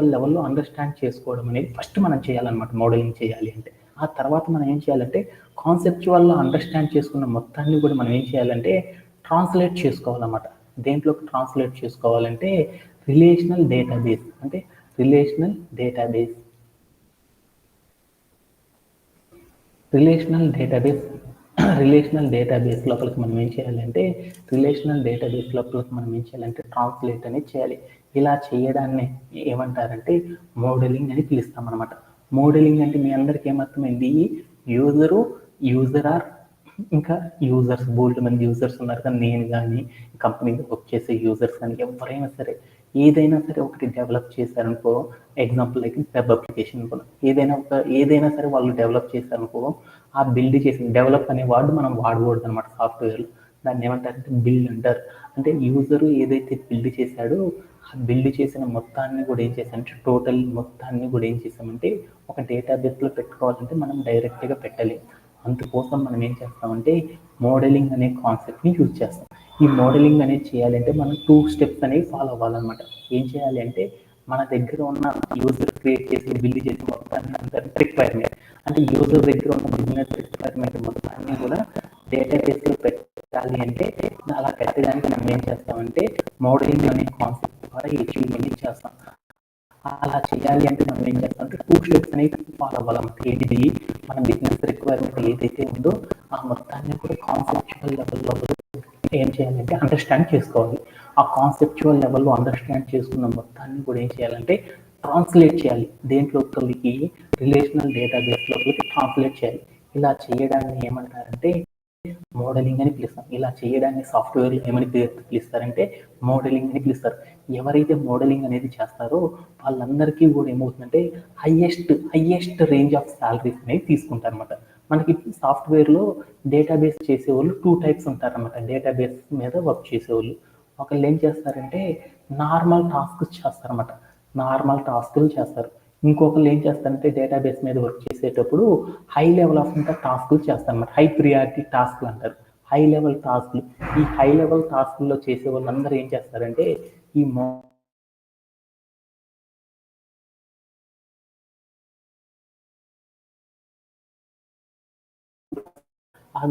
లెవెల్‌లో అండర్‌స్టాండ్ చేసుకోవడం అనేది ఫస్ట్ మనం చేయాలన్నమాట మోడలింగ్ చేయాలి అంటే. ఆ తర్వాత మనం ఏం చేయాలంటే కాన్సెప్చువల్‌లో అండర్‌స్టాండ్ చేసుకున్న మొత్తాన్ని కూడా మనం ఏం చేయాలంటే ట్రాన్స్‌లేట్ చేసుకోవాలన్నమాట. దేంట్లోకి ట్రాన్స్‌లేట్ చేసుకోవాలంటే రిలేషనల్ డేటాబేస్ అంటే relational database relational database relational database లోపలికి మనం ఏం చేయాలంటే ట్రాన్స్లేట్ అనేది చేయాలి. ఇలా చేయడాన్ని ఏమంటారంటే మోడలింగ్ అని పిలుస్తాం అనమాట. మోడలింగ్ అంటే మీ అందరికీ ఏమర్థమైంది? యూజర్ ఆర్ ఇంకా యూజర్స్ బోల్డ్ మంది యూజర్స్ ఉన్నారు కానీ నేను కానీ కంపెనీలో వర్క్ చేసే యూజర్స్ కానీ ఎవరైనా సరే ఏదైనా సరే ఒకటి డెవలప్ చేశారనుకో, ఎగ్జాంపుల్ లైక్ వెబ్ అప్లికేషన్ అనుకో, ఏదైనా సరే వాళ్ళు డెవలప్ చేశారనుకో, ఆ బిల్డ్ చేసిన డెవలప్ అనే వర్డ్ మనం వాడకూడదు అనమాట సాఫ్ట్వేర్లో. దాన్ని ఏమంటారంటే బిల్డ్ అంటారు. అంటే యూజరు ఏదైతే బిల్డ్ చేశాడో ఆ బిల్డ్ చేసిన మొత్తాన్ని కూడా ఏం చేశామంటే టోటల్ మొత్తాన్ని కూడా ఏం చేసామంటే ఒక డేటాబేస్లో పెట్టుకోవాలంటే మనం డైరెక్ట్గా పెట్టలేం. అందుకోసం మనం ఏం చేస్తామంటే మోడలింగ్ అనే కాన్సెప్ట్ని యూజ్ చేస్తాం. ఈ మోడలింగ్ అనేది చేయాలంటే మనం 2 స్టెప్స్ అనేవి ఫాలో అవ్వాలన్నమాట. ఏం చేయాలి అంటే మన దగ్గర ఉన్న యూజర్ క్రియేట్ చేసి బిల్డ్ చేసి మొత్తాన్ని రిక్వైర్మెంట్ అంటే యూజర్ దగ్గర ఉన్న బిజినెస్ రిక్వైర్మెంట్ మొత్తాన్ని కూడా డేటాబేస్లో పెట్టాలి అంటే అలా పెట్టడానికి మనం ఏం చేస్తామంటే మోడలింగ్ అనే కాన్సెప్ట్ ద్వారా ఈ అచీవ్మెంట్ చేస్తాం. అలా చేయాలి అంటే మనం ఏం చేస్తామంటే 2 స్టెప్స్ అనేవి ఫాలో అవ్వాలన్నమాట. ఏంటిది? మన బిజినెస్ రిక్వైర్మెంట్ ఏదైతే ఉందో ఆ మొత్తాన్ని కూడా కాన్సెప్చువల్ లెవెల్లో ఏం చేయాలంటే అండర్స్టాండ్ చేసుకోవాలి. ఆ కాన్సెప్చువల్ లెవెల్లో అండర్స్టాండ్ చేసుకున్న మొత్తాన్ని కూడా ఏం చేయాలంటే ట్రాన్స్లేట్ చేయాలి. దేంట్లోకి? రిలేషనల్ డేటాబేస్ లోకి ట్రాన్స్లేట్ చేయాలి. ఇలా చేయడాన్ని ఏమంటారంటే మోడలింగ్ అని పిలుస్తాం. ఇలా చేయడాన్ని సాఫ్ట్వేర్లు ఏమని పిలుస్తారంటే మోడలింగ్ అని పిలుస్తారు. ఎవరైతే మోడలింగ్ అనేది చేస్తారో వాళ్ళందరికీ కూడా ఏమవుతుందంటే హైయెస్ట్ రేంజ్ ఆఫ్ సాలరీస్ అనేవి తీసుకుంటారు అనమాట. మనకి సాఫ్ట్వేర్లో డేటాబేస్ చేసేవాళ్ళు 2 టైప్స్ ఉంటారన్నమాట. డేటాబేస్ మీద వర్క్ చేసేవాళ్ళు. ఒకళ్ళు ఏం చేస్తారంటే నార్మల్ టాస్క్స్ చేస్తారన్నమాట. నార్మల్ టాస్కులు చేస్తారు. ఇంకొకళ్ళు ఏం చేస్తారంటే డేటాబేస్ మీద వర్క్ చేసేటప్పుడు హై లెవెల్ ఆఫ్ టాస్కులు చేస్తారన్నమాట. హై ప్రియారిటీ టాస్క్లు అంటారు. హై లెవెల్ టాస్క్లు. ఈ హై లెవెల్ టాస్క్లో చేసే వాళ్ళందరూ ఏం చేస్తారంటే ఈ ఆ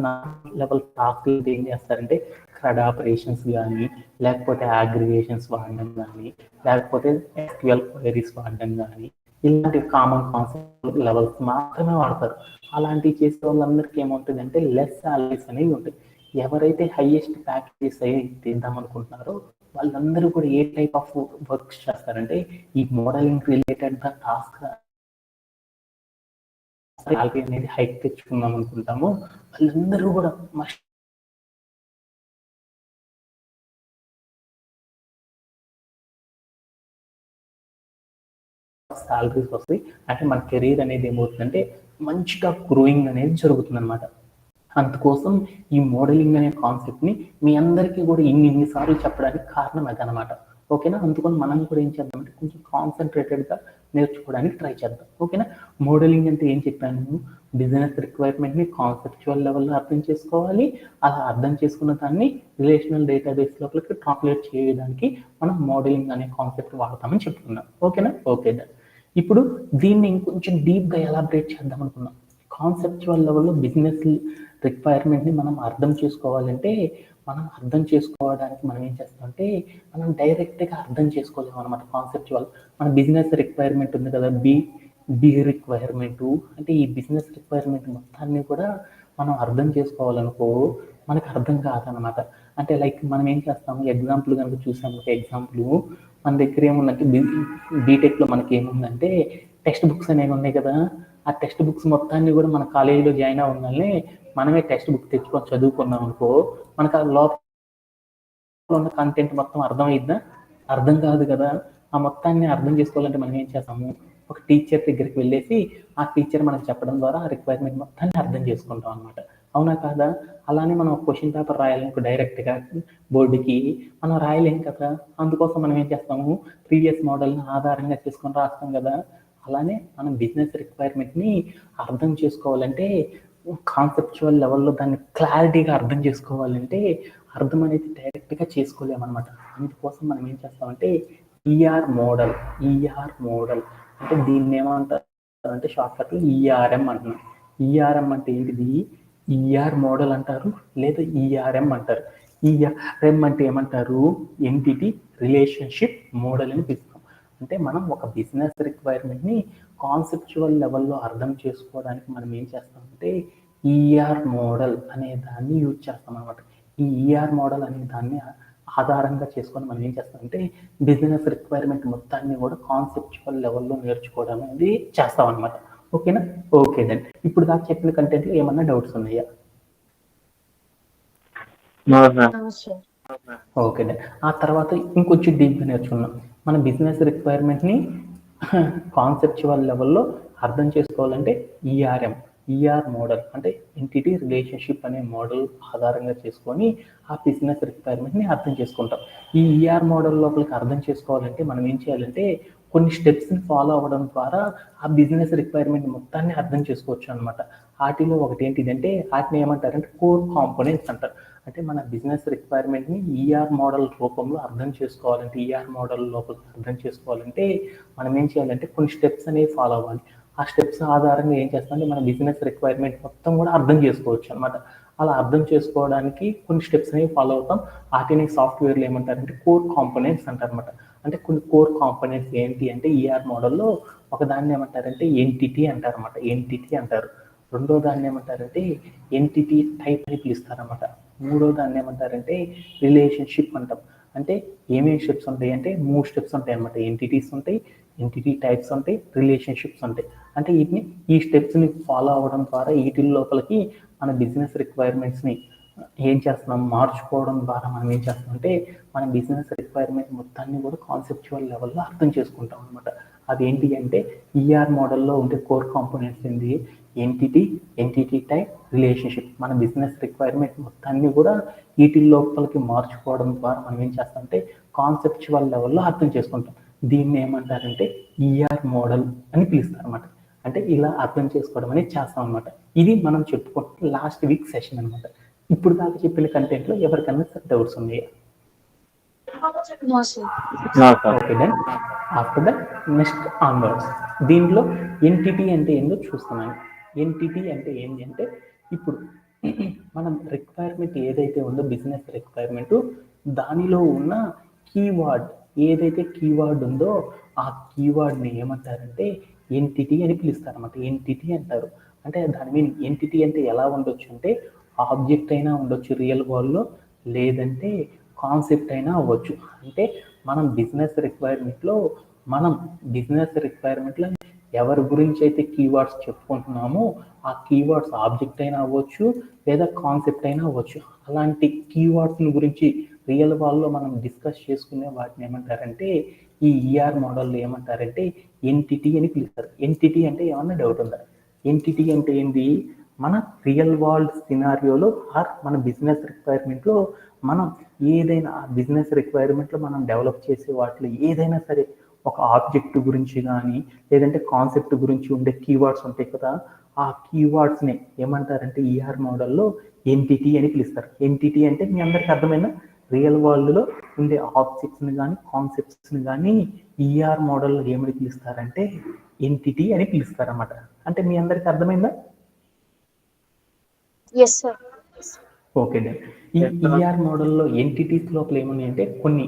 లెవెల్ టాస్క్లు ఏం చేస్తారంటే క్రడ్ ఆపరేషన్స్ కానీ లేకపోతే అగ్రిగేషన్స్ వాడడం కానీ లేకపోతే ఎస్క్యూఎల్ క్వైరీస్ వాడడం కానీ ఇలాంటి కామన్ కాన్సెప్ట్ లెవెల్స్ మాత్రమే వాడతారు. అలాంటివి చేసే వాళ్ళందరికీ ఏమవుతుందంటే లెస్ సాలరీస్ అనేవి ఉంటాయి. ఎవరైతే హైయెస్ట్ ప్యాకేజెస్ తీద్దాం అనుకుంటున్నారో వాళ్ళందరూ కూడా ఏ టైప్ ఆఫ్ వర్క్స్ చేస్తారంటే ఈ modelling related the task salary అనేది హైక్ తెచ్చుకుందాం అనుకుంటాము వాళ్ళందరూ కూడా మస్ట్ సాలరీస్ వస్తాయి. అంటే మన కెరీర్ అనేది ఏమవుతుందంటే మంచిగా గ్రోయింగ్ అనేది జరుగుతుంది అనమాట. అందుకోసం ఈ మోడలింగ్ అనే కాన్సెప్ట్ని మీ అందరికీ కూడా ఇన్ని సార్లు చెప్పడానికి కారణం అదనమాట. ఓకేనా? అందుకని మనం కూడా ఏం చేద్దామంటే కొంచెం కాన్సన్ట్రేటెడ్గా నేర్చుకోవడానికి ట్రై చేద్దాం. ఓకేనా? మోడలింగ్ అంటే ఏం చెప్పాను? బిజినెస్ రిక్వైర్మెంట్ని కాన్సెప్చువల్ లెవెల్లో అర్థం చేసుకోవాలి. అలా అర్థం చేసుకున్న దాన్ని రిలేషనల్ డేటాబేస్ లోపలికి ట్రాన్స్లేట్ చేయడానికి మనం మోడలింగ్ అనే కాన్సెప్ట్ వాడతామని చెప్పుకున్నాం. ఓకేనా? ఓకే. ఇప్పుడు దీన్ని ఇంకొంచెం డీప్గా ఎలాబరేట్ చేద్దాం అనుకున్నాం. కాన్సెప్చువల్ లెవెల్లో బిజినెస్ రిక్వైర్మెంట్ని మనం అర్థం చేసుకోవాలంటే మనం అర్థం చేసుకోవడానికి మనం ఏం చేస్తామంటే మనం డైరెక్ట్గా అర్థం చేసుకోలేము అనమాట. కాన్సెప్చువల్ మన బిజినెస్ రిక్వైర్మెంట్ ఉంది కదా, బి రిక్వైర్మెంట్ అంటే ఈ బిజినెస్ రిక్వైర్మెంట్ మొత్తాన్ని కూడా మనం అర్థం చేసుకోవాలనుకో మనకు అర్థం కాదనమాట. అంటే లైక్ మనం ఏం చేస్తాము ఎగ్జాంపుల్ కనుక చూసాము. ఒక ఎగ్జాంపుల్ మన దగ్గర ఏముందంటే బీటెక్లో మనకి ఏముందంటే టెక్స్ట్ బుక్స్ అనేవి ఉన్నాయి కదా. ఆ టెక్స్ట్ బుక్స్ మొత్తాన్ని కూడా మన కాలేజీలో జాయిన్ అవ్వగానే మనమే టెక్స్ట్ బుక్ తెచ్చుకొని చదువుకున్నాం అనుకో మనకు ఆ లోపల ఉన్న కంటెంట్ మొత్తం అర్థమైద్దా? అర్థం కాదు కదా. ఆ మొత్తాన్ని అర్థం చేసుకోవాలంటే మనం ఏం చేస్తాము? ఒక టీచర్ దగ్గరికి వెళ్ళేసి ఆ టీచర్ మనకు చెప్పడం ద్వారా ఆ రిక్వైర్మెంట్ మొత్తాన్ని అర్థం చేసుకుంటాం అనమాట. అవునా కాదా? అలానే మనం క్వశ్చన్ పేపర్ రాయాలనుకో డైరెక్ట్గా బోర్డుకి మనం రాయలేం కదా. అందుకోసం మనం ఏం చేస్తాము? ప్రీవియస్ మోడల్ని ఆధారంగా చేసుకొని రాస్తాం కదా. అలానే మనం బిజినెస్ రిక్వైర్మెంట్ని అర్థం చేసుకోవాలంటే కాన్సెప్చువల్ లెవెల్లో దాన్ని క్లారిటీగా అర్థం చేసుకోవాలంటే అర్థం అనేది డైరెక్ట్గా చేసుకోలేమన్నమాట. అందుకోసం మనం ఏం చేస్తామంటే ఈఆర్ మోడల్. ఈఆర్ మోడల్ అంటే దీన్ని ఏమంటారు అంటే షార్ట్కట్లో ఈఆర్ఎం అంటున్నాం. ఈఆర్ఎం అంటే ఏంటిది? ఈఆర్ మోడల్ అంటారు లేదా ఈఆర్ఎం అంటారు. ఈఆర్ఎం అంటే ఏమంటారు? ఎంటిటీ రిలేషన్షిప్ మోడల్ అని పిలుస్తాం. అంటే మనం ఒక బిజినెస్ రిక్వైర్మెంట్ని కాన్సెప్చువల్ లెవెల్లో అర్థం చేసుకోవడానికి మనం ఏం చేస్తామంటే ఈఆర్ మోడల్ అనే దాన్ని యూజ్ చేస్తాం అనమాట. ఈ ఈఆర్ మోడల్ అనే దాన్ని ఆధారంగా చేసుకొని మనం ఏం చేస్తామంటే బిజినెస్ రిక్వైర్మెంట్ మొత్తాన్ని కూడా కాన్సెప్చువల్ లెవెల్లో నేర్చుకోవడం అనేది చేస్తాం అనమాట. ఓకేనా? Okay then. ఇప్పుడు దాకా చెప్పిన కంటెంట్లో ఏమన్నా డౌట్స్ ఉన్నాయా? Okay then. ఆ తర్వాత ఇంకొంచెం డీప్గా నేర్చుకున్నాం. మన బిజినెస్ రిక్వైర్మెంట్ని కాన్సెప్చువల్ లెవెల్లో అర్థం చేసుకోవాలంటే ఈఆర్ఎం, ఈఆర్ మోడల్ అంటే ఎంటిటీ రిలేషన్షిప్ అనే మోడల్ ఆధారంగా చేసుకొని ఆ బిజినెస్ రిక్వైర్మెంట్ని అర్థం చేసుకుంటాం. ఈ ఈఆర్ మోడల్ లోపలికి అర్థం చేసుకోవాలంటే మనం ఏం చేయాలంటే కొన్ని స్టెప్స్ని ఫాలో అవ్వడం ద్వారా ఆ బిజినెస్ రిక్వైర్మెంట్ మొత్తాన్ని అర్థం చేసుకోవచ్చు అనమాట. వాటిలో ఒకటి ఏంటిదంటే వాటిని ఏమంటారంటే కోర్ కాంపోనెంట్స్ అంటారు. అంటే మన బిజినెస్ రిక్వైర్మెంట్ని ఈఆర్ మోడల్ రూపంలో అర్థం చేసుకోవాలంటే ఈఆర్ మోడల్ లోపల అర్థం చేసుకోవాలంటే మనం ఏం చేయాలంటే కొన్ని స్టెప్స్ అనేవి ఫాలో అవ్వాలి. ఆ స్టెప్స్ ఆధారంగా ఏం చేస్తామంటే మన బిజినెస్ రిక్వైర్మెంట్ మొత్తం కూడా అర్థం చేసుకోవచ్చు అనమాట. అలా అర్థం చేసుకోవడానికి కొన్ని స్టెప్స్ అనేవి ఫాలో అవుతాం. వాటిని సాఫ్ట్వేర్లో ఏమంటారంటే కోర్ కాంపోనెంట్స్ అంటారు అనమాట. అంటే కొన్ని కోర్ కాంపోనెంట్స్ ఏంటి అంటే ఈఆర్ మోడల్లో ఒక దాన్ని ఏమంటారంటే ఎంటిటీ అంటారు అనమాట. ఎంటిటీ అంటారు. రెండో దాన్ని ఏమంటారంటే ఎంటిటీ టైప్ అని పిలుస్తారన్నమాట. మూడో దాన్ని ఏమంటారంటే రిలేషన్షిప్ అంటాం. అంటే ఏమేమి స్టెప్స్ ఉంటాయి అంటే 3 స్టెప్స్ ఉంటాయి అన్నమాట. ఎంటిటీస్ ఉంటాయి, ఎంటిటీ టైప్స్ ఉంటాయి, రిలేషన్షిప్స్ ఉంటాయి. అంటే వీటిని ఈ స్టెప్స్ని ఫాలో అవ్వడం ద్వారా వీటి లోపలికి మన బిజినెస్ రిక్వైర్మెంట్స్ని ఏం చేస్తున్నాం మార్చుకోవడం ద్వారా మనం ఏం చేస్తామంటే మన బిజినెస్ రిక్వైర్మెంట్ మొత్తాన్ని కూడా కాన్సెప్చువల్ లెవెల్లో అర్థం చేసుకుంటాం అనమాట. అదేంటి అంటే ఈఆర్ మోడల్లో ఉండే కోర్ కాంపోనెంట్స్ ఏంటి? Entity, entity type, relationship. మన బిజినెస్ రిక్వైర్మెంట్ మొత్తాన్ని కూడా వీటి లోపలికి మార్చుకోవడం ద్వారా మనం ఏం చేస్తామంటే కాన్సెప్చువల్ లెవెల్లో అర్థం చేసుకుంటాం. దీన్ని ఏమంటారంటే ఈఆర్ మోడల్ అని పిలుస్తారు అనమాట. అంటే ఇలా అర్థం చేసుకోవడం అనేది చేస్తాం అనమాట. ఇది మనం చెప్పుకుంటున్న లాస్ట్ వీక్ సెషన్ అనమాట. ఇప్పుడు దాకా చెప్పిన కంటెంట్లో ఎవరికైనా డౌట్స్ ఉన్నాయా? Okay then. After that next onwards దీంట్లో ఎంటిటీ అంటే ఏందో చూస్తున్నాను. ఎంటిటీ అంటే ఏంటి అంటే ఇప్పుడు మనం రిక్వైర్మెంట్ ఏదైతే ఉందో బిజినెస్ రిక్వైర్మెంట్ దానిలో ఉన్న కీవర్డ్ ఏదైతే కీవర్డ్ ఉందో ఆ కీవర్డ్ని ఏమంటారంటే ఎంటిటీ అని పిలుస్తారన్నమాట. ఎంటిటీ అంటారు. అంటే దాని మీన్ ఎంటిటీ అంటే ఎలా ఉండొచ్చు అంటే ఆబ్జెక్ట్ అయినా ఉండొచ్చు రియల్ వరల్డ్లో, లేదంటే కాన్సెప్ట్ అయినా అవ్వచ్చు. అంటే మనం బిజినెస్ రిక్వైర్మెంట్లో ఎవరి గురించి అయితే కీవర్డ్స్ చెప్పుకుంటున్నామో ఆ కీవర్డ్స్ ఆబ్జెక్ట్ అయినా అవ్వచ్చు లేదా కాన్సెప్ట్ అయినా అవ్వచ్చు. అలాంటి కీవర్డ్స్ని గురించి రియల్ వరల్డ్లో మనం డిస్కస్ చేసుకునే వాటిని ఏమంటారంటే ఈ ఈఆర్ మోడల్లో ఏమంటారంటే ఎంటిటీ అని పిలుస్తారు. ఎంటిటీ అంటే ఏమన్నా డౌట్ ఉందా? ఎంటిటీ అంటే ఏంటి? మన రియల్ వరల్డ్ సినారియోలో ఆర్ మన బిజినెస్ రిక్వైర్మెంట్లో మనం ఏదైనా ఆ బిజినెస్ రిక్వైర్మెంట్లో మనం డెవలప్ చేసే వాటిలో ఏదైనా సరే ఒక ఆబ్జెక్ట్ గురించి కానీ లేదంటే కాన్సెప్ట్ గురించి ఉండే కీవర్డ్స్ ఉంటాయి కదా, ఆ కీవర్డ్స్ని ఏమంటారంటే ఈఆర్ మోడల్లో ఎంటిటీ అని పిలుస్తారు. ఎంటిటీ అంటే మీ అందరికీ అర్థమైనా రియల్ వరల్డ్లో ఉండే ఆబ్జెక్ట్స్ని కానీ కాన్సెప్ట్స్ని కానీ ఈఆర్ మోడల్లో ఏమని పిలుస్తారంటే ఎంటిటీ అని పిలుస్తారన్నమాట. అంటే మీ అందరికీ అర్థమైందా? Okay done. ఈ ఈఆర్ మోడల్లో ఎంటిటీస్ లోపల ఏమున్నాయంటే కొన్ని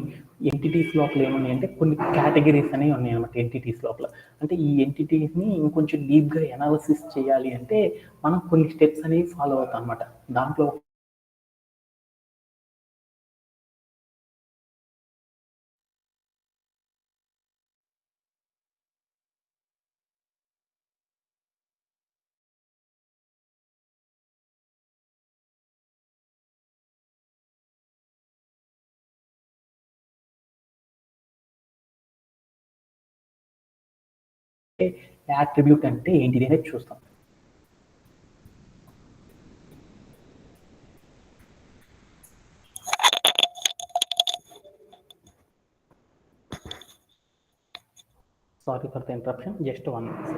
కేటగిరీస్ అనేవి ఉన్నాయి అన్నమాట. ఎంటిటీస్ లోపల అంటే ఈ ఎంటిటీస్ని ఇంకొంచెం డీప్గా ఎనాలిసిస్ చేయాలి అంటే మనం కొన్ని స్టెప్స్ అనేవి ఫాలో అవుతాం అన్నమాట. దాంట్లో యాట్రిబ్యూట్ అంటే ఏంటిది అనేది చూస్తాం. Sorry for the interruption, just 1 minute.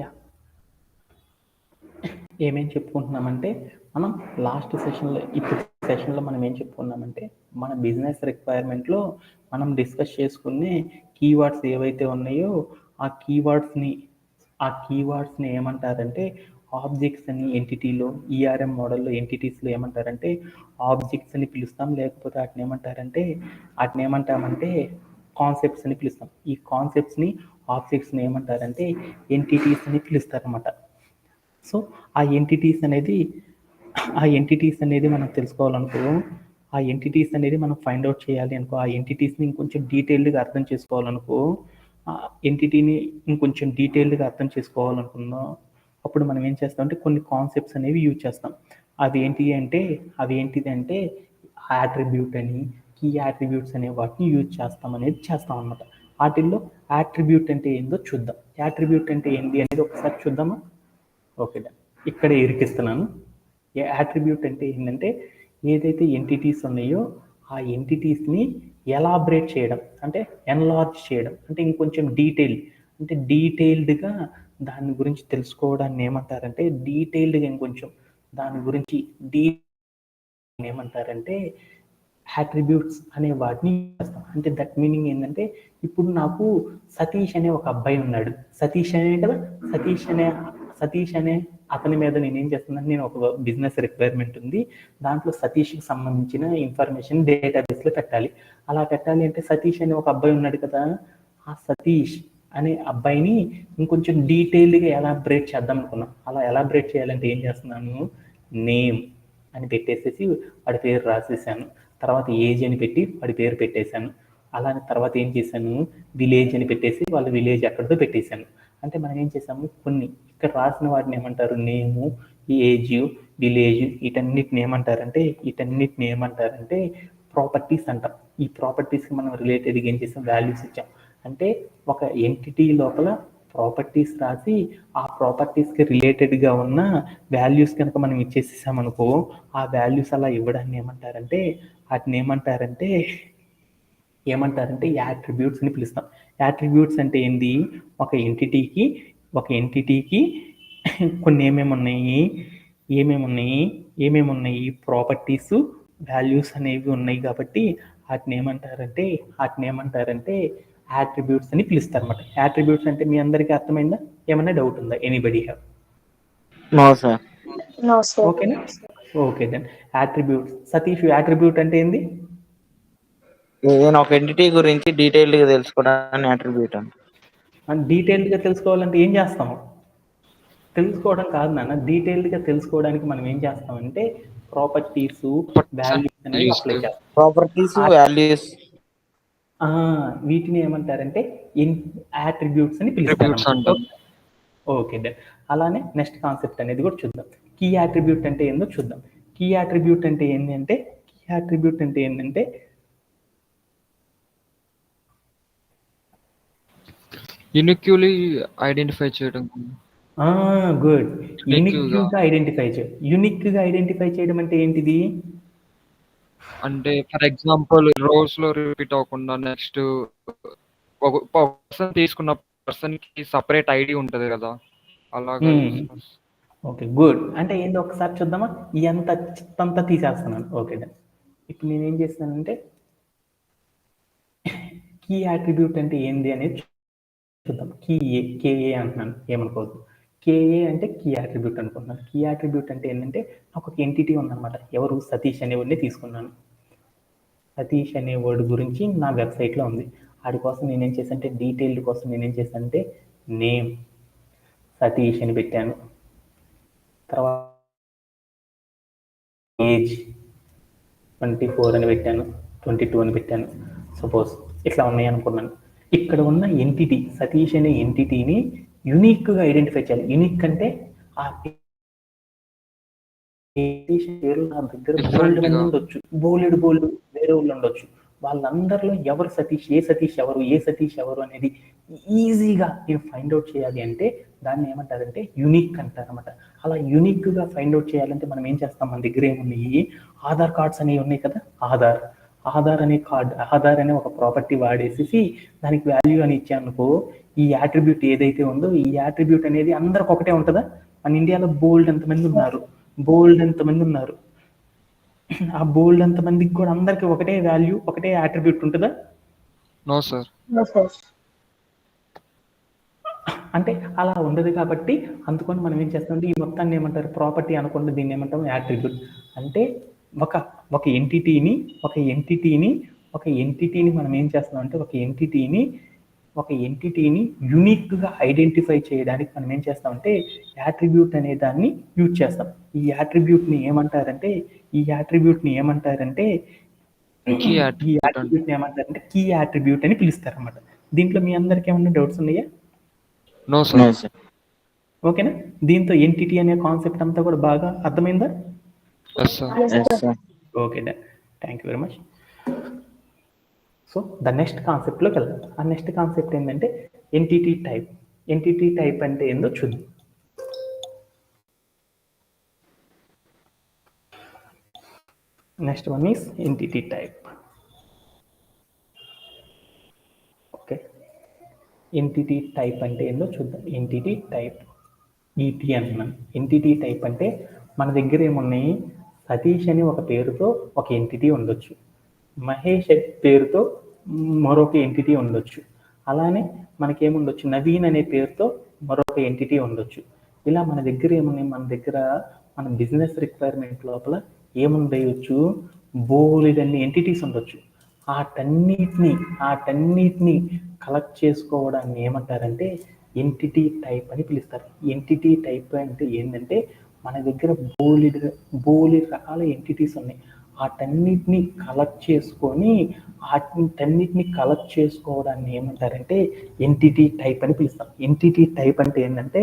Yeah, ఏమేం చెప్పుకుంటున్నామంటే మనం లాస్ట్ సెషన్లో, ఇప్పుడు సెషన్లో మనం ఏం చెప్పుకున్నామంటే మన బిజినెస్ రిక్వైర్మెంట్లో మనం డిస్కస్ చేసుకునే కీవర్డ్స్ ఏవైతే ఉన్నాయో ఆ కీవర్డ్స్ని ఏమంటారంటే ఆబ్జెక్ట్స్ అని ఎంటిటీలో ఈఆర్ఎం మోడల్లో ఎంటిటీస్లో ఏమంటారంటే ఆబ్జెక్ట్స్ అని పిలుస్తాం, లేకపోతే వాటిని ఏమంటామంటే కాన్సెప్ట్స్ అని పిలుస్తాం. ఈ కాన్సెప్ట్స్ని ఆబ్జెక్ట్స్ని ఏమంటారంటే ఎంటిటీస్ అని పిలుస్తారన్నమాట. సో ఆ ఎంటిటీస్ అనేది మనం తెలుసుకోవాలనుకో, ఆ ఎంటిటీస్ అనేది మనం ఫైండ్ అవుట్ చేయాలి అనుకో, ఆ ఎంటిటీస్ని ఇంకొంచెం డీటెయిల్డ్గా అర్థం చేసుకోవాలనుకో, ఆ ఎంటిటీని ఇంకొంచెం డీటెయిల్డ్గా అర్థం చేసుకోవాలనుకున్నాం, అప్పుడు మనం ఏం చేస్తామంటే కొన్ని కాన్సెప్ట్స్ అనేవి యూజ్ చేస్తాం. అవి ఏంటిది అంటే యాట్రిబ్యూట్ అని, కీ యాట్రిబ్యూట్స్ అనే వాటిని యూజ్ చేస్తాం అన్నమాట. వాటిల్లో యాట్రిబ్యూట్ అంటే ఏందో చూద్దాం. యాట్రిబ్యూట్ అంటే ఏంటి అనేది ఒకసారి చూద్దామా? ఓకే, ఇక్కడే ఇరికిస్తున్నాను. యాట్రిబ్యూట్ అంటే ఏంటంటే ఏదైతే ఎంటిటీస్ ఉన్నాయో ఆ ఎంటిటీస్ని ఎలాబరేట్ చేయడం, అంటే ఎన్లార్జ్ చేయడం, అంటే ఇంకొంచెం డీటెయిల్డ్గా దాని గురించి తెలుసుకోవడాన్ని ఏమంటారంటే ఇంకొంచెం దాని గురించి ఏమంటారంటే యాట్రిబ్యూట్స్ అనే వాటిని చేస్తాం. అంటే దట్ మీనింగ్ ఏంటంటే ఇప్పుడు నాకు సతీష్ అనే ఒక అబ్బాయి ఉన్నాడు. సతీష్ అనే అతని మీద నేనేం చేస్తున్నాను, నేను ఒక బిజినెస్ రిక్వైర్మెంట్ ఉంది, దాంట్లో సతీష్కి సంబంధించిన ఇన్ఫర్మేషన్ డేటాబేస్లో పెట్టాలి. అలా పెట్టాలి అంటే సతీష్ అనే ఒక అబ్బాయి ఉన్నాడు కదా, ఆ సతీష్ అనే అబ్బాయిని ఇంకొంచెం డీటెయిల్డ్గా ఎలాబరేట్ చేద్దాం అనుకున్నాం. అలా ఎలాబరేట్ చేయాలంటే ఏం చేస్తున్నాను, నేమ్ అని పెట్టేసేసి వాడి పేరు రాసేసాను, తర్వాత ఏజ్ అని పెట్టి వాడి పేరు పెట్టేశాను. అలానే తర్వాత ఏం చేశాను, విలేజ్ అని పెట్టేసి వాళ్ళ విలేజ్ ఎక్కడితో పెట్టేశాను. అంటే మనం ఏం చేసాము, కొన్ని ఇక్కడ రాసిన వాటిని ఏమంటారు, నేము, ఏజ్, విలేజ్, వీటన్నిటిని ఏమంటారంటే ప్రాపర్టీస్ అంటాం. ఈ ప్రాపర్టీస్కి మనం రిలేటెడ్గా ఏం చేసాం, వాల్యూస్ ఇచ్చాం. అంటే ఒక ఎంటిటీ లోపల ప్రాపర్టీస్ రాసి ఆ ప్రాపర్టీస్కి రిలేటెడ్గా ఉన్న వాల్యూస్ కనుక మనం ఇచ్చేసేసామనుకో, ఆ వాల్యూస్ అలా ఇవ్వడాన్ని వాటిని ఏమంటారంటే యాట్రిబ్యూట్స్ అని పిలుస్తాం. యాట్రిబ్యూట్స్ అంటే ఏంది, ఒక ఎంటిటీకి కొన్ని ఏమేమి ఉన్నాయి ప్రాపర్టీస్, వాల్యూస్ అనేవి ఉన్నాయి కాబట్టి వాటిని ఏమంటారంటే యాట్రిబ్యూట్స్ అని పిలుస్తారు అన్నమాట. యాట్రిబ్యూట్స్ అంటే మీ అందరికీ అర్థమైందా? ఏమన్నా డౌట్ ఉందా? Anybody have? No sir. ఓకేనా? Okay then attributes. Satish, attribute అంటే ఏంది? ఏదైనా ఒక ఎంటిటీ గురించి డీటెయిల్డ్గా తెలుసుకోవడానికి యాట్రిబ్యూట్ అంట. డీటెయిల్డ్గా తెలుసుకోవాలంటే ఏం చేస్తాము? తెలుసుకోవడం కాదు నాన్న, డీటెయిల్డ్గా తెలుసుకోవడానికి మనం ఏం చేస్తామంటే ప్రాపర్టీస్, వాల్యూస్ అనేవి అప్లై చేస్తాం. ప్రాపర్టీస్, వాల్యూస్ వీటిని ఏమంటారంటే యాట్రిబ్యూట్స్ అని పిలుస్తారు. ఓకే దెన్ అలానే నెక్స్ట్ కాన్సెప్ట్ అనేది కూడా చూద్దాం. కీ యాట్రిబ్యూట్ అంటే ఏందో చూద్దాం. కీ యాట్రిబ్యూట్ అంటే ఏంటంటే యూనిక్యూలీ ఐడెంటిఫై చేయడం. గుడ్. యూనిక్గా ఐడెంటిఫై చేయడం అంటే ఏంటిది? అంటే ఫర్ ఎగ్జాంపుల్ రోస్ లో రిపీట్ అవ్వకుండా నెక్స్ట్ ఒక పర్సన్ తీసుకున్న పర్సన్ కి సపరేట్ ఐడి ఉంటది కదా, అలాగా. Okay good. అంటే ఏందో ఒకసారి చూద్దామా? అంతా తీసేస్తున్నాను. Okay done. ఇప్పుడు నేనేం చేస్తానంటే కీ యాట్రిబ్యూట్ అంటే ఏంది అనేది చూద్దాం. కేఏ అంటున్నాను, ఏమనుకోవద్దు. కేఏ అంటే కీ యాట్రిబ్యూట్ అనుకుంటున్నాను. కీ యాట్రిబ్యూట్ అంటే ఏంటంటే నాకు ఒక ఎంటిటీ ఉందన్నమాట. ఎవరు? సతీష్ అనేవాడిని తీసుకున్నాను. సతీష్ అనే వర్డ్ గురించి నా వెబ్సైట్లో ఉంది. వాడి కోసం నేనేం చేశానంటే డీటెయిల్డ్ కోసం నేనేం చేశానంటే నేమ్ సతీష్ అని పెట్టాను. తర్వాత ఏజ్ 24 అని పెట్టాను, 22 అని పెట్టాను. సపోజ్ ఇట్లా ఉన్నాయి అనుకున్నాను. ఇక్కడ ఉన్న ఎంటిటీ సతీష్ అనే ఎంటిటీని యూనిక్గా ఐడెంటిఫై చేయాలి. యూనిక్ అంటే ఆ పేరు నా దగ్గర బోలెడు వేరే వాళ్ళు ఉండొచ్చు. వాళ్ళందరిలో ఎవరు సతీష్, ఏ సతీష్ ఎవరు అనేది ఈజీగా నేను ఫైండ్ అవుట్ చేయాలి అంటే దాన్ని ఏమంటారంటే యూనిక్ అంటారన్నమాట. అలా యూనిక్గా ఫైండ్ అవుట్ చేయాలంటే మనం ఏం చేస్తాం, మన దగ్గర ఏమున్నాయి, ఆధార్ కార్డ్స్ అనేవి ఉన్నాయి కదా. ఆధార్ అనే కార్డ్, ఆధార్ అనే ఒక ప్రాపర్టీ వాడేసేసి దానికి వాల్యూ అని ఇచ్చానుకో, ఈ యాట్రిబ్యూట్ ఏదైతే ఉందో ఈ యాట్రిబ్యూట్ అనేది అందరికి ఒకటే ఉంటుందా? మన ఇండియాలో బోల్డ్ ఎంతమంది ఉన్నారు, ఆ బోల్డ్ ఎంతమందికి కూడా అందరికి ఒకటే వాల్యూ, ఒకటే యాట్రిబ్యూట్ ఉంటుందా? No sir. అంటే అలా ఉండదు కాబట్టి అందుకని మనం ఏం చేస్తామంటే ఈ మొత్తాన్ని ఏమంటారు? ప్రాపర్టీ అనకుండా దీన్ని ఏమంటాం? యాట్రిబ్యూట్. అంటే ఒక ఎంటిటీని మనం ఏం చేస్తామంటే ఒక ఎంటిటీని యూనిక్గా ఐడెంటిఫై చేయడానికి మనం ఏం చేస్తామంటే యాట్రిబ్యూట్ అనే దాన్ని యూజ్ చేస్తాం. ఈ యాట్రిబ్యూట్ని ఏమంటారంటే కీ యాట్రిబ్యూట్ అని పిలుస్తారు అన్నమాట. దీంట్లో మీ అందరికి ఏమన్నా డౌట్స్ ఉన్నాయా? No sir. ఓకేనా? దీంతో ఎంటిటీ అనే కాన్సెప్ట్ అంతా కూడా బాగా అర్థమైందా? Okay, thank you very much. So the next కాన్సెప్ట్లోకి వెళ్దాం. ఆ నెక్స్ట్ కాన్సెప్ట్ ఏంటంటే ఎంటిటీ టైప్. ఎంటిటీ టైప్ అంటే ఏందో చూద్దాం. Next one is entity type. Okay, entity type అంటే ఏందో చూద్దాం. ఎంటిటీ టైప్ ఈటీ అంటున్నాను. ఎంటిటీ టైప్ అంటే మన దగ్గర ఏమున్నాయి? సతీష్ అని ఒక పేరుతో ఒక ఎంటిటీ ఉండొచ్చు, మహేష్ పేరుతో మరొక ఎంటిటీ ఉండొచ్చు, అలానే మనకేముండొచ్చు? నవీన్ అనే పేరుతో మరొక ఎంటిటీ ఉండొచ్చు. ఇలా మన దగ్గర ఏమున్నాయి? మన బిజినెస్ రిక్వైర్మెంట్ లోపల ఏముండొచ్చు? బోలెడన్ని ఎంటిటీస్ ఉండొచ్చు. వాటన్నిటిని కలెక్ట్ చేసుకోవడాన్ని ఏమంటారంటే ఎంటిటీ టైప్ అని పిలుస్తారు. ఎంటిటీ టైప్ అంటే ఏంటంటే మన దగ్గర బోలెడు రకాల ఎంటిటీస్ ఉన్నాయి. వాటన్నిటిని కలెక్ట్ చేసుకోవడాన్ని ఏమంటారంటే ఎంటిటీ టైప్ అని పిలుస్తాం. ఎంటిటీ టైప్ అంటే ఏంటంటే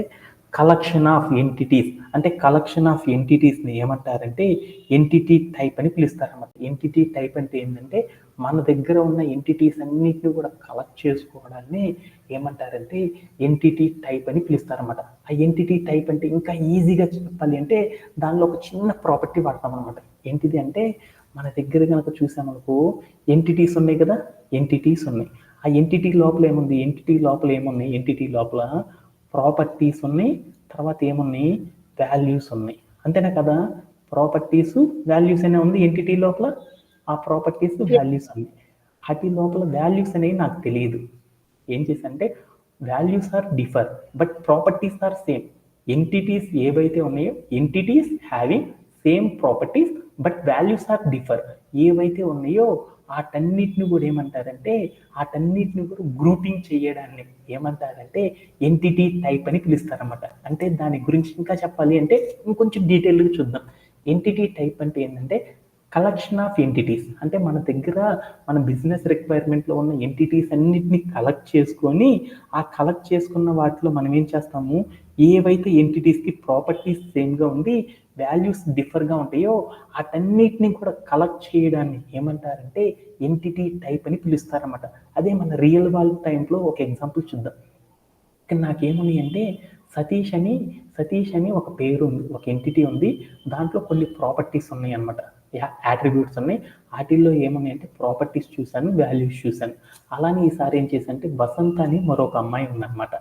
కలెక్షన్ ఆఫ్ ఎంటిటీస్. అంటే కలెక్షన్ ఆఫ్ ఎంటిటీస్ని ఏమంటారంటే ఎంటిటీ టైప్ అని పిలుస్తారన్నమాట. ఎంటిటీ టైప్ అంటే ఏంటంటే మన దగ్గర ఉన్న ఎంటిటీస్ అన్నిటిని కూడా కలెక్ట్ చేసుకోవడాన్ని ఏమంటారంటే ఎంటిటీ టైప్ అని పిలుస్తారన్నమాట. ఆ ఎంటిటీ టైప్ అంటే ఇంకా ఈజీగా చెప్పాలి అంటే దానిలో ఒక చిన్న ప్రాపర్టీ వాడతాం అనమాట. ఏంటిది అంటే మన దగ్గర కనుక చూసామనుకో ఎంటిటీస్ ఉన్నాయి కదా, ఎంటిటీస్ ఉన్నాయి. ఆ ఎంటిటీ లోపల ఏముంది? ఎంటిటీ లోపల ప్రాపర్టీస్ ఉన్నాయి, తర్వాత ఏమున్నాయి? వాల్యూస్ ఉన్నాయి. అంతేనా కదా? ప్రాపర్టీస్, వాల్యూస్ అనే ఉంది ఎంటిటీ లోపల. ఆ ప్రాపర్టీస్, వాల్యూస్ ఉన్నాయి. వాటి లోపల వాల్యూస్ అనేవి నాకు తెలియదు. ఏం చేశానంటే values are differ but properties are same. Entities ఏవైతే ఉన్నాయో entities having same properties but values are differ. ఏవైతే ఉన్నాయో వాటన్నిటిని కూడా ఏమంటారంటే గ్రూపింగ్ చేయడాన్ని ఏమంటారంటే ఎంటిటీ టైప్ అని పిలుస్తారన్నమాట. అంటే దాని గురించి ఇంకా చెప్పాలి అంటే ఇంకొంచెం డీటెయిల్గా చూద్దాం. ఎంటిటీ టైప్ అంటే ఏంటంటే కలెక్షన్ ఆఫ్ ఎంటిటీస్. అంటే మన దగ్గర మన బిజినెస్ రిక్వైర్మెంట్లో ఉన్న ఎంటిటీస్ అన్నిటిని కలెక్ట్ చేసుకున్న వాటిలో మనం ఏం చేస్తాము? ఏవైతే ఎంటిటీస్కి ప్రాపర్టీస్ సేమ్గా ఉండి వాల్యూస్ డిఫర్గా ఉంటాయో వాటన్నిటిని కూడా కలెక్ట్ చేయడాన్ని ఏమంటారంటే ఎంటిటీ టైప్ అని పిలుస్తారన్నమాట. అదే మన రియల్ వరల్డ్ టైంలో ఒక ఎగ్జాంపుల్ చూద్దాం. ఇక్కడ నాకేమున్నాయి అంటే సతీష్ అని ఒక పేరు ఉంది, ఒక ఎంటిటీ ఉంది. దాంట్లో కొన్ని ప్రాపర్టీస్ ఉన్నాయి అన్నమాట, యాట్రిబ్యూట్స్ ఉన్నాయి. వాటిల్లో ఏమున్నాయి అంటే ప్రాపర్టీస్ చూశాను, వాల్యూస్ చూశాను. అలానే ఈసారి ఏం చేశానంటే వసంత అని మరొక అమ్మాయి ఉందన్నమాట.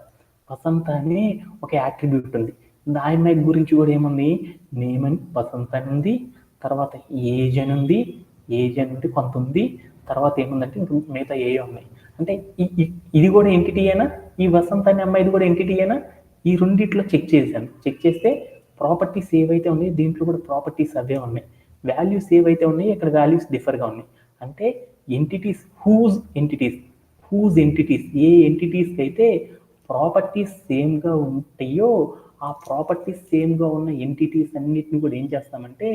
వసంత అనే ఒక యాట్రిబ్యూట్ ఉంది. ఆ అమ్మాయి గురించి కూడా ఏముంది? నేమ్ అని వసంత అని ఉంది, తర్వాత ఏజ్ అని ఉంది, కొంత ఉంది, తర్వాత ఏముందంటే ఇంకా మిగతా ఏ ఉన్నాయి. అంటే ఇది కూడా ఎంటిటీ అయినా, ఈ వసంత అనే అమ్మాయిది కూడా ఎంటిటీ అయినా, ఈ రెండిట్లో చెక్ చేస్తే ప్రాపర్టీస్ ఏవైతే ఉన్నాయో దీంట్లో కూడా ప్రాపర్టీస్ అవే ఉన్నాయి. వాల్యూస్ ఏవైతే ఉన్నాయో ఇక్కడ వాల్యూస్ డిఫర్గా ఉన్నాయి. అంటే హూజ్ ఎంటిటీస్ ఏ ఎంటిటీస్కి అయితే ప్రాపర్టీస్ సేమ్గా ఉంటాయో ఆ ప్రాపర్టీస్ సేమ్గా ఉన్న ఎంటిటీస్ అన్నిటిని కూడా ఏం చేస్తామంటే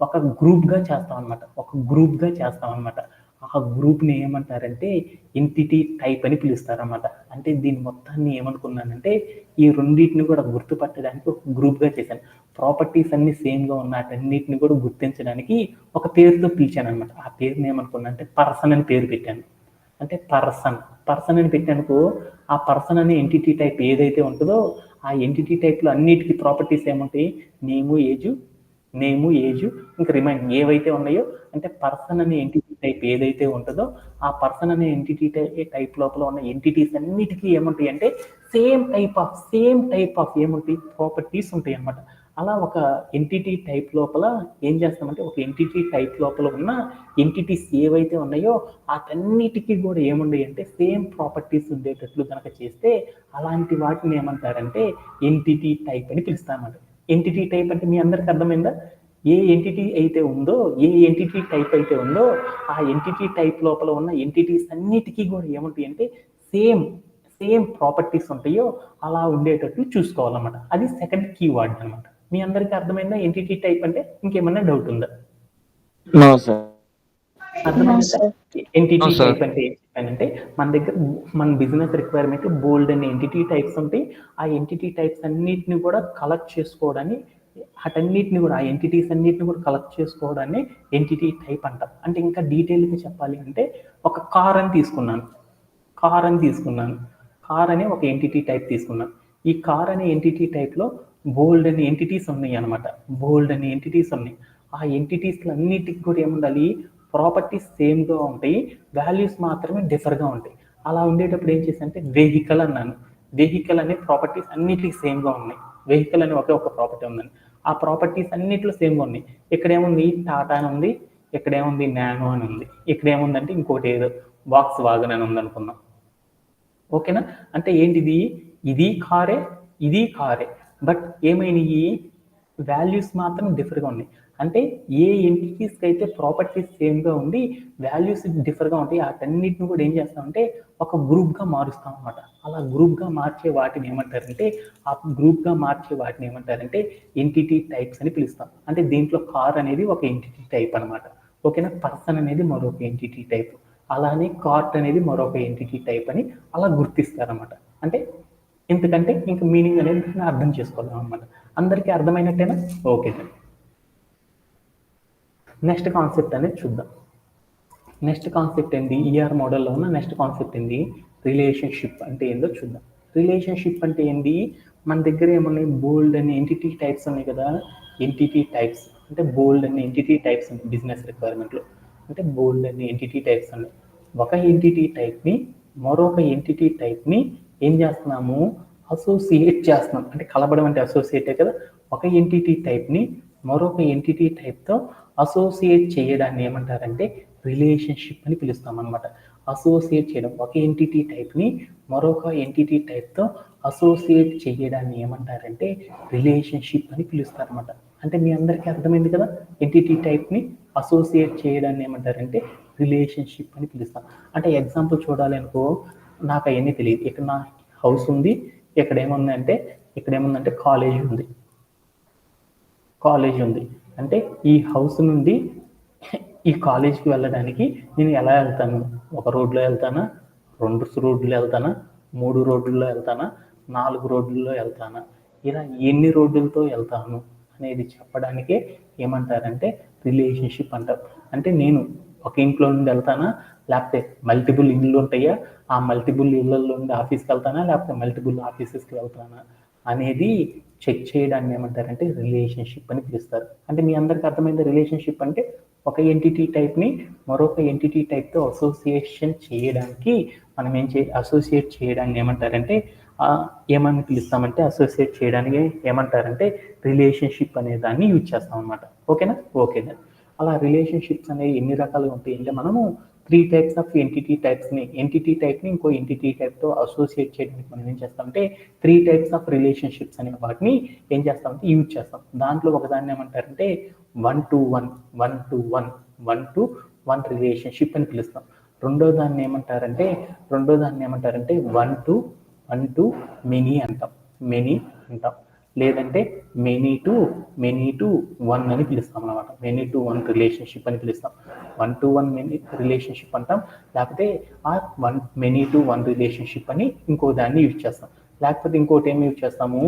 ఒక గ్రూప్గా చేస్తాం అనమాట. ఆ గ్రూప్ని ఏమంటారంటే ఎంటిటీ టైప్ అని పిలుస్తారన్నమాట. అంటే దీని మొత్తాన్ని ఏమనుకున్నానంటే ఈ రెండింటిని కూడా గుర్తుపట్టడానికి ఒక గ్రూప్గా చేశాను. ప్రాపర్టీస్ అన్ని సేమ్గా ఉన్న వాటన్నిటిని కూడా గుర్తించడానికి ఒక పేరుతో పిలిచాను అనమాట. ఆ పేరుని ఏమనుకున్నా అంటే పర్సన్ అని పేరు పెట్టాను. అంటే పర్సన్ అని పెట్టానుకో ఆ పర్సన్ అనే ఎంటిటీ టైప్ ఏదైతే ఉంటుందో ఆ ఎంటిటీ టైప్లో అన్నిటికీ ప్రాపర్టీస్ ఏముంటాయి? నేము ఏజు ఇంకా రిమైండ్ ఏవైతే ఉన్నాయో అంటే పర్సన్ అనే ఎంటిటీ టైప్ ఏదైతే ఉంటుందో ఆ పర్సన్ అనే ఎంటిటీ టైప్ లోపల ఉన్న ఎంటిటీస్ అన్నిటికీ ఏముంటాయి అంటే సేమ్ టైప్ ఆఫ్ ఏముంటాయి ప్రాపర్టీస్ ఉంటాయి అన్నమాట. అలా ఒక ఎంటిటీ టైప్ లోపల ఏం చేస్తామంటే ఒక ఎంటిటీ టైప్ లోపల ఉన్న ఎంటిటీస్ ఏవైతే ఉన్నాయో వాటన్నిటికీ కూడా ఏముంటాయి అంటే సేమ్ ప్రాపర్టీస్ ఉండేటట్లు కనుక చేస్తే అలాంటి వాటిని ఏమంటారంటే ఎంటిటీ టైప్ అని పిలుస్తామన్నమాట. ఎంటిటీ టైప్ అంటే మీ అందరికి అర్థమైందా? ఏ ఎంటిటీ అయితే ఉందో, ఏ ఎంటిటీ టైప్ అయితే ఉందో ఆ ఎంటిటీ టైప్ లోపల ఉన్న ఎంటిటీస్ అన్నిటికీ కూడా ఏముంటాయి అంటే సేమ్ ప్రాపర్టీస్ ఉంటాయో అలా ఉండేటట్టు చూసుకోవాలన్నమాట. అది సెకండ్ కీవర్డ్ అనమాట. మీ అందరికీ అర్థమైందా ఎంటిటీ టైప్ అంటే? ఇంకేమన్నా డౌట్ ఉందా? No sir. అర్థమైందా? Entity No, sir. టైప్ అంటే ఏం చెప్పానంటే మన దగ్గర మన బిజినెస్ రిక్వైర్మెంట్ బోల్డ్ అనే ఎంటిటీ టైప్స్ ఉంటాయి. ఆ ఎంటిటీ టైప్స్ అన్నిటిని కూడా కలెక్ట్ చేసుకోవడాన్ని వాటన్నిటిని కూడా ఆ ఎంటిటీస్ అన్నిటిని కూడా కలెక్ట్ చేసుకోవడాన్ని ఎంటిటీ టైప్ అంటాం. అంటే ఇంకా డీటెయిల్గా చెప్పాలి అంటే ఒక కార్ అని తీసుకున్నాను. కార్ అనే ఒక ఎంటిటీ టైప్ తీసుకున్నాను. ఈ కార్ అనే ఎంటిటీ టైప్లో బోల్డ్ అనే ఎంటిటీస్ ఉన్నాయి అనమాట. ఆ ఎంటిటీస్ అన్నిటికి కూడా ఏముండాలి? ప్రాపర్టీస్ సేమ్గా ఉంటాయి, వాల్యూస్ మాత్రమే డిఫర్గా ఉంటాయి. అలా ఉండేటప్పుడు ఏం చేశానంటే వెహికల్ అన్నాను. వెహికల్ అనే ప్రాపర్టీస్ అన్నిటికీ సేమ్గా ఉన్నాయి. వెహికల్ అనే ఒకే ఒక ప్రాపర్టీ ఉందని ఆ ప్రాపర్టీస్ అన్నిట్లో సేమ్గా ఉన్నాయి. ఇక్కడేముంది టాటా అని ఉంది, ఇక్కడేముంది నానో అని ఉంది, ఇక్కడేముందంటే ఇంకోటి ఏదో వాక్స్ వాగన్ అని ఉంది అనుకుందాం. ఓకేనా? అంటే ఏంటిది? ఇది కారే బట్ ఏమైనాయి? వాల్యూస్ మాత్రం డిఫర్గా ఉన్నాయి. అంటే ఏ ఎంటిటీస్కి అయితే ప్రాపర్టీస్ సేమ్గా ఉండి వాల్యూస్ డిఫర్గా ఉంటాయి వాటన్నిటిని కూడా ఏం చేస్తామంటే ఒక గ్రూప్గా మారుస్తాం అనమాట. అలా గ్రూప్గా మార్చే వాటిని ఏమంటారంటే ఎంటిటీ టైప్స్ అని పిలుస్తాం. అంటే దీంట్లో కార్ అనేది ఒక ఎంటిటీ టైప్ అనమాట. ఓకేనా? పర్సన్ అనేది మరొక ఎంటిటీ టైప్, అలానే కార్ట్ అనేది మరొక ఎంటిటీ టైప్ అని అలా గుర్తిస్తారన్నమాట. అంటే ఎందుకంటే ఇంకా మీనింగ్ అనేది అర్థం చేసుకోవాలి అనమాట. అందరికీ అర్థమైనట్టేనా? ఓకే. నెక్స్ట్ కాన్సెప్ట్ అనేది చూద్దాం. నెక్స్ట్ కాన్సెప్ట్ ఏంది? ఈఆర్ మోడల్లో ఉన్న నెక్స్ట్ కాన్సెప్ట్ ఏంది? రిలేషన్షిప్ అంటే ఏందో చూద్దాం. రిలేషన్షిప్ అంటే ఏంది? మన దగ్గర ఏమున్నాయి? బోల్డ్ అనే ఎంటిటీ టైప్స్ ఉన్నాయి కదా. ఎంటిటీ టైప్స్ అంటే బోల్డ్ అనే ఎంటిటీ టైప్స్ ఉన్నాయి బిజినెస్ రిక్వైర్మెంట్లో. అంటే బోల్డ్ అనే ఎంటిటీ టైప్స్ ఉన్నాయి. ఒక ఎంటిటీ టైప్ని మరొక ఎంటిటీ టైప్ని ఏం చేస్తున్నాము? అసోసియేట్ చేస్తున్నాం. అంటే కలపడం అంటే అసోసియేటే కదా. ఒక ఎంటిటీ టైప్ని మరొక ఎంటిటీ టైప్తో అసోసియేట్ చేయడాన్ని ఏమంటారంటే రిలేషన్షిప్ అని పిలుస్తాం అనమాట. అసోసియేట్ చేయడం, ఒక ఎంటిటీ టైప్ని మరొక ఎంటిటీ టైప్తో అసోసియేట్ చేయడాన్ని ఏమంటారంటే రిలేషన్షిప్ అని పిలుస్తారనమాట. అంటే మీ అందరికీ అర్థమైంది కదా? ఎంటిటీ టైప్ని అసోసియేట్ చేయడాన్ని ఏమంటారంటే రిలేషన్షిప్ అని పిలుస్తాం. అంటే ఎగ్జాంపుల్ చూడాలి అనుకో, నాకు అవన్నీ తెలియదు. ఇక్కడ నా హౌస్ ఉంది, ఇక్కడ ఏముందంటే కాలేజ్ ఉంది. అంటే ఈ హౌస్ నుండి ఈ కాలేజ్కి వెళ్ళడానికి నేను ఎలా వెళ్తాను? ఒక రోడ్లో వెళ్తానా, 2 రోడ్లు వెళ్తానా, 3 రోడ్లలో వెళ్తానా, 4 రోడ్లలో వెళ్తానా, ఇలా ఎన్ని రోడ్లతో వెళ్తాను అనేది చెప్పడానికే ఏమంటారంటే రిలేషన్షిప్ అంటారు. అంటే నేను ఒక ఇంట్లో నుండి వెళ్తానా, లేకపోతే మల్టిపుల్ ఇళ్ళు ఉంటాయా, ఆ మల్టిపుల్ ఇళ్ళల్లో నుండి ఆఫీస్కి వెళ్తానా, లేకపోతే మల్టిపుల్ ఆఫీసెస్కి వెళ్తానా అనేది చెక్ చేయడాన్ని ఏమంటారంటే రిలేషన్షిప్ అని పిలుస్తారు. అంటే మీ అందరికీ అర్థమైంది రిలేషన్షిప్ అంటే ఒక ఎంటిటీ టైప్ని మరొక ఎంటిటీ టైప్తో అసోసియేట్ చేయడాన్ని ఏమంటారంటే ఏమని పిలుస్తామంటే అసోసియేట్ చేయడానికి ఏమంటారంటే రిలేషన్షిప్ అనే దాన్ని యూజ్ చేస్తాం అనమాట. ఓకేనా? ఓకే. అలా రిలేషన్షిప్స్ అనేవి ఎన్ని రకాలుగా ఉంటాయి అంటే మనము 3 టైప్స్ ఆఫ్ ఎంటిటీ టైప్ని ఇంకో ఎంటిటీ టైప్తో అసోసియేట్ చేయడానికి మనం ఏం చేస్తామంటే 3 టైప్స్ ఆఫ్ రిలేషన్షిప్స్ అనే వాటిని ఏం చేస్తామంటే యూజ్ చేస్తాం. దాంట్లో ఒకదాన్ని ఏమంటారంటే 1-to-1 రిలేషన్షిప్ అని పిలుస్తాం. రెండో దాన్ని ఏమంటారంటే 1-to-many అంటాం. లేదంటే మెనీ టు వన్ అని పిలుస్తాం అనమాట. మెనీ టు వన్ రిలేషన్షిప్ అని పిలుస్తాం. 1-to-1 రిలేషన్షిప్ అంటాం. లేకపోతే మెనీ టు వన్ రిలేషన్షిప్ అని ఇంకో దాన్ని యూజ్ చేస్తాం. లేకపోతే ఇంకోటి ఏమి యూజ్ చేస్తాము?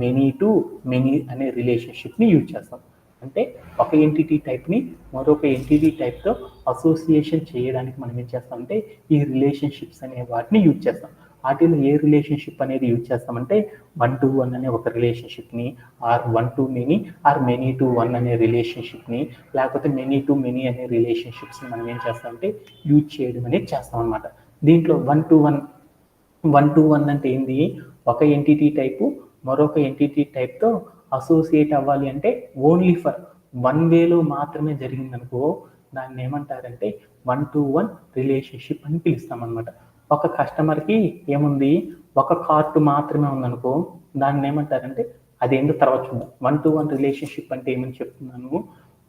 మెనీ టు మెనీ అనే రిలేషన్షిప్ని యూజ్ చేస్తాం. అంటే ఒక ఎంటిటీ టైప్ని మరొక ఎంటిటీ టైప్తో అసోసియేషన్ చేయడానికి మనం ఏం చేస్తామంటే ఈ రిలేషన్షిప్స్ అనే వాటిని యూజ్ చేస్తాం. వాటిలో ఏ రిలేషన్షిప్ అనేది యూజ్ చేస్తామంటే 1-to-1 అనే ఒక రిలేషన్షిప్ని, ఆర్ 1-to-many ఆర్ many-to-1 అనే రిలేషన్షిప్ని, లేకపోతే many-to-many అనే రిలేషన్షిప్స్ని మనం ఏం చేస్తామంటే యూజ్ చేయడం అనేది చేస్తాం అనమాట. దీంట్లో 1-to-1 అంటే ఏంది, ఒక ఎంటిటీ టైపు మరొక ఎంటిటీ టైప్తో అసోసియేట్ అవ్వాలి అంటే ఓన్లీ ఫర్ వన్ వేలో మాత్రమే జరిగిందనుకో దాన్ని ఏమంటారంటే 1-to-1 రిలేషన్షిప్ అని పిలుస్తాం అనమాట. ఒక కస్టమర్కి ఏముంది, ఒక కార్ట్ మాత్రమే ఉందనుకో దాన్ని ఏమంటారంటే అదేంటో తర్వాత చూద్దాం. 1-to-1 రిలేషన్షిప్ అంటే ఏమని చెప్తున్నాను,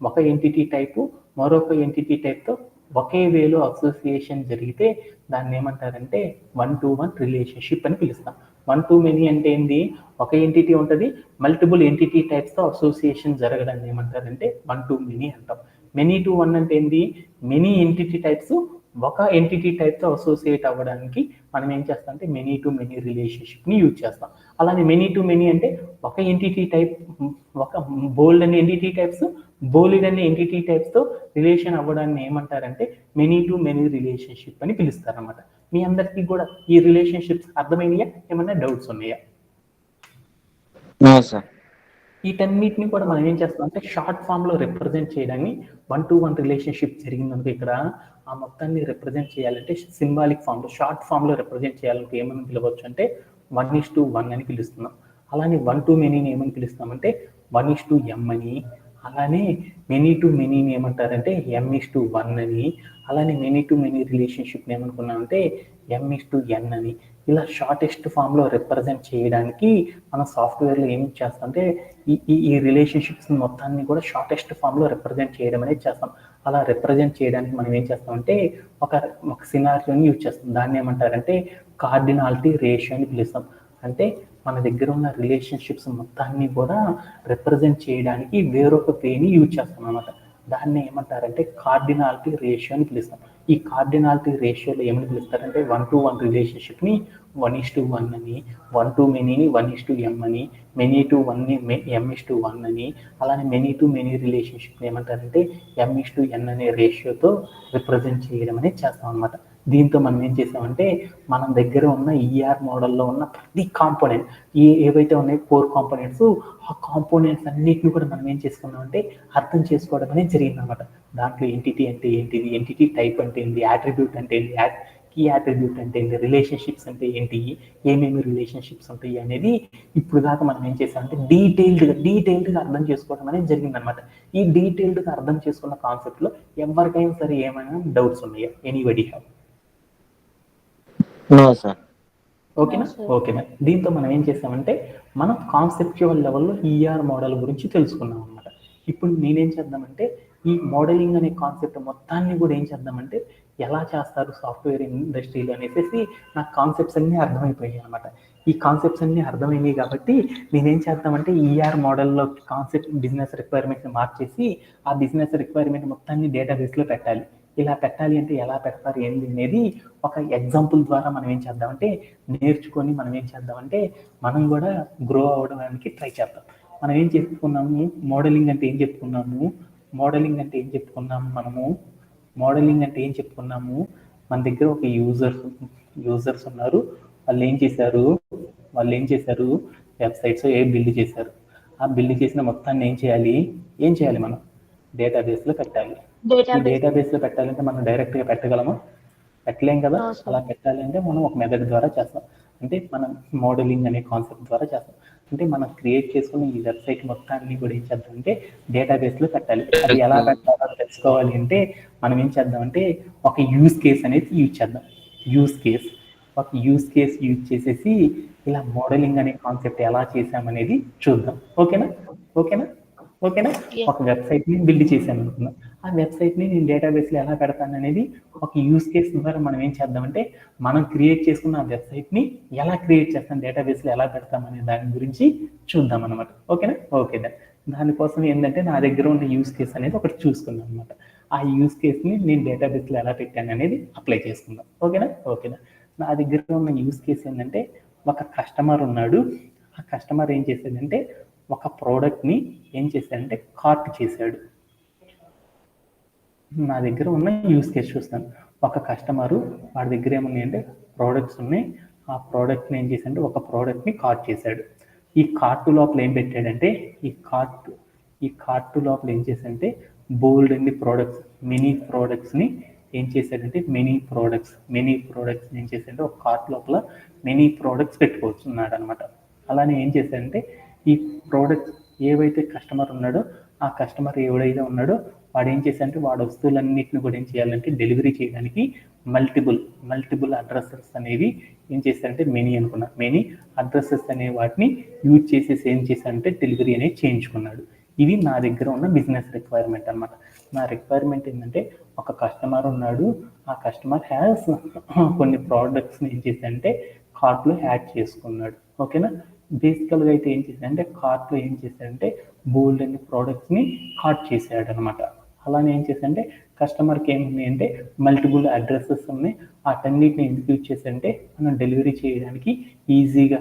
ఒక ఎంటిటీ టైపు మరొక ఎంటిటీ టైప్తో ఒకే వేలో అసోసియేషన్ జరిగితే దాన్ని ఏమంటారంటే 1-to-1 రిలేషన్షిప్ అని పిలుస్తాం. 1-to-many అంటే ఏంది, ఒక ఎంటిటీ ఉంటుంది, మల్టిపుల్ ఎంటిటీ టైప్స్తో అసోసియేషన్ జరగడాన్ని ఏమంటారంటే 1-to-many అంటాం. many-to-1 అంటే ఏంది, మెనీ ఎంటిటీ టైప్స్ ఒక ఎంటిటీ టైప్తో అసోసియేట్ అవ్వడానికి మనం ఏం చేస్తాం అంటే many-to-many రిలేషన్షిప్ని యూజ్ చేస్తాం. అలానే many-to-many అంటే ఒక ఎంటిటీ టైప్, ఒక బోల్డ్ అనే ఎంటిటీ టైప్స్ బోల్డ్ అనే ఎంటిటీ టైప్స్తో రిలేషన్ అవ్వడాన్ని ఏమంటారంటే many-to-many రిలేషన్షిప్ అని పిలుస్తారు అన్నమాట. మీ అందరికీ కూడా ఈ రిలేషన్షిప్స్ అర్థమైనయా, ఏమన్నా డౌట్స్ ఉన్నాయా? వీటన్నిటిని కూడా మనం ఏం చేస్తాం అంటే షార్ట్ ఫామ్ లో రిప్రజెంట్ చేయడాన్ని 1-to-1 రిలేషన్షిప్ జరిగిందనుకో ఇక్కడ ఆ మొత్తాన్ని రిప్రజెంట్ చేయాలంటే సింబాలిక్ ఫామ్ లో, షార్ట్ ఫామ్ లో రిప్రజెంట్ చేయాలంటే ఏమని పిలవచ్చు అంటే 1:1 అని పిలుస్తున్నాం. అలానే 1-to-manyని ఏమని పిలుస్తామంటే 1:m అని, అలానే many-to-manyని ఏమంటారంటే m:1 అని, అలానే many-to-many రిలేషన్షిప్ని ఏమనుకున్నామంటే m:n అని. ఇలా షార్టెస్ట్ ఫామ్లో రిప్రజెంట్ చేయడానికి మనం సాఫ్ట్వేర్లో ఏం చేస్తామంటే ఈ రిలేషన్షిప్స్ మొత్తాన్ని కూడా షార్టెస్ట్ ఫామ్లో రిప్రజెంట్ చేయడం అనేది చేస్తాం. అలా రిప్రజెంట్ చేయడానికి మనం ఏం చేస్తామంటే ఒక సినారియోని యూజ్ చేస్తాం. దాన్ని ఏమంటారంటే కార్డినాలిటీ రేషియో అని పిలుస్తాం. అంటే మన దగ్గర ఉన్న రిలేషన్షిప్స్ మొత్తాన్ని కూడా రిప్రజెంట్ చేయడానికి వేరొక వేని యూజ్ చేస్తాం అన్నమాట. దాన్ని ఏమంటారంటే కార్డినాలిటీ రేషియో అని పిలుస్తాం. ఈ కార్డినాలిటీ రేషియోలో ఏమని పిలుస్తారంటే 1-to-1 రిలేషన్షిప్ని 1:1 అని, 1-to-manyని 1:m అని, many-to-1ని m:1 అని, అలానే many-to-many రిలేషన్షిప్ని ఏమంటారంటే m:n అనే రేషియోతో రిప్రజెంట్ చేయడం అనేది చేస్తాం అనమాట. దీంతో మనం ఏం చేసామంటే మన దగ్గర ఉన్న ఈఆర్ మోడల్లో ఉన్న ప్రతి కాంపోనెంట్ ఏవైతే ఉన్నాయో కోర్ కాంపోనెంట్స్, ఆ కాంపోనెంట్స్ అన్నిటిని కూడా మనం ఏం చేసుకున్నామంటే అర్థం చేసుకోవడం అనేది జరిగింది అనమాట. దాంట్లో ఎంటిటీ అంటే ఏంటిది, ఎంటిటీ టైప్ అంటే ఏంటి, యాట్రిబ్యూట్ అంటే ఏంటి, కీ యాట్రిబ్యూట్ అంటే ఏంటి, రిలేషన్షిప్స్ అంటే ఏంటి, ఏమేమి రిలేషన్షిప్స్ ఉంటాయి అనేది ఇప్పుడు దాకా మనం ఏం చేసామంటే డీటెయిల్డ్గా అర్థం చేసుకోవడం అనేది జరిగింది అనమాట. ఈ డీటెయిల్డ్గా అర్థం చేసుకున్న కాన్సెప్ట్లో ఎవరికైనా సరే ఏమైనా డౌట్స్ ఉన్నాయా? Anybody have? ఓకేనా. దీంతో మనం ఏం చేసామంటే మనం కాన్సెప్చువల్ లెవెల్లో ఈఆర్ మోడల్ గురించి తెలుసుకున్నాం అనమాట. ఇప్పుడు నేనేం చేద్దామంటే ఈ మోడలింగ్ అనే కాన్సెప్ట్ మొత్తాన్ని కూడా ఏం చేద్దామంటే ఎలా చేస్తారు సాఫ్ట్వేర్ ఇండస్ట్రీలో అనేసి నాకు కాన్సెప్ట్స్ అన్నీ అర్థమైపోయాయి అనమాట. ఈ కాన్సెప్ట్స్ అన్నీ అర్థమైనాయి కాబట్టి నేనేం చేద్దామంటే ఈఆర్ మోడల్లో కాన్సెప్ట్ బిజినెస్ రిక్వైర్మెంట్ని మార్చేసి ఆ బిజినెస్ రిక్వైర్మెంట్ మొత్తాన్ని డేటాబేస్లో పెట్టాలి. ఇలా పెట్టాలి అంటే ఎలా పెడతారు ఏంటి అనేది ఒక ఎగ్జాంపుల్ ద్వారా మనం ఏం చేద్దామంటే నేర్చుకొని మనం ఏం చేద్దామంటే మనం కూడా గ్రో అవడానికి ట్రై చేద్దాం. మనం ఏం చెప్పుకున్నాము, మోడలింగ్ అంటే ఏం చెప్పుకున్నాము, మన దగ్గర ఒక యూజర్స్ ఉన్నారు. వాళ్ళు ఏం చేశారు వెబ్సైట్స్ బిల్డ్ చేశారు. ఆ బిల్డ్ చేసిన మొత్తాన్ని ఏం చేయాలి మనం డేటాబేస్లో పెట్టాలి. ఈ డేటాబేస్లో పెట్టాలంటే మనం డైరెక్ట్గా పెట్టగలమా? పెట్టలేం కదా. అలా పెట్టాలంటే మనం ఒక మెథడ్ ద్వారా చేస్తాం. అంటే మనం మోడలింగ్ అనే కాన్సెప్ట్ ద్వారా చేస్తాం. అంటే మనం క్రియేట్ చేసుకున్న ఈ వెబ్సైట్ మొత్తాన్ని కూడా ఏం చేద్దామంటే డేటాబేస్లో పెట్టాలి. అది ఎలా పెట్టాలో తెలుసుకోవాలి అంటే మనం ఏం చేద్దామంటే ఒక యూజ్ కేస్ అనేది యూజ్ చేద్దాం. యూజ్ కేస్ యూజ్ చేసేసి ఇలా మోడలింగ్ అనే కాన్సెప్ట్ ఎలా చేసామనేది చూద్దాం. ఓకేనా. ఒక వెబ్సైట్ని బిల్డ్ చేశాను అనుకున్నాం. ఆ వెబ్సైట్ని నేను డేటాబేస్లో ఎలా పెడతాను అనేది ఒక యూజ్ కేస్ ద్వారా మనం ఏం చేద్దామంటే మనం క్రియేట్ చేసుకున్న ఆ వెబ్సైట్ని ఎలా క్రియేట్ చేస్తాం, డేటాబేస్లో ఎలా పెడతామనే దాని గురించి చూద్దాం అనమాట. ఓకేనా. దానికోసం ఏంటంటే నా దగ్గర ఉన్న యూజ్ కేస్ అనేది ఒకటి చూసుకుందాం అనమాట. ఆ యూజ్ కేస్ని నేను డేటాబేస్లో ఎలా పెట్టాను అనేది అప్లై చేసుకుందాం. ఓకేనా. నా దగ్గర ఉన్న యూజ్ కేస్ ఏంటంటే ఒక కస్టమర్ ఉన్నాడు. ఆ కస్టమర్ ఏం చేశాడంటే ఒక ప్రోడక్ట్ని ఏం చేశాడంటే కార్ట్ చేశాడు. నా దగ్గర ఉన్న యూజ్ కేస్ చూస్తాను. ఒక కస్టమరు వాడి దగ్గర ఏమున్నాయి అంటే ప్రోడక్ట్స్ ఉన్నాయి. ఆ ప్రోడక్ట్ని ఏం చేశాడంటే ఒక ప్రోడక్ట్ని కార్ట్ చేశాడు. ఈ కార్ట్ లోపల ఏం పెట్టాడంటే ఈ కార్ట్ లోపల ఏం చేశాడంటే బోల్డ్ అన్ని ప్రోడక్ట్స్ మెనీ ప్రోడక్ట్స్ ఏం చేశాడంటే ఒక కార్ట్ లోపల మెనీ ప్రోడక్ట్స్ పెట్టుకోవచ్చున్నాడు అనమాట. అలానే ఏం చేశాడంటే ఈ ప్రోడక్ట్స్ ఏవైతే కస్టమర్ ఉన్నాడో ఆ కస్టమర్ ఎవడైతే ఉన్నాడో వాడు ఏం చేశాడంటే వాడు వస్తువులన్నింటిని కూడా ఏం చేయాలంటే డెలివరీ చేయడానికి మల్టిపుల్ అడ్రసెస్ అనేవి ఏం చేశారంటే మెనీ అడ్రసెస్ అనే వాటిని యూజ్ చేసేసి ఏం చేశారంటే డెలివరీ అనేది చేయించుకున్నాడు. ఇది నా దగ్గర ఉన్న బిజినెస్ రిక్వైర్మెంట్ అనమాట. నా రిక్వైర్మెంట్ ఏంటంటే ఒక కస్టమర్ ఉన్నాడు, ఆ కస్టమర్ హ్యాస్ కొన్ని ప్రోడక్ట్స్ని ఏం చేశాడంటే కార్ట్లో యాడ్ చేసుకున్నాడు. ఓకేనా. బేసికల్గా అయితే ఏం చేశాడంటే కార్ట్లో ఏం చేశాడంటే బోల్డ్ అన్ని ప్రోడక్ట్స్ని కార్ట్ చేశాడు అనమాట. అలానే ఏం చేశాడంటే కస్టమర్కి ఏమున్నాయి అంటే మల్టిపుల్ అడ్రసెస్ ఉన్నాయి. వాటన్నిటిని ఎందుకు యూజ్ చేశాడంటే మనం డెలివరీ చేయడానికి ఈజీగా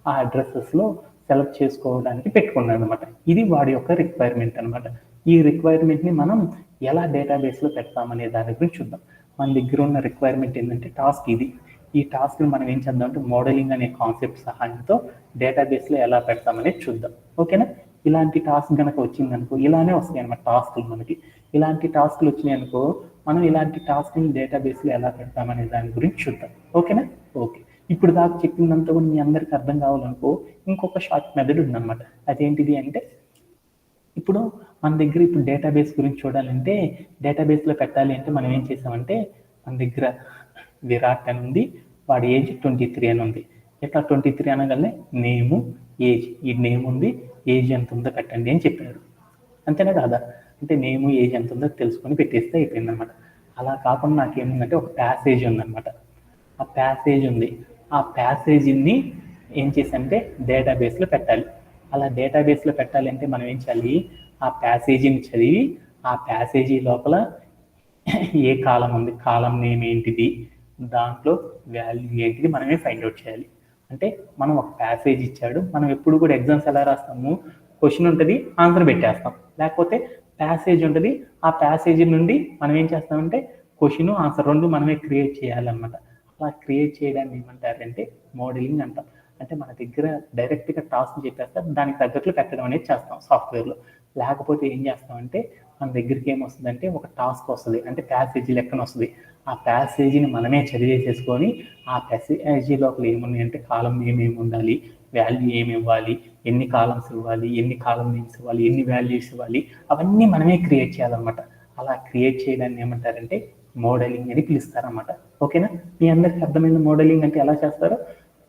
ఆ అడ్రసెస్లో సెలెక్ట్ చేసుకోవడానికి పెట్టుకున్నాడు అనమాట. ఇది వాడి యొక్క రిక్వైర్మెంట్ అనమాట. ఈ రిక్వైర్మెంట్ని మనం ఎలా డేటాబేస్లో పెడతామనే దాని గురించి చూద్దాం. మన దగ్గర ఉన్న రిక్వైర్మెంట్ ఏంటంటే టాస్క్ ఇది. ఈ టాస్క్ని మనం ఏం చేద్దామంటే మోడలింగ్ అనే కాన్సెప్ట్ సహాయంతో డేటాబేస్లో ఎలా పెడతామనేది చూద్దాం. ఓకేనా. ఇలాంటి టాస్క్ కనుక వచ్చిందనుకో ఇలానే వస్తాయి అనమాట టాస్క్లు. మనకి ఇలాంటి టాస్క్లు వచ్చినాయి అనుకో మనం ఇలాంటి టాస్క్ని డేటాబేస్లో ఎలా పెడతామనే దాని గురించి చూద్దాం. ఓకేనా. ఓకే. ఇప్పుడు దాకా చెప్పిందంతా కూడా మీ అందరికి అర్థం కావాలనుకో ఇంకొక షార్ట్ మెథడ్ ఉందన్నమాట. అదేంటిది అంటే ఇప్పుడు మన దగ్గర ఇప్పుడు డేటాబేస్ గురించి చూడాలంటే డేటాబేస్లో పెట్టాలి అంటే మనం ఏం చేసామంటే మన దగ్గర విరాట్ అని ఉంది, వాడి ఏజ్ 23 అని ఉంది. ఇట్లా 23 అనగానే నేము ఏజ్, ఈ నేమ్ ఉంది, ఏజ్ ఎంత ఉందో పెట్టండి అని చెప్పారు. అంతేనా కాదా? అంటే నేము ఏజ్ ఎంత ఉందో తెలుసుకొని పెట్టేస్తే అయిపోయింది అనమాట. అలా కాకుండా నాకేముందంటే ఒక ప్యాసేజ్ ఉందన్నమాట. ఆ ప్యాసేజ్ ఉంది. ఆ ప్యాసేజీని ఏం చేసంటే డేటాబేస్లో పెట్టాలి. అలా డేటాబేస్లో పెట్టాలంటే మనం ఏం చేయాలి, ఆ ప్యాసేజీని చదివి ఆ ప్యాసేజీ లోపల ఏ కాలం ఉంది, కాలం నేమ్ ఏంటిది, దాంట్లో వాల్యూ ఏంటిది మనమే ఫైండ్ అవుట్ చేయాలి. అంటే మనం ఒక ప్యాసేజ్ ఇచ్చాడు, మనం ఎప్పుడు కూడా ఎగ్జామ్స్ ఎలా రాస్తాము, క్వశ్చన్ ఉంటుంది ఆన్సర్ పెట్టేస్తాం, లేకపోతే ప్యాసేజ్ ఉంటుంది, ఆ ప్యాసేజీ నుండి మనం ఏం చేస్తామంటే క్వశ్చన్ ఆన్సర్ రెండు మనమే క్రియేట్ చేయాలన్నమాట. అలా క్రియేట్ చేయడాన్ని ఏమంటారంటే మోడలింగ్ అంటాం. అంటే మన దగ్గర డైరెక్ట్గా టాస్క్ చెప్పేస్తే దానికి తగ్గట్లు పెట్టడం అనేది చేస్తాం సాఫ్ట్వేర్లో. లేకపోతే ఏం చేస్తామంటే మన దగ్గరికి ఏమొస్తుందంటే ఒక టాస్క్ వస్తుంది, అంటే ప్యాసేజీ లెక్కన వస్తుంది. ఆ ప్యాసేజీని మనమే చదివేసేసుకొని ఆ ప్యాసేజీ లోపల ఏమున్నాయి అంటే కాలం నేమ్ ఏమి ఉండాలి, వాల్యూ ఏమి ఇవ్వాలి, ఎన్ని కాలమ్స్ ఇవ్వాలి, ఎన్ని కాలం నేమ్స్ ఇవ్వాలి, ఎన్ని వాల్యూస్ ఇవ్వాలి, అవన్నీ మనమే క్రియేట్ చేయాలన్నమాట. అలా క్రియేట్ చేయడాన్ని ఏమంటారంటే మోడలింగ్ అని పిలుస్తారన్నమాట. ఓకేనా. మీ అందరికి అర్థమైన మోడలింగ్ అంటే ఎలా చేస్తారో,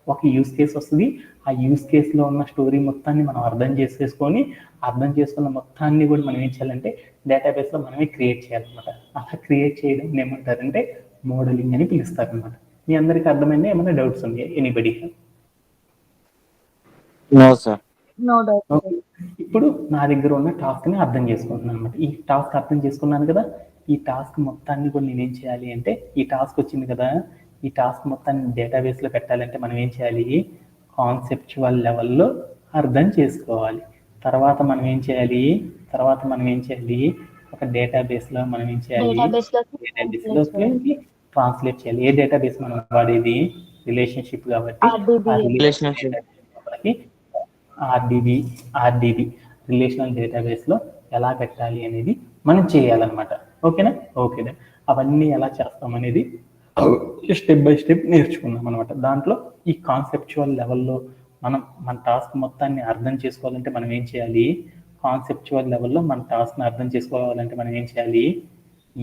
ఒక యూస్ కేస్ వస్తుంది, ఆ యూస్ కేసులో ఉన్న స్టోరీ మొత్తాన్ని మనం అర్థం చేసుకున్న మొత్తాన్ని కూడా మనం ఏం చేయాలంటే డేటాబేస్లో మనమే క్రియేట్ చేయాలన్నమాట. అలా క్రియేట్ చేయడం ఏమంటారంటే మోడలింగ్ అని పిలుస్తారనమాట. మీ అందరికి అర్థమైందా? ఏమైనా డౌట్స్ ఉన్నాయా anybody? No sir. No doubt. ఇప్పుడు నా దగ్గర ఉన్న టాస్క్ని అర్థం చేసుకుంటున్నాను అనమాట. ఈ టాస్క్ అర్థం చేసుకున్నాను కదా, ఈ టాస్క్ మొత్తాన్ని కూడా నేనేం చేయాలి అంటే ఈ టాస్క్ వచ్చింది కదా, ఈ టాస్క్ మొత్తాన్ని డేటాబేస్లో పెట్టాలంటే మనం ఏం చేయాలి, కాన్సెప్చువల్ లెవెల్లో అర్థం చేసుకోవాలి. తర్వాత మనం ఏం చేయాలి ఒక డేటాబేస్లో మనం ఏం చేయాలి, డేటాబేస్లోకి ట్రాన్స్లేట్ చేయాలి. ఏ డేటాబేస్ మనం వాడేది, రిలేషన్షిప్ కాబట్టి ఆర్డిబి రిలేషనల్ డేటాబేస్లో ఎలా పెట్టాలి అనేది మనం చేయాలన్నమాట. ఓకేనా. ఓకే. అవన్నీ ఎలా చేస్తాం అనేది స్టెప్ బై స్టెప్ నేర్చుకున్నాం అనమాట. దాంట్లో ఈ కాన్సెప్చువల్ లెవెల్లో మన టాస్క్ మొత్తాన్ని అర్థం చేసుకోవాలంటే మనం ఏం చేయాలి, కాన్సెప్చువల్ లెవెల్లో మన టాస్క్ని అర్థం చేసుకోవాలంటే మనం ఏం చేయాలి,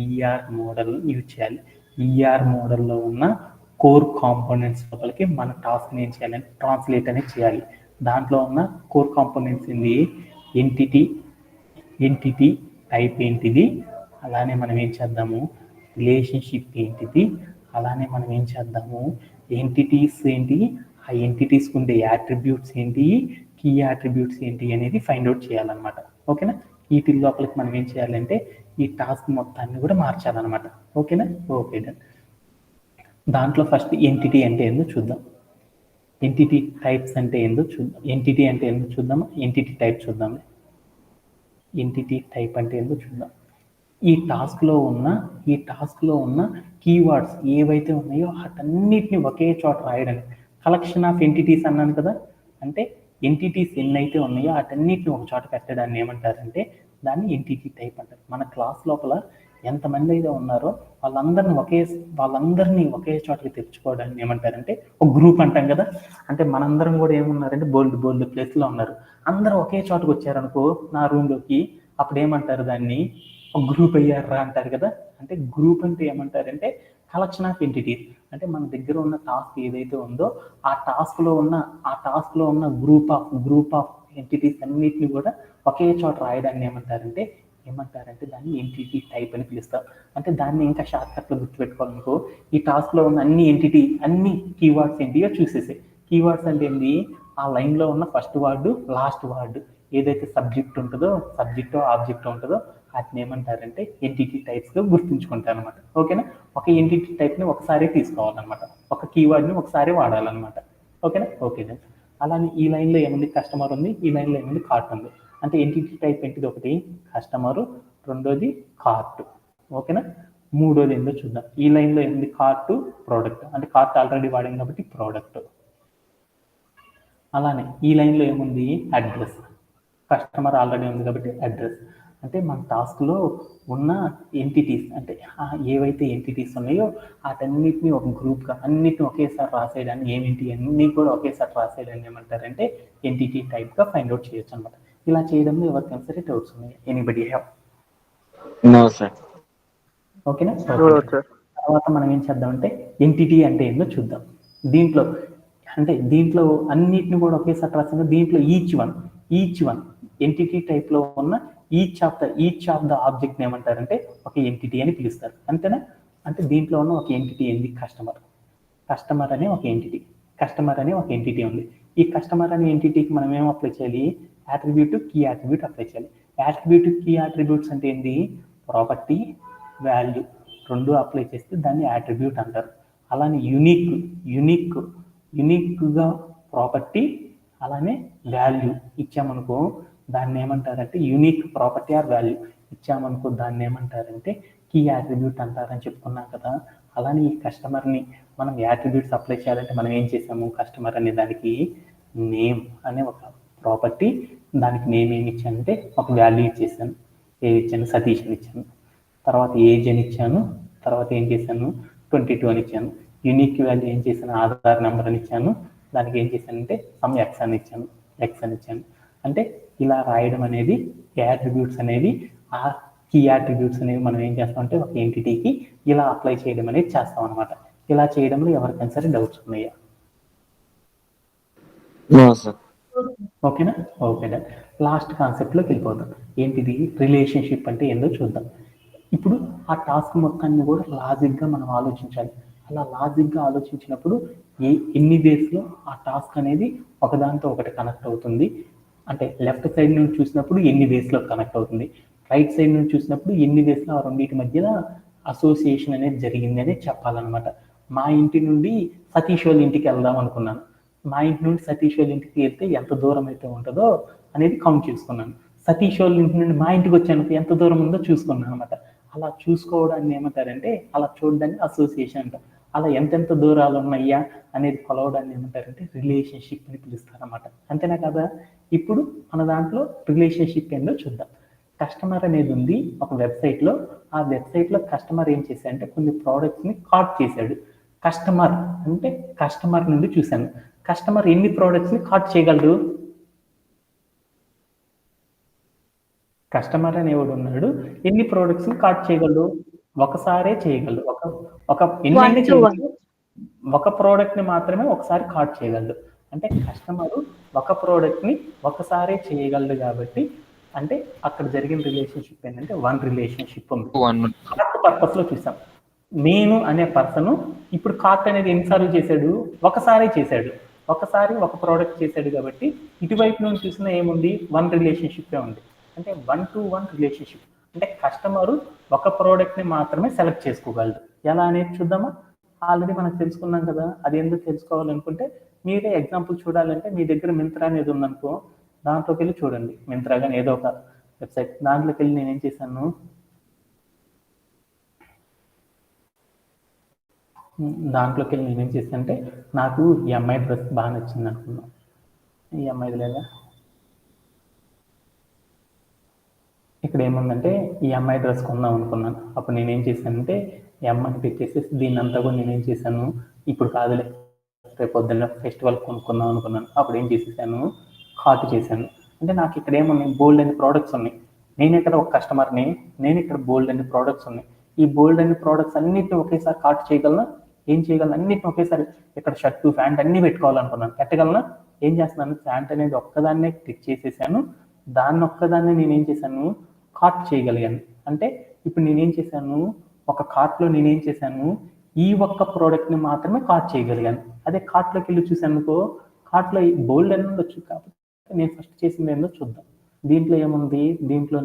ఈఆర్ మోడల్ యూజ్ చేయాలి. ఈఆర్ మోడల్లో ఉన్న కోర్ కాంపోనెంట్స్ లోపలికి మన టాస్క్ని ఏం చేయాలంటే ట్రాన్స్లేట్ అనేది చేయాలి. దాంట్లో ఉన్న కోర్ కాంపోనెంట్స్ ఏంటి, ఎంటిటీ టైప్ ఏంటిది, అలానే మనం ఏం చేద్దాము రిలేషన్షిప్ ఏంటిది, అలానే మనం ఏం చేద్దాము ఎంటిటీస్ ఏంటి, ఆ ఎంటిటీస్కి ఉండే యాట్రిబ్యూట్స్ ఏంటి, కీ యాట్రిబ్యూట్స్ ఏంటి అనేది ఫైండ్ అవుట్ చేయాలన్నమాట. ఓకేనా. వీటి లోపలికి మనం ఏం చేయాలంటే ఈ టాస్క్ మొత్తాన్ని కూడా మార్చాలన్నమాట. ఓకేనా. ఓకే. దాంట్లో ఫస్ట్ ఎంటిటీ అంటే ఏందో చూద్దాం, ఎంటిటీ టైప్స్ అంటే ఏందో చూద్దాం, ఎంటిటీ టైప్ చూద్దాం. ఎంటిటీ టైప్ అంటే ఏందో చూద్దాం. ఈ టాస్క్లో ఉన్న కీవర్డ్స్ ఏవైతే ఉన్నాయో వాటన్నిటిని ఒకే చోట రాయడం. కలెక్షన్ ఆఫ్ ఎంటిటీస్ అన్నాను కదా, అంటే ఎంటిటీస్ ఎన్ని అయితే ఉన్నాయో వాటన్నిటిని ఒక చోట పెట్టడాన్ని ఏమంటారంటే దాన్ని ఎంటిటీ టైప్ అంటారు. మన క్లాస్ లోపల ఎంతమంది అయితే ఉన్నారో వాళ్ళందరినీ ఒకే చోటకి తెచ్చుకోవడాన్ని ఏమంటారంటే ఒక గ్రూప్ అంటాం కదా. అంటే మనందరం కూడా ఏమున్నారంటే బోల్డ్ ప్లేస్లో ఉన్నారు, అందరూ ఒకే చోటకి వచ్చారనుకో నా రూమ్లోకి, అప్పుడు ఏమంటారు దాన్ని ఒక గ్రూప్ అయ్యారా అంటారు కదా. అంటే గ్రూప్ అంటే ఏమంటారంటే కలెక్షన్ ఆఫ్ ఎంటిటీస్. అంటే మన దగ్గర ఉన్న టాస్క్ ఏదైతే ఉందో ఆ టాస్క్లో ఉన్న గ్రూప్ ఆఫ్ ఎంటిటీస్ అన్నిటిని కూడా ఒకే చోట రాయడాన్ని ఏమంటారంటే దాన్ని ఎంటిటీ టైప్ అని పిలుస్తారు. అంటే దాన్ని ఇంకా షార్ట్ కట్లో గుర్తుపెట్టుకోవాలనుకో, ఈ టాస్క్లో ఉన్న అన్ని కీవర్డ్స్ ఏంటియో చూసేసే. కీవర్డ్స్ అంటే ఏంటి, ఆ లైన్లో ఉన్న ఫస్ట్ వర్డ్ లాస్ట్ వర్డ్ ఏదైతే సబ్జెక్ట్ ఆబ్జెక్ట్ ఉంటుందో వాటిని ఏమంటారంటే ఎంటిటీ టైప్స్గా గుర్తుంచుకుంటారు అనమాట. ఓకేనా. ఒక ఎంటిటీ టైప్ని ఒకసారి తీసుకోవాలన్నమాట, ఒక కీవర్డ్ని ఒకసారి వాడాలన్నమాట. ఓకేనా. ఓకే. అలానే ఈ లైన్లో ఏముంది, కస్టమర్ ఉంది, ఈ లైన్లో ఏముంది, కార్ట్ ఉంది. అంటే ఎంటిటీ టైప్ ఏంటిది, ఒకటి కస్టమరు, రెండోది కార్ట్. ఓకేనా. మూడోది ఏంటో చూద్దాం. ఈ లైన్లో ఏముంది, కార్ట్, ప్రోడక్ట్. అంటే కార్ట్ ఆల్రెడీ వాడాం కాబట్టి ప్రోడక్ట్. అలానే ఈ లైన్లో ఏముంది, అడ్రస్. కస్టమర్ ఆల్రెడీ ఉంది కాబట్టి అడ్రస్. అంటే మన టాస్క్లో ఉన్న ఎంటిటీస్, అంటే ఏవైతే ఎంటిటీస్ ఉన్నాయో వాటన్నిటిని ఒక గ్రూప్గా అన్నిటిని ఒకేసారి రాసేయడాన్ని అన్నీ కూడా ఒకేసారి రాసేయడాన్ని ఏమంటారంటే ఎంటిటీ టైప్గా ఫైండ్ అవుట్ చేయొచ్చు అనమాట. ఇలా చేయడంలో ఎవరికైనా సరే డౌట్స్ ఉన్నాయి? Anybody have? No sir. ఓకేనా. తర్వాత మనం ఏం చేద్దామంటే ఎంటిటీ అంటే ఏందో చూద్దాం. దీంట్లో అన్నిటిని కూడా ఒకేసారి రాసిన దీంట్లో ఈచ్ వన్ ఎంటిటీ టైప్లో ఉన్న ఈచ్ ఆఫ్ ద ఆబ్జెక్ట్ ఏమంటారంటే ఒక ఎంటిటీ అని పిలుస్తారు. అంతేనా. అంటే దీంట్లో ఉన్న ఒక ఎంటిటీ ఏంది, కస్టమర్ అనే ఒక ఎంటిటీ ఉంది. ఈ కస్టమర్ అనే ఎంటిటీకి మనం ఏం అప్లై చేయాలి, యాట్రిబ్యూట్, కీ యాట్రిబ్యూట్ అప్లై చేయాలి. యాట్రిబ్యూట్, కీ యాట్రిబ్యూట్స్ అంటే ఏంది, ప్రాపర్టీ, వాల్యూ రెండు అప్లై చేస్తే దాన్ని యాట్రిబ్యూట్ అంటారు. అలానే యునిక్గా ప్రాపర్టీ అలానే వాల్యూ ఇచ్చామనుకో దాన్ని ఏమంటారంటే యూనిక్ ప్రాపర్టీ ఆర్ వాల్యూ ఇచ్చామనుకో దాన్ని ఏమంటారంటే కీ యాట్రిబ్యూట్ అంటారని చెప్పుకున్నాం కదా. అలానే ఈ కస్టమర్ని మనం యాట్రిబ్యూట్స్ అప్లై చేయాలంటే మనం ఏం చేసాము, కస్టమర్ అనే దానికి నేమ్ అనే ఒక ప్రాపర్టీ, దానికి నేమ్ ఏమి ఇచ్చానంటే ఒక వాల్యూ ఇచ్చేసాను. ఏది ఇచ్చాను, సతీష్ అని ఇచ్చాను. తర్వాత ఏజ్ అని ఇచ్చాను. తర్వాత ఏం చేశాను, 22 అని ఇచ్చాను. యూనిక్ వాల్యూ ఏం చేశాను, ఆధార్ నెంబర్ అని ఇచ్చాను. దానికి ఏం చేశానంటే సమ్ ఎక్స్ అని ఇచ్చాను. అంటే ఇలా రాయడం అనేది యాట్రిబ్యూట్స్ అనేది, ఆ కీ యాట్రిబ్యూట్స్ అనేవి మనం ఏం చేస్తామంటే ఒక ఎంటిటీకి ఇలా అప్లై చేయడం అనేది చేస్తాం అనమాట. ఇలా చేయడంలో ఎవరికైనా సరే డౌట్స్ ఉన్నాయా? ఓకేనా. ఓకే. లాస్ట్ కాన్సెప్ట్లోకి వెళ్ళిపోతాం. ఏంటిది, రిలేషన్షిప్ అంటే ఏందో చూద్దాం. ఇప్పుడు ఆ టాస్క్ మొత్తాన్ని కూడా లాజిక్గా మనం ఆలోచించాలి. అలా లాజిక్గా ఆలోచించినప్పుడు ఎన్ని వేస్లో ఆ టాస్క్ అనేది ఒకదానితో ఒకటి కనెక్ట్ అవుతుంది. అంటే లెఫ్ట్ సైడ్ నుంచి చూసినప్పుడు ఎన్ని వేస్లో కనెక్ట్ అవుతుంది, రైట్ సైడ్ నుంచి చూసినప్పుడు ఎన్ని వేస్లో ఆ రెండింటి మధ్యన అసోసియేషన్ అనేది జరిగింది అనేది చెప్పాలన్నమాట. మా ఇంటి నుండి సతీష్ వాళ్ళ ఇంటికి వెళ్దాం అనుకున్నాను. మా ఇంటి నుండి సతీష్ వాళ్ళ ఇంటికి వెళ్తే ఎంత దూరం అయితే ఉంటుందో అనేది కౌంట్ చేసుకున్నాను. సతీష్ వాళ్ళ ఇంటి నుండి మా ఇంటికి వచ్చాను ఎంత దూరం ఉందో చూసుకున్నాను అనమాట. అలా చూసుకోవడాన్ని ఏమంటారంటే, అలా చూడడాన్ని అసోసియేషన్ అంటారు. అలా ఎంతెంత దూరాలు ఉన్నాయా అనేది కొలవడాన్ని ఏమంటారంటే రిలేషన్షిప్ అని పిలుస్తారన్నమాట. అంతేనా కదా. ఇప్పుడు మన దాంట్లో రిలేషన్షిప్ ఏందో చూద్దాం. కస్టమర్ అనేది ఉంది ఒక వెబ్సైట్లో. ఆ వెబ్సైట్లో కస్టమర్ ఏం చేశాడంటే కొన్ని ప్రోడక్ట్స్ని కార్ట్ చేశాడు. కస్టమర్ నుండి చూశాను. కస్టమర్ ఎన్ని ప్రోడక్ట్స్ని కార్ట్ చేయగలడు? కస్టమర్ అనేవాడు ఉన్నాడు, ఎన్ని ప్రోడక్ట్స్ని కార్ట్ చేయగలడు? ఒకసారే చేయగలడు. ఎన్నైనా చేయగలడు, ఒక ప్రోడక్ట్ని మాత్రమే ఒకసారి కార్ట్ చేయగలడు. అంటే కస్టమరు ఒక ప్రోడక్ట్ని ఒకసారి చేయగలడు కాబట్టి, అంటే అక్కడ జరిగిన రిలేషన్షిప్ ఏంటంటే వన్ రిలేషన్షిప్ ఉంది. కార్ట్ పర్పస్లో చూసాం. నేను అనే పర్సన్ ఇప్పుడు కార్ట్ అనేది ఎన్నిసార్లు చేశాడు? ఒకసారి చేశాడు. ఒకసారి ఒక ప్రోడక్ట్ చేశాడు కాబట్టి ఇటువైపు నుంచి చూసినా ఏముంది, వన్ రిలేషన్షిప్పే ఉంది. అంటే 1-to-1 రిలేషన్షిప్. అంటే కస్టమరు ఒక ప్రోడక్ట్ని మాత్రమే సెలెక్ట్ చేసుకోగలడు. ఎలా అనేది చూద్దామా? ఆల్రెడీ మనం తెలుసుకున్నాం కదా. అది ఎందుకు తెలుసుకోవాలనుకుంటే మీరే ఎగ్జాంపుల్ చూడాలంటే మీ దగ్గర మింత్రా అనేది ఉందనుకో, దాంట్లోకి వెళ్ళి చూడండి. మింత్రా కానీ ఏదో ఒక వెబ్సైట్, దాంట్లోకి వెళ్ళి నేను ఏం చేశాను, దాంట్లోకి వెళ్ళి నేనేం చేశాను అంటే నాకు ఈ అమ్మాయి డ్రెస్ బాగా నచ్చింది అనుకున్నాను. ఈ అమ్మాయిది లేదా ఇక్కడ ఏముందంటే ఈ అమ్మాయి డ్రెస్ కొందాం అనుకున్నాను. అప్పుడు నేనేం చేశానంటే ఈ అమ్మాయిని పెట్టేసేసి దీన్ని అంతా కూడా నేనేం చేశాను, ఇప్పుడు కాదులే రేపు పొద్దున్న ఫెస్టివల్ కొనుక్కుందాం అనుకున్నాను. అప్పుడు ఏం చేసేసాను, కార్ట్ చేశాను. అంటే నాకు ఇక్కడ ఏమున్నాయి, బోల్డ్ అన్ని ప్రోడక్ట్స్ ఉన్నాయి. నేను ఇక్కడ ఒక కస్టమర్ని, నేను ఇక్కడ బోల్డ్ అన్ని ప్రోడక్ట్స్ ఉన్నాయి. ఈ బోల్డ్ అన్ని ప్రోడక్ట్స్ అన్నిటిని ఒకేసారి కార్ట్ చేయగలనా? ఏం చేయగలను? అన్నిటిని ఒకేసారి ఇక్కడ షర్టు ప్యాంట్ అన్నీ పెట్టుకోవాలనుకున్నాను. పెట్టగలనా? ఏం చేస్తున్నాను, ప్యాంట్ అనేది ఒక్కదాన్నే క్లిక్ చేసేసాను. దాన్ని ఒక్కదాన్ని నేనేం చేశాను, కార్ట్ చేయగలిగాను. అంటే ఇప్పుడు నేనేం చేశాను, ఒక కార్ట్లో నేనేం చేశాను, ఈ ఒక్క ప్రోడక్ట్ని మాత్రమే కార్ట్ చేయగలిగాను. అదే కార్ట్లోకి వెళ్ళి చూసాను అనుకో, కార్ట్లో బోల్డ్ అని ఉండొచ్చు, కాబట్టి నేను ఫస్ట్ చేసింది ఏందో చూద్దాం. దీంట్లో ఏముంది, దీంట్లో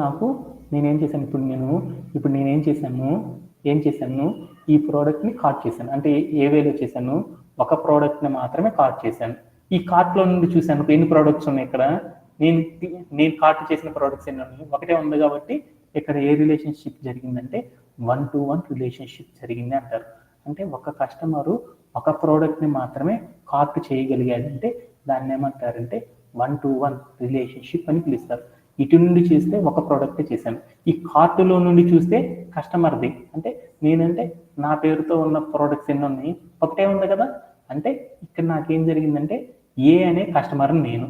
నాకు నేనేం చేశాను, ఇప్పుడు నేనేం చేశాను, ఈ ప్రోడక్ట్ని కార్ట్ చేశాను. అంటే ఏ వేలో చేశాను, ఒక ప్రోడక్ట్ని మాత్రమే కార్ట్ చేశాను. ఈ కార్ట్లో నుండి చూశాను ఎన్ని ప్రోడక్ట్స్ ఉన్నాయి. ఇక్కడ నేను కార్ట్ చేసిన ప్రోడక్ట్స్ ఎన్ని ఉన్నాయి, ఒకటే ఉంది. కాబట్టి ఇక్కడ ఏ రిలేషన్షిప్ జరిగిందంటే 1-to-1 రిలేషన్షిప్ జరిగింది అంటారు. అంటే ఒక కస్టమరు ఒక ప్రోడక్ట్ని మాత్రమే కార్ట్ చేయగలిగాడంటే దాన్ని ఏమంటారంటే 1-to-1 రిలేషన్షిప్ అని పిలుస్తారు. ఇటు నుండి చూస్తే ఒక ప్రోడక్ట్ చేశాను, ఈ కార్టులో నుండి చూస్తే కస్టమర్ది. అంటే నేనంటే నా పేరుతో ఉన్న ప్రోడక్ట్స్ ఎన్ని ఉన్నాయి, ఒకటే ఉంది కదా. అంటే ఇక్కడ నాకేం జరిగిందంటే ఏ అనే కస్టమర్ని నేను,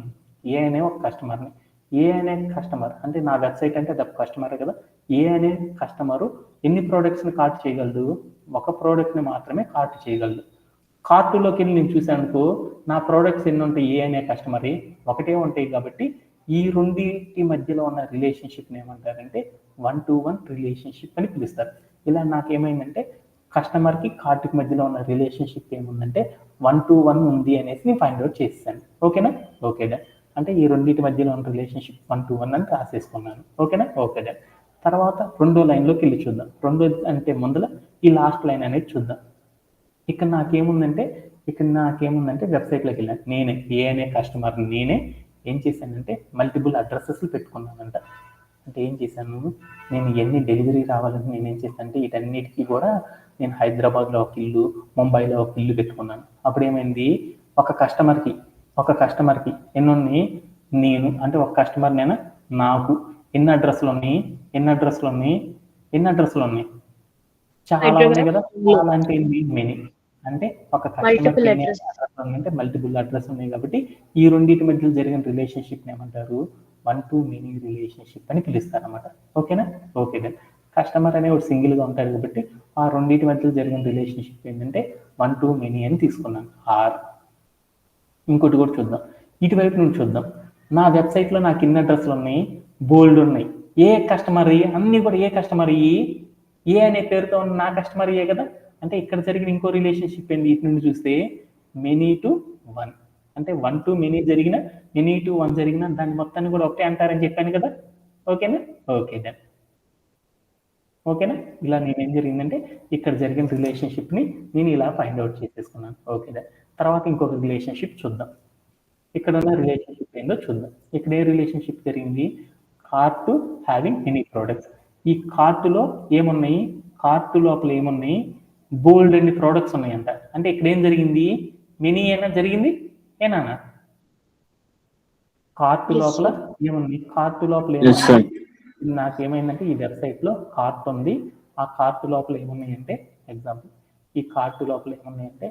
ఏ అనే ఒక కస్టమర్ని, ఏ అనే కస్టమర్ అంటే నా వెబ్సైట్ అంటే అది కస్టమర్ కదా. ఏ అనే కస్టమరు ఎన్ని ప్రోడక్ట్స్ని కార్ట్ చేయగలదు, ఒక ప్రోడక్ట్ని మాత్రమే కార్ట్ చేయగలదు. కార్టులోకి వెళ్ళి నేను చూసాను అనుకో, నా ప్రోడక్ట్స్ ఎన్ని ఉంటాయి, ఏ అనే కస్టమర్ ఒకటే ఉంటాయి. కాబట్టి ఈ రెండింటి మధ్యలో ఉన్న రిలేషన్షిప్ని ఏమంటారంటే 1-to-1 రిలేషన్షిప్ అని పిలుస్తారు. ఇలా నాకేమైందంటే కస్టమర్కి కార్ట్కి మధ్యలో ఉన్న రిలేషన్షిప్ ఏముందంటే 1-to-1 ఉంది అనేసి నేను ఫైండ్ అవుట్ చేసాను. ఓకేనా? ఓకేదా. అంటే ఈ రెండింటి మధ్యలో ఉన్న రిలేషన్షిప్ 1-to-1 అని రాసేసుకున్నాను. ఓకేనా? ఓకేదా. తర్వాత రెండో లైన్లోకి వెళ్ళి చూద్దాం. రెండో అంటే ముందుల ఈ లాస్ట్ లైన్ అనేది చూద్దాం. ఇక్కడ నాకేముందంటే వెబ్సైట్లోకి వెళ్ళాను. నేనే ఏ అనే కస్టమర్ నేనే ఏం చేశానంటే మల్టిపుల్ అడ్రసెస్ పెట్టుకున్నానంట. అంటే ఏం చేశాను, నేను ఎన్ని డెలివరీ రావాలని నేనేం చేశాను అంటే వీటన్నిటికీ కూడా నేను హైదరాబాద్లో ఒక ఇల్లు, ముంబైలో ఒక ఇల్లు పెట్టుకున్నాను. అప్పుడు ఏమైంది, ఒక కస్టమర్కి ఎన్ని నేను అంటే ఒక కస్టమర్ నేను నాకు ఎన్ని అడ్రస్లు ఉన్నాయి చాలా ఉన్నాయి కదా. చాలా అంటే మెనీ అంటే ఒక కస్టమర్ అంటే మల్టిపుల్ అడ్రస్ ఉన్నాయి. కాబట్టి ఈ రెండింటి మధ్య జరిగిన రిలేషన్షిప్ ఏమంటారు, 1-to-many రిలేషన్షిప్ అని పిలుస్తారు అన్నమాట. ఓకేనా? ఓకే. దెన్ కస్టమర్ అనే ఒక సింగిల్ గా ఉంటాడు కాబట్టి ఆ రెండింటి మధ్య జరిగిన రిలేషన్షిప్ ఏంటంటే 1-to-many అని తీసుకున్నాను. ఆర్ ఇంకోటి కూడా చూద్దాం, ఇటువైపు నుంచి చూద్దాం. నా వెబ్సైట్లో నాకు ఇన్ని అడ్రస్లు ఉన్నాయి, బోల్డ్ ఉన్నాయి. ఏ కస్టమర్ అన్ని కూడా ఏ కస్టమర్ ఏ అనే పేరుతో ఉన్న నా కస్టమర్ కదా. అంటే ఇక్కడ జరిగిన ఇంకో రిలేషన్షిప్ ఏంటి, ఇటు నుండి చూస్తే many-to-1. అంటే 1-to-many జరిగిన many-to-1 జరిగిన దాన్ని మొత్తాన్ని కూడా ఒకటే అంటారని చెప్పాను కదా. ఓకేనా? ఓకే దెన్ ఓకేనా. ఇలా నేనేం జరిగిందంటే ఇక్కడ జరిగిన రిలేషన్షిప్ని నేను ఇలా ఫైండ్ అవుట్ చేసేసుకున్నాను. ఓకే దెన్ తర్వాత ఇంకొక రిలేషన్షిప్ చూద్దాం. ఇక్కడ ఉన్న రిలేషన్షిప్ ఏందో చూద్దాం. ఇక్కడ ఏ రిలేషన్షిప్ జరిగింది, కార్ట్ హ్యావింగ్ మెనీ ప్రోడక్ట్స్. ఈ కార్టులో ఏమున్నాయి, కార్టు లోపల ఏమున్నాయి, బోల్డ్ అన్ని ప్రోడక్ట్స్ ఉన్నాయంట. అంటే ఇక్కడ ఏం జరిగింది, మెనీ అయినా జరిగింది ఏనా. కార్టు లోపల ఏముంది, కార్టు లోపల ఏముంది, నాకేమైందంటే ఈ వెబ్సైట్లో కార్ట్ ఉంది. ఆ కార్టు లోపల ఏమున్నాయంటే ఎగ్జాంపుల్, ఈ కార్టు లోపల ఏమున్నాయంటే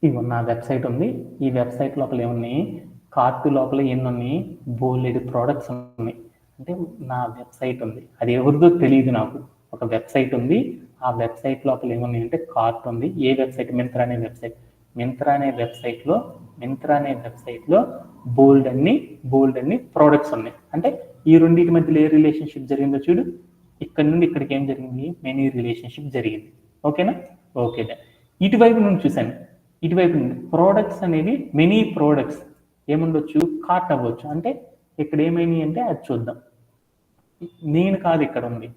ఇవి నా వెబ్సైట్ ఉంది. ఈ వెబ్సైట్ లోపల ఏమున్నాయి, కార్టు లోపల ఎన్ని ఉన్నాయి, బోల్డ్ ప్రోడక్ట్స్ ఉన్నాయి. అంటే నా వెబ్సైట్ ఉంది, అది ఎవరిదో తెలియదు నాకు. ఒక వెబ్సైట్ ఉంది, ఆ వెబ్సైట్ లోపల ఏమున్నాయి అంటే కార్ట్ ఉంది. ఏ వెబ్సైట్, మింత్రా అనే వెబ్సైట్. మింత్రా అనే వెబ్సైట్లో బోల్డ్ అన్ని ప్రోడక్ట్స్ ఉన్నాయి. అంటే ఈ రెండింటి మధ్యలో ఏ రిలేషన్షిప్ జరిగిందో చూడు. ఇక్కడ నుండి ఇక్కడికి ఏం జరిగింది, మెనీ రిలేషన్షిప్ జరిగింది. ఓకేనా? ఓకే. ఇటువైపు నుండి చూశాను, ఇటువైపు నుండి ప్రోడక్ట్స్ అనేవి మెనీ ప్రోడక్ట్స్ ఏముండొచ్చు, కార్ట్ అవ్వచ్చు. అంటే ఇక్కడ ఏమైనాయి అంటే అది చూద్దాం. నేను కాదు ఇక్కడ ఉంది,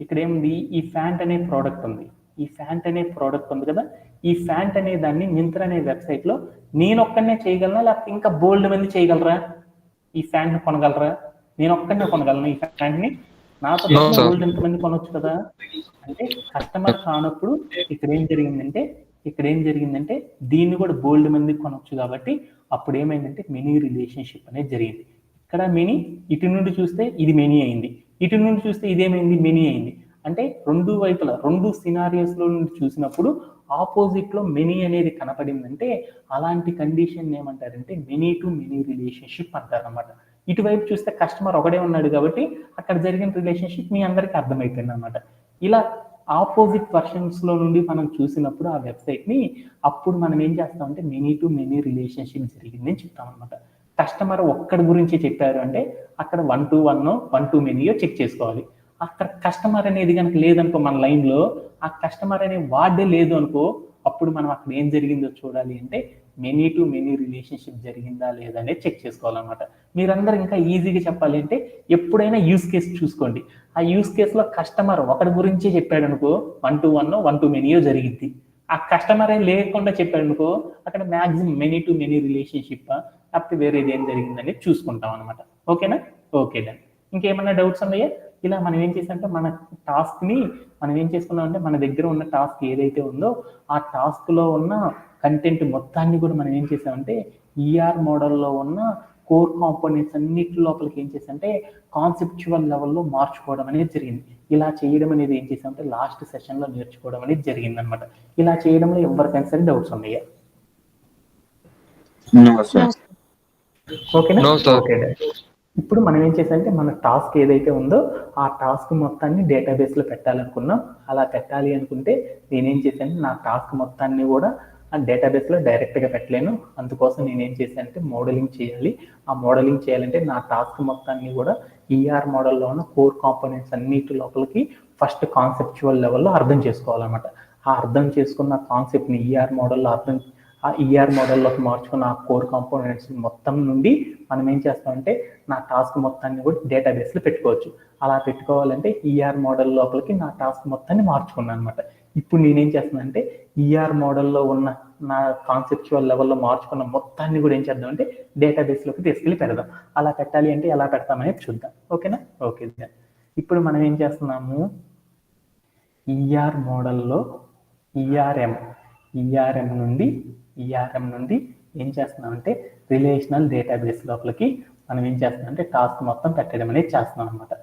ఇక్కడ ఏముంది, ఈ ఫ్యాంట్ అనే ప్రోడక్ట్ ఉంది. ఈ ఫ్యాంట్ అనే ప్రోడక్ట్ ఉంది కదా, ఈ ఫ్యాంట్ అనే దాన్ని మింత్రా అనే వెబ్సైట్ లో నేను ఒక్కడనే చేయగలనా, లేకపోతే ఇంకా బోల్డ్ మంది చేయగలరా? ఈ ఫ్యాంట్ కొనగలరా? నేను ఒక్కడనే కొనగలను ఈ ఫ్యాంట్ ని? నాతో No, పాటు sir. బోల్డ్ ఎంతమంది కొనొచ్చు కదా? అంటే కస్టమర్ కానప్పుడు ఇక్కడ ఏం జరిగిందంటే దీన్ని కూడా బోల్డ్ మంది కొనొచ్చు కాబట్టి అప్పుడు ఏమైందంటే మెనీ రిలేషన్షిప్ అనేది జరిగింది. ఇక్కడ మెనీ, ఇటు నుండి చూస్తే ఇది మెనీ అయింది, ఇటు నుండి చూస్తే ఇదేమైంది, మెనీ అయింది. అంటే రెండు వైపుల రెండు సినారియోస్ లో నుండి చూసినప్పుడు ఆపోజిట్ లో మెనీ అనేది కనపడిందంటే అలాంటి కండిషన్ ఏమంటారంటే మెనీ టు మెనీ రిలేషన్షిప్ అంటారు అనమాట. ఇటువైపు చూస్తే కస్టమర్ ఒకడే ఉన్నాడు కాబట్టి అక్కడ జరిగిన రిలేషన్షిప్ మీ అందరికీ అర్థమైపోయింది అనమాట. ఇలా ఆపోజిట్ వర్షన్స్ లో నుండి మనం చూసినప్పుడు ఆ వెబ్సైట్ ని అప్పుడు మనం ఏం చేస్తామంటే మెనీ టు మెనీ రిలేషన్షిప్ జరిగింది అని చెప్తాం అనమాట. కస్టమర్ ఒక్కడి గురించి చెప్పారు అంటే అక్కడ 1 to 1 1 to many చెక్ చేసుకోవాలి. అక్కడ కస్టమర్ అనేది కనుక లేదనుకో మన లైన్ లో, ఆ కస్టమర్ అనే వార్డే లేదు అనుకో, అప్పుడు మనం అక్కడ ఏం జరిగిందో చూడాలి అంటే మెనీ టు మెనీ రిలేషన్షిప్ జరిగిందా లేదా అనేది చెక్ చేసుకోవాలన్నమాట. మీరందరూ ఇంకా ఈజీగా చెప్పాలి అంటే ఎప్పుడైనా యూస్ కేస్ చూసుకోండి. ఆ యూస్ కేస్ లో కస్టమర్ ఒకటి గురించి చెప్పాడు అనుకో 1 to 1 1 to many జరిగింది. ఆ కస్టమర్ ఏం లేకుండా చెప్పాడు అనుకో అక్కడ maximum many to many relationship లేకపోతే వేరేది ఏం జరిగిందని చూసుకుంటాం అనమాట. ఓకేనా? Okay done. ఇంకేమన్నా డౌట్స్ ఉన్నాయా? ఇలా మనం ఏం చేసామంటే మన టాస్క్ ని మనం ఏం చేసుకున్నాం అంటే మన దగ్గర ఉన్న టాస్క్ ఏదైతే ఉందో ఆ టాస్క్ లో ఉన్న కంటెంట్ మొత్తాన్ని కూడా మనం ఏం చేసామంటే ఈఆర్ మోడల్లో ఉన్న కోర్ కాంపోనెంట్స్ అన్నిటి లోపలికి ఏం చేసామంటే కాన్సెప్చువల్ లెవెల్లో మార్చుకోవడం అనేది జరిగింది. ఇలా చేయడం అనేది ఏం చేసామంటే లాస్ట్ సెషన్ లో నేర్చుకోవడం అనేది జరిగింది అనమాట. ఇలా చేయడంలో ఎవరికైనా సరే డౌట్స్ ఉన్నాయా? ఓకేనా? No, sir. Okay done. ఇప్పుడు మనం ఏం చేసామంటే మన టాస్క్ ఏదైతే ఉందో ఆ టాస్క్ మొత్తాన్ని డేటాబేస్ లో పెట్టాలనుకున్నాం. అలా పెట్టాలి అనుకుంటే నేనేం చేశాను, నా టాస్క్ మొత్తాన్ని కూడా ఆ డేటాబేస్ లో డైరెక్ట్ గా పెట్టలేను. అందుకోసం నేనేం చేశానంటే మోడలింగ్ చేయాలి. ఆ మోడలింగ్ చేయాలంటే నా టాస్క్ మొత్తాన్ని కూడా ఈఆర్ మోడల్లో ఉన్న కోర్ కాంపోనెంట్స్ అన్నిటి లోపలికి ఫస్ట్ కాన్సెప్చువల్ లెవెల్లో అర్థం చేసుకోవాలన్నమాట. ఆ అర్థం చేసుకున్న కాన్సెప్ట్ ని ఆ ఈఆర్ మోడల్లోకి మార్చుకున్న ఆ కోర్ కాంపోనెంట్స్ మొత్తం నుండి మనం ఏం చేస్తామంటే నా టాస్క్ మొత్తాన్ని కూడా డేటాబేస్లో పెట్టుకోవచ్చు. అలా పెట్టుకోవాలంటే ఈఆర్ మోడల్ లోపలికి నా టాస్క్ మొత్తాన్ని మార్చుకున్నాను అనమాట. ఇప్పుడు నేనేం చేస్తున్నానంటే ఈఆర్ మోడల్లో ఉన్న నా కాన్సెప్చువల్ లెవెల్లో మార్చుకున్న మొత్తాన్ని కూడా ఏం చేద్దామంటే డేటాబేస్లోకి తీసుకెళ్ళి పెడదాం. అలా పెట్టాలి అంటే ఎలా పెడతామనేది చూద్దాం. ఓకేనా? ఓకే. ఇప్పుడు మనం ఏం చేస్తున్నాము, ఈఆర్ మోడల్లో ఈఆర్ఎం నుండి ఏం చేస్తున్నామంటే రిలేషనల్ డేటాబేస్ లోపలికి మనం ఏం చేస్తున్నామంటే టాస్క్ మొత్తం పెట్టడం అనేది చేస్తున్నాం అనమాట.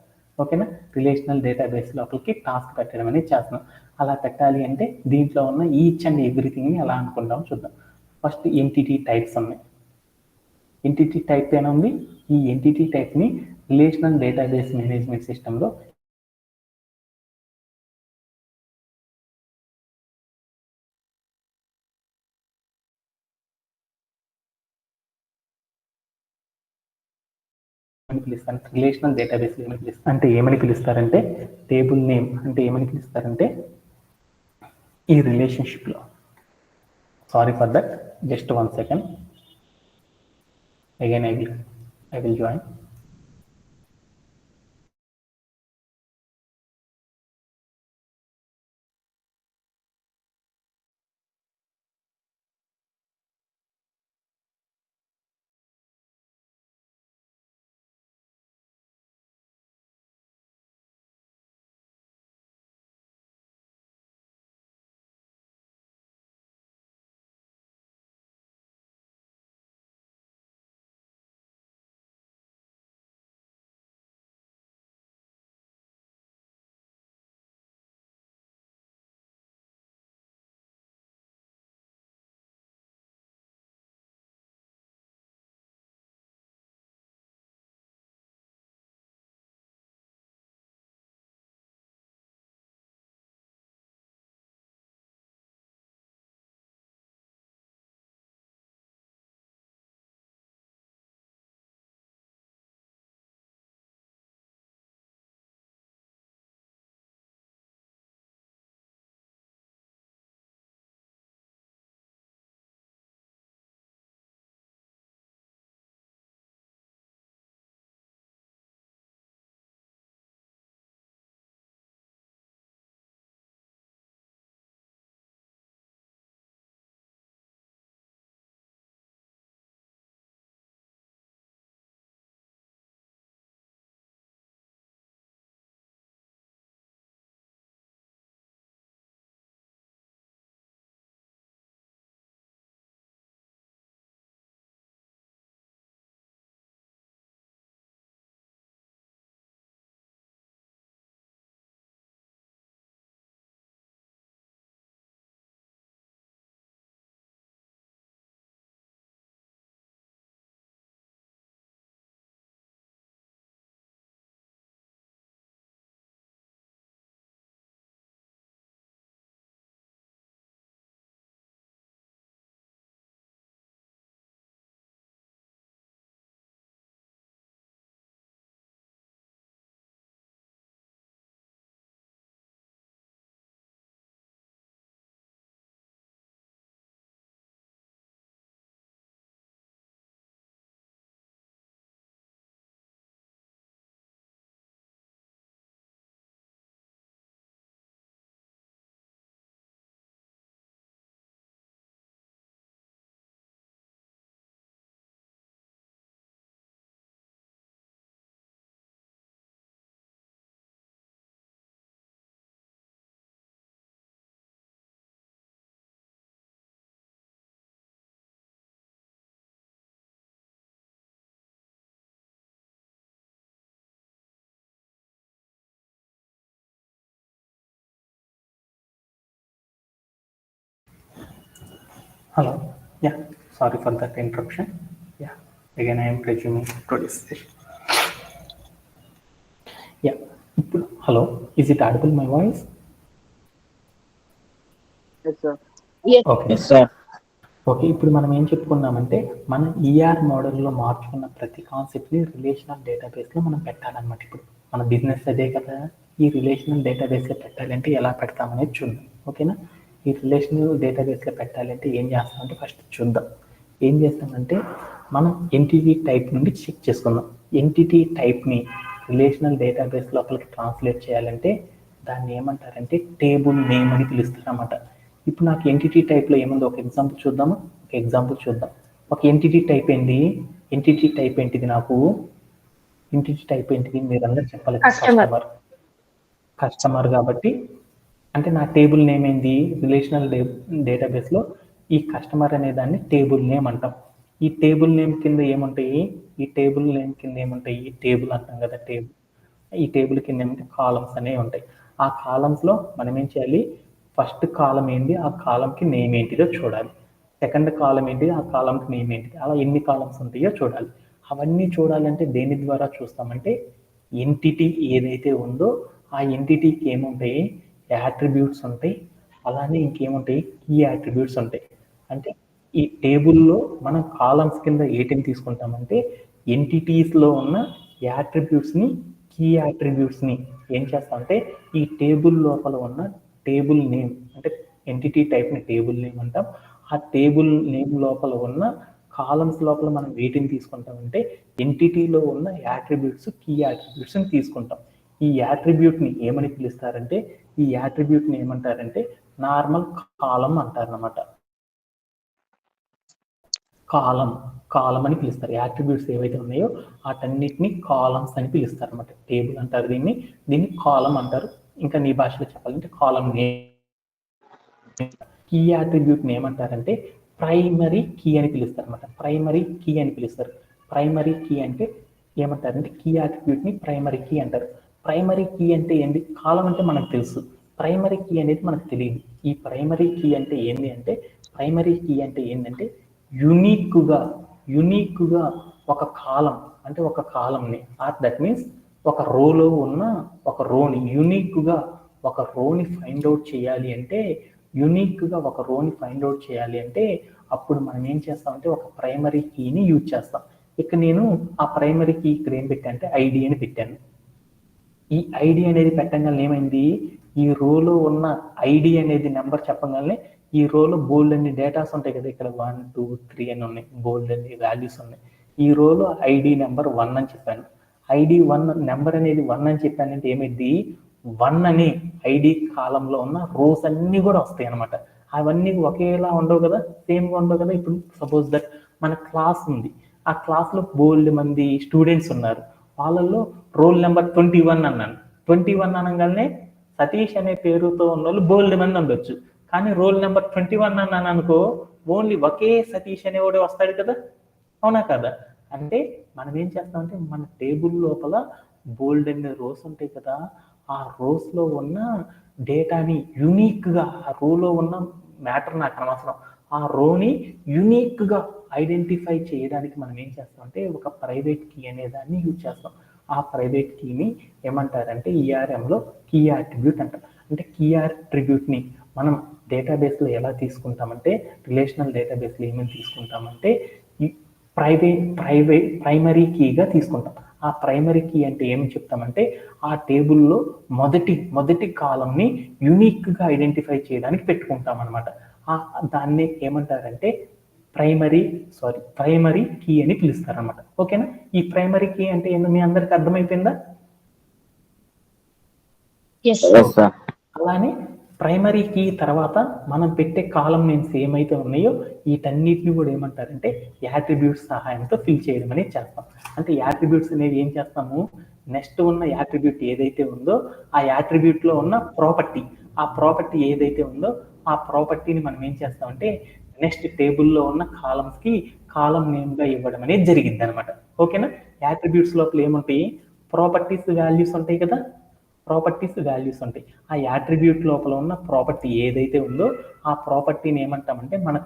ఓకేనా? రిలేషనల్ డేటాబేస్ లోపలికి టాస్క్ పెట్టడం అనేది చేస్తున్నాం. అలా పెట్టాలి అంటే దీంట్లో ఉన్న ఈచ్ అండ్ ఎవ్రీథింగ్ని ఎలా అనుకుంటాం చూద్దాం. ఫస్ట్ ఎంటిటీ టైప్స్ ఉన్నాయి. ఎంటిటీ టైప్ ఏమైనా ఉంది. ఈ ఎంటిటీ టైప్ని రిలేషనల్ డేటాబేస్ మేనేజ్మెంట్ సిస్టంలో పిలుస్తారు. రిలేషనల్ డేటాబేస్ ఏమని పిలుస్తారు అంటే ఏమని పిలుస్తారంటే టేబుల్ నేమ్ అంటే ఏమని పిలుస్తారంటే ఈ రిలేషన్షిప్ లో, sorry for that, just 1 second, again I will join. Hello. Yeah, sorry for that interruption. Yeah, again I am resuming today's session. Yeah, hello. Is it audible my voice? Yes, sir. Yes. Okay. Yes sir. Okay, ఇప్పుడు మనం ఏం చెప్పుకున్నామంటే మనం ER మోడల్లో మార్చుకున్న ప్రతి కాన్సెప్ట్ని relational డేటాబేస్లో మనం పెట్టాలన్నమాట. ఇప్పుడు మన బిజినెస్ అదే కదా, ఈ రిలేషనల్ డేటాబేస్లో పెట్టాలంటే ఎలా పెడతామనేది చూద్దాం. ఓకేనా? ఈ రిలేషనల్ డేటాబేస్లో పెట్టాలంటే ఏం చేస్తామంటే ఫస్ట్ చూద్దాం. ఏం చేస్తామంటే మనం ఎంటిటీ టైప్ నుండి చెక్ చేసుకుందాం. ఎంటిటీ టైప్ని రిలేషనల్ డేటాబేస్ లోపలికి ట్రాన్స్లేట్ చేయాలంటే దాన్ని ఏమంటారంటే టేబుల్ నేమ్ అని పిలుస్తారన్నమాట. ఇప్పుడు నాకు ఎంటిటీ టైప్లో ఏముందో ఒక ఎగ్జాంపుల్ చూద్దాము. ఒక ఎంటిటీ టైప్ ఏంటి? ఎంటిటీ టైప్ ఏంటిది? నాకు ఎంటిటీ టైప్ ఏంటిది మీరు అందరూ చెప్పాలి. కస్టమర్ కాబట్టి అంటే నా టేబుల్ నేమ్ ఏంది? రిలేషనల్ డేటాబేస్లో ఈ కస్టమర్ అనే దాన్ని టేబుల్ నేమ్ అంటాం. ఈ టేబుల్ నేమ్ కింద ఏముంటాయి? టేబుల్ అంటాం కదా, టేబుల్. ఈ టేబుల్ కింద ఏమంటే కాలమ్స్ అనేవి ఉంటాయి. ఆ కాలమ్స్లో మనం ఏం చేయాలి? ఫస్ట్ కాలం ఏంటి, ఆ కాలంకి నేమ్ ఏంటిదో చూడాలి. సెకండ్ కాలం ఏంటి, ఆ కాలంకి నేమ్ ఏంటి, అలా ఎన్ని కాలమ్స్ ఉంటాయో చూడాలి. అవన్నీ చూడాలంటే దేని ద్వారా చూస్తామంటే ఎంటిటీ ఏదైతే ఉందో ఆ ఎంటిటీకి ఏముంటాయి? యాట్రిబ్యూట్స్ ఉంటాయి. అలానే ఇంకేముంటాయి? కీ యాట్రిబ్యూట్స్ ఉంటాయి. అంటే ఈ టేబుల్లో మనం కాలమ్స్ కింద ఏటిని తీసుకుంటామంటే ఎంటిటీస్లో ఉన్న యాట్రిబ్యూట్స్ని, కీ యాట్రిబ్యూట్స్ని ఏం చేస్తామంటే ఈ టేబుల్ లోపల ఉన్న టేబుల్ నేమ్ అంటే ఎంటిటీ టైప్ని టేబుల్ నేమ్ అంటాం. ఆ టేబుల్ నేమ్ లోపల ఉన్న కాలమ్స్ లోపల మనం వీటిని తీసుకుంటామంటే ఎంటిటీలో ఉన్న యాట్రిబ్యూట్స్, కీ యాట్రిబ్యూట్స్ని తీసుకుంటాం. ఈ యాట్రిబ్యూట్ని ఏమని పిలుస్తారంటే ఈ యాట్రిబ్యూట్ని ఏమంటారంటే నార్మల్ కాలం అంటారనమాట. కాలం అని పిలుస్తారు. యాట్రిబ్యూట్స్ ఏవైతే ఉన్నాయో వాటన్నిటిని కాలమ్స్ అని పిలుస్తారు అనమాట. టేబుల్ అంటారు దీన్ని కాలం అంటారు. ఇంకా నీ భాషలో చెప్పాలంటే కాలం నేమ్. కీ యాట్రిబ్యూట్ని ఏమంటారంటే ప్రైమరీ కీ అని పిలుస్తారు అనమాట. ప్రైమరీ కీ అంటే ఏమంటారంటే కీ యాట్రిబ్యూట్ని ప్రైమరీ కీ అంటారు. ప్రైమరీ కీ అంటే ఏంటి? కాలం అంటే మనకు తెలుసు, ప్రైమరీ కీ అనేది మనకు తెలియదు. ఈ ప్రైమరీ కీ అంటే ఏంటంటే యునిక్గా ఒక కాలం అంటే ఒక కాలంని దట్ మీన్స్ ఒక రోలో ఉన్న ఒక రోని యునిక్గా ఒక రోని ఫైండ్ అవుట్ చేయాలి అంటే అప్పుడు మనం ఏం చేస్తామంటే ఒక ప్రైమరీ కీని యూజ్ చేస్తాం. ఇక్కడ నేను ఆ ప్రైమరీ కీ ఇక్కడ ఏం పెట్టానంటే ఐడి అని పెట్టాను. ఈ ఐడి అనేది పెట్టగానే ఏమైంది? ఈ రోలో ఉన్న ఐడి అనేది నెంబర్ చెప్పగానే ఈ రోలో బోల్డ్ అన్ని డేటాస్ ఉంటాయి కదా, ఇక్కడ 1 2 3 అని ఉన్నాయి, బోల్డ్ అన్ని వాల్యూస్ ఉన్నాయి. ఈ రోలో ఐడి నెంబర్ 1 అని చెప్పాను. ఐడి 1 నెంబర్ అనేది 1 అని చెప్పానంటే ఏమైంది? 1 అని ఐడి కాలంలో ఉన్న రోస్ అన్ని కూడా వస్తాయి అనమాట. అవన్నీ ఒకేలా ఉండవు కదా, సేమ్గా ఉండవు కదా. ఇప్పుడు సపోజ్ దట్ మన క్లాస్ ఉంది, ఆ క్లాస్లో బోల్డ్ మంది స్టూడెంట్స్ ఉన్నారు. వాళ్ళల్లో రోల్ నెంబర్ 21 అన్నాను. 21 అనగానే సతీష్ అనే పేరుతో ఉన్న వాళ్ళు బోల్డ్ మంది ఉండొచ్చు. కానీ రోల్ నెంబర్ 21 అన్నాను అనుకో, ఓన్లీ ఒకే సతీష్ అనేవాడే వస్తాడు కదా, అవునా కదా? అంటే మనం ఏం చేస్తామంటే మన టేబుల్ లోపల బోల్డ్ అనే రోస్ ఉంటాయి కదా, ఆ రోస్లో ఉన్న డేటాని యునిక్గా, ఆ రోలో ఉన్న మ్యాటర్ నాకు అనవసరం, ఆ రోని యునిక్గా ఐడెంటిఫై చేయడానికి మనం ఏం చేస్తామంటే ఒక ప్రైవేట్ కీ అనే దాన్ని యూజ్ చేస్తాం. ఆ ప్రైవేట్ కీని ఏమంటారంటే ఈఆర్ఎంలో కీ యాట్రిబ్యూట్ అంటారు. అంటే కీ యాట్రిబ్యూట్ని మనం డేటాబేస్లో ఎలా తీసుకుంటామంటే రిలేషనల్ డేటాబేస్లో ఏమేమి తీసుకుంటామంటే ప్రైమరీ కీగా తీసుకుంటాం. ఆ ప్రైమరీ కీ అంటే ఏమి చెప్తామంటే ఆ టేబుల్లో మొదటి కాలంని యునిక్గా ఐడెంటిఫై చేయడానికి పెట్టుకుంటాం అనమాట. దాన్ని ఏమంటారంటే ప్రైమరీ కీ అని పిలుస్తారనమాట. ఓకేనా? ఈ ప్రైమరీ కీ అంటే ఏందో మీ అందరికి అర్థమైపోయిందా? అలానే ప్రైమరీ కీ తర్వాత మనం పెట్టే కాలం నేమ్స్ ఏమైతే ఉన్నాయో వీటన్నిటిని కూడా ఏమంటారంటే యాట్రిబ్యూట్స్ సహాయంతో ఫిల్ చేయడం అనేది చేస్తాం. అంటే యాట్రిబ్యూట్స్ అనేవి ఏం చేస్తాము? నెక్స్ట్ ఉన్న యాట్రిబ్యూట్ ఏదైతే ఉందో ఆ యాట్రిబ్యూట్లో ఉన్న ప్రాపర్టీ, ఆ ప్రాపర్టీ ఏదైతే ఉందో ఆ ప్రాపర్టీని మనం ఏం చేస్తామంటే నెక్స్ట్ టేబుల్లో ఉన్న కాలమ్స్కి కాలం నేమ్గా ఇవ్వడం అనేది జరిగింది అనమాట. ఓకేనా? యాట్రిబ్యూట్స్ లోపల ఏముంటాయి? ప్రాపర్టీస్ వాల్యూస్ ఉంటాయి కదా, ప్రాపర్టీస్ వాల్యూస్ ఉంటాయి. ఆ యాట్రిబ్యూట్ లోపల ఉన్న ప్రాపర్టీ ఏదైతే ఉందో ఆ ప్రాపర్టీని ఏమంటామంటే మన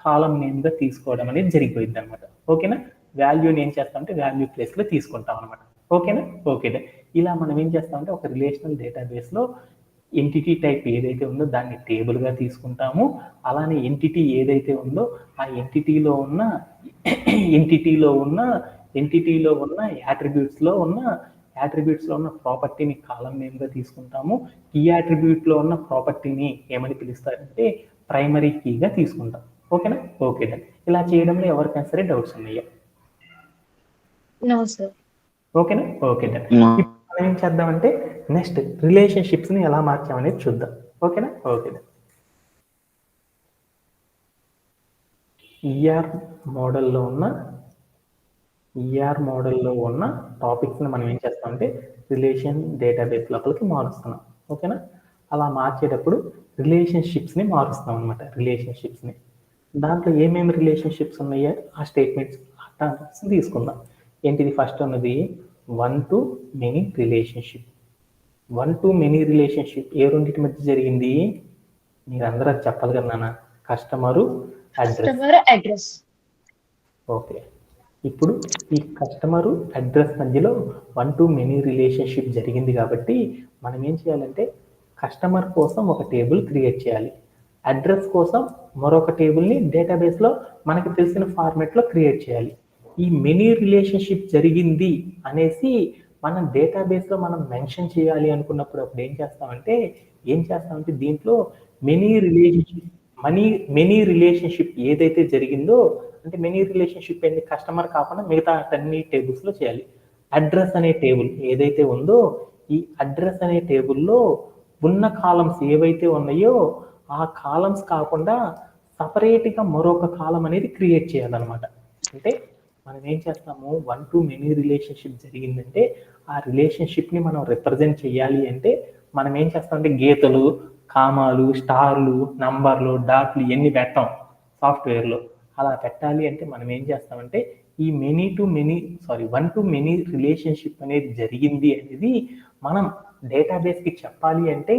కాలం నేమ్గా తీసుకోవడం అనేది జరిగిపోయింది అనమాట. ఓకేనా? వాల్యూని ఏం చేస్తామంటే వాల్యూ ప్లేస్లో తీసుకుంటాం అనమాట. ఓకేనా? ఓకే. ఇలా మనం ఏం చేస్తామంటే ఒక రిలేషనల్ డేటాబేస్లో ఎంటిటీ టైప్ ఏదైతే ఉందో దాన్ని టేబుల్గా తీసుకుంటాము. అలానే ఎంటిటీ ఏదైతే ఉందో ఆ ఎంటిటీలో ఉన్న యాట్రిబ్యూట్స్లో ఉన్న ప్రాపర్టీని కాలం నేమ్గా తీసుకుంటాము. ఈ యాట్రిబ్యూట్లో ఉన్న ప్రాపర్టీని ఏమని పిలుస్తారంటే ప్రైమరీ కీగా తీసుకుంటాం. ఓకేనా? ఓకే. ఇలా చేయడంలో ఎవరికైనా సరే డౌట్స్ ఉన్నాయా? No sir. ఓకేనా? ఓకే. ఇప్పుడు మనం ఏం చేద్దామంటే నెక్స్ట్ రిలేషన్షిప్స్ని ఎలా మార్చామనేది చూద్దాం. ఓకేనా? ఓకే. ఈఆర్ మోడల్లో ఉన్న టాపిక్స్ని మనం ఏం చేస్తామంటే రిలేషన్ డేటాబేస్ లోపలికి మారుస్తున్నాం. ఓకేనా? అలా మార్చేటప్పుడు రిలేషన్షిప్స్ని మారుస్తాం అనమాట. రిలేషన్షిప్స్ని దాంట్లో ఏమేమి రిలేషన్షిప్స్ ఉన్నాయో ఆ స్టేట్మెంట్స్ తీసుకుందాం. ఏంటిది? ఫస్ట్ ఉన్నది 1 to many relationship. 1 to many relationship ఏ రెండింటి మధ్య జరిగింది? మీరు అందరూ అది చెప్పాలి కదా నాన్న. Customer address. ఓకే. ఇప్పుడు ఈ కస్టమర్ అడ్రస్ మధ్యలో 1 to many రిలేషన్షిప్ జరిగింది కాబట్టి మనం ఏం చేయాలంటే కస్టమర్ కోసం ఒక టేబుల్ క్రియేట్ చేయాలి. అడ్రస్ కోసం మరొక టేబుల్ని డేటాబేస్లో మనకి తెలిసిన ఫార్మాట్లో క్రియేట్ చేయాలి. ఈ మెనీ రిలేషన్షిప్ జరిగింది అనేసి మనం డేటాబేస్లో మనం మెన్షన్ చేయాలి అనుకున్నప్పుడు అప్పుడు ఏం చేస్తామంటే దీంట్లో మెనీ రిలేషన్షిప్ ఏదైతే జరిగిందో అంటే మెనీ రిలేషన్షిప్ ఏంటి? కస్టమర్ కాకుండా మిగతా అన్ని టేబుల్స్లో చేయాలి. అడ్రస్ అనే టేబుల్ ఏదైతే ఉందో ఈ అడ్రస్ అనే టేబుల్లో ఉన్న కాలమ్స్ ఏవైతే ఉన్నాయో ఆ కాలమ్స్ కాకుండా సపరేట్గా మరొక కాలం అనేది క్రియేట్ చేయాలన్నమాట. అంటే మనం ఏం చేస్తాము 1 to many రిలేషన్షిప్ జరిగిందంటే ఆ రిలేషన్షిప్ని మనం రిప్రజెంట్ చేయాలి అంటే మనం ఏం చేస్తామంటే గీతలు, కామాలు, స్టార్లు, నంబర్లు, డాట్లు ఇవన్నీ పెట్టాం సాఫ్ట్వేర్లో. అలా పెట్టాలి అంటే మనం ఏం చేస్తామంటే ఈ 1 to many రిలేషన్షిప్ అనేది జరిగింది అనేది మనం డేటాబేస్కి చెప్పాలి అంటే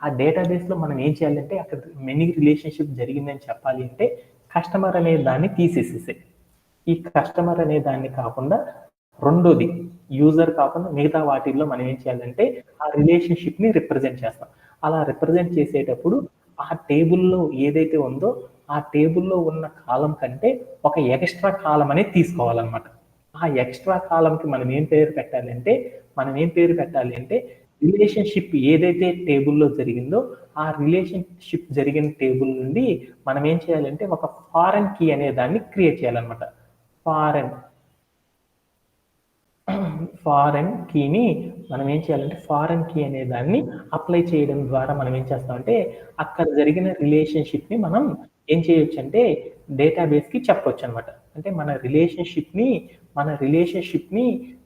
ఆ డేటాబేస్లో మనం ఏం చేయాలంటే అక్కడ మెనీ రిలేషన్షిప్ జరిగిందని చెప్పాలి అంటే కస్టమర్ అనే దాన్ని తీసేసేసాయి. ఈ కస్టమర్ అనే దాన్ని కాకుండా రెండోది యూజర్ కాకుండా మిగతా వాటిల్లో మనం ఏం చేయాలంటే ఆ రిలేషన్షిప్ని రిప్రజెంట్ చేస్తాం. అలా రిప్రజెంట్ చేసేటప్పుడు ఆ టేబుల్లో ఏదైతే ఉందో ఆ టేబుల్లో ఉన్న కాలం కంటే ఒక ఎక్స్ట్రా కాలం అనేది తీసుకోవాలన్నమాట. ఆ ఎక్స్ట్రా కాలంకి మనం ఏం పేరు పెట్టాలి అంటే రిలేషన్షిప్ ఏదైతే టేబుల్లో జరిగిందో ఆ రిలేషన్షిప్ జరిగిన టేబుల్ నుండి మనం ఏం చేయాలంటే ఒక ఫారెన్ కీ అనే దాన్ని క్రియేట్ చేయాలన్నమాట. ఫారెన్ కీని మనం ఏం చేయాలంటే ఫారెన్ కీ అనే దాన్ని అప్లై చేయడం ద్వారా మనం ఏం చేస్తామంటే అక్కడ జరిగిన రిలేషన్షిప్ని మనం ఏం చేయొచ్చు అంటే డేటాబేస్కి చెప్పొచ్చు అనమాట. అంటే మన రిలేషన్షిప్ని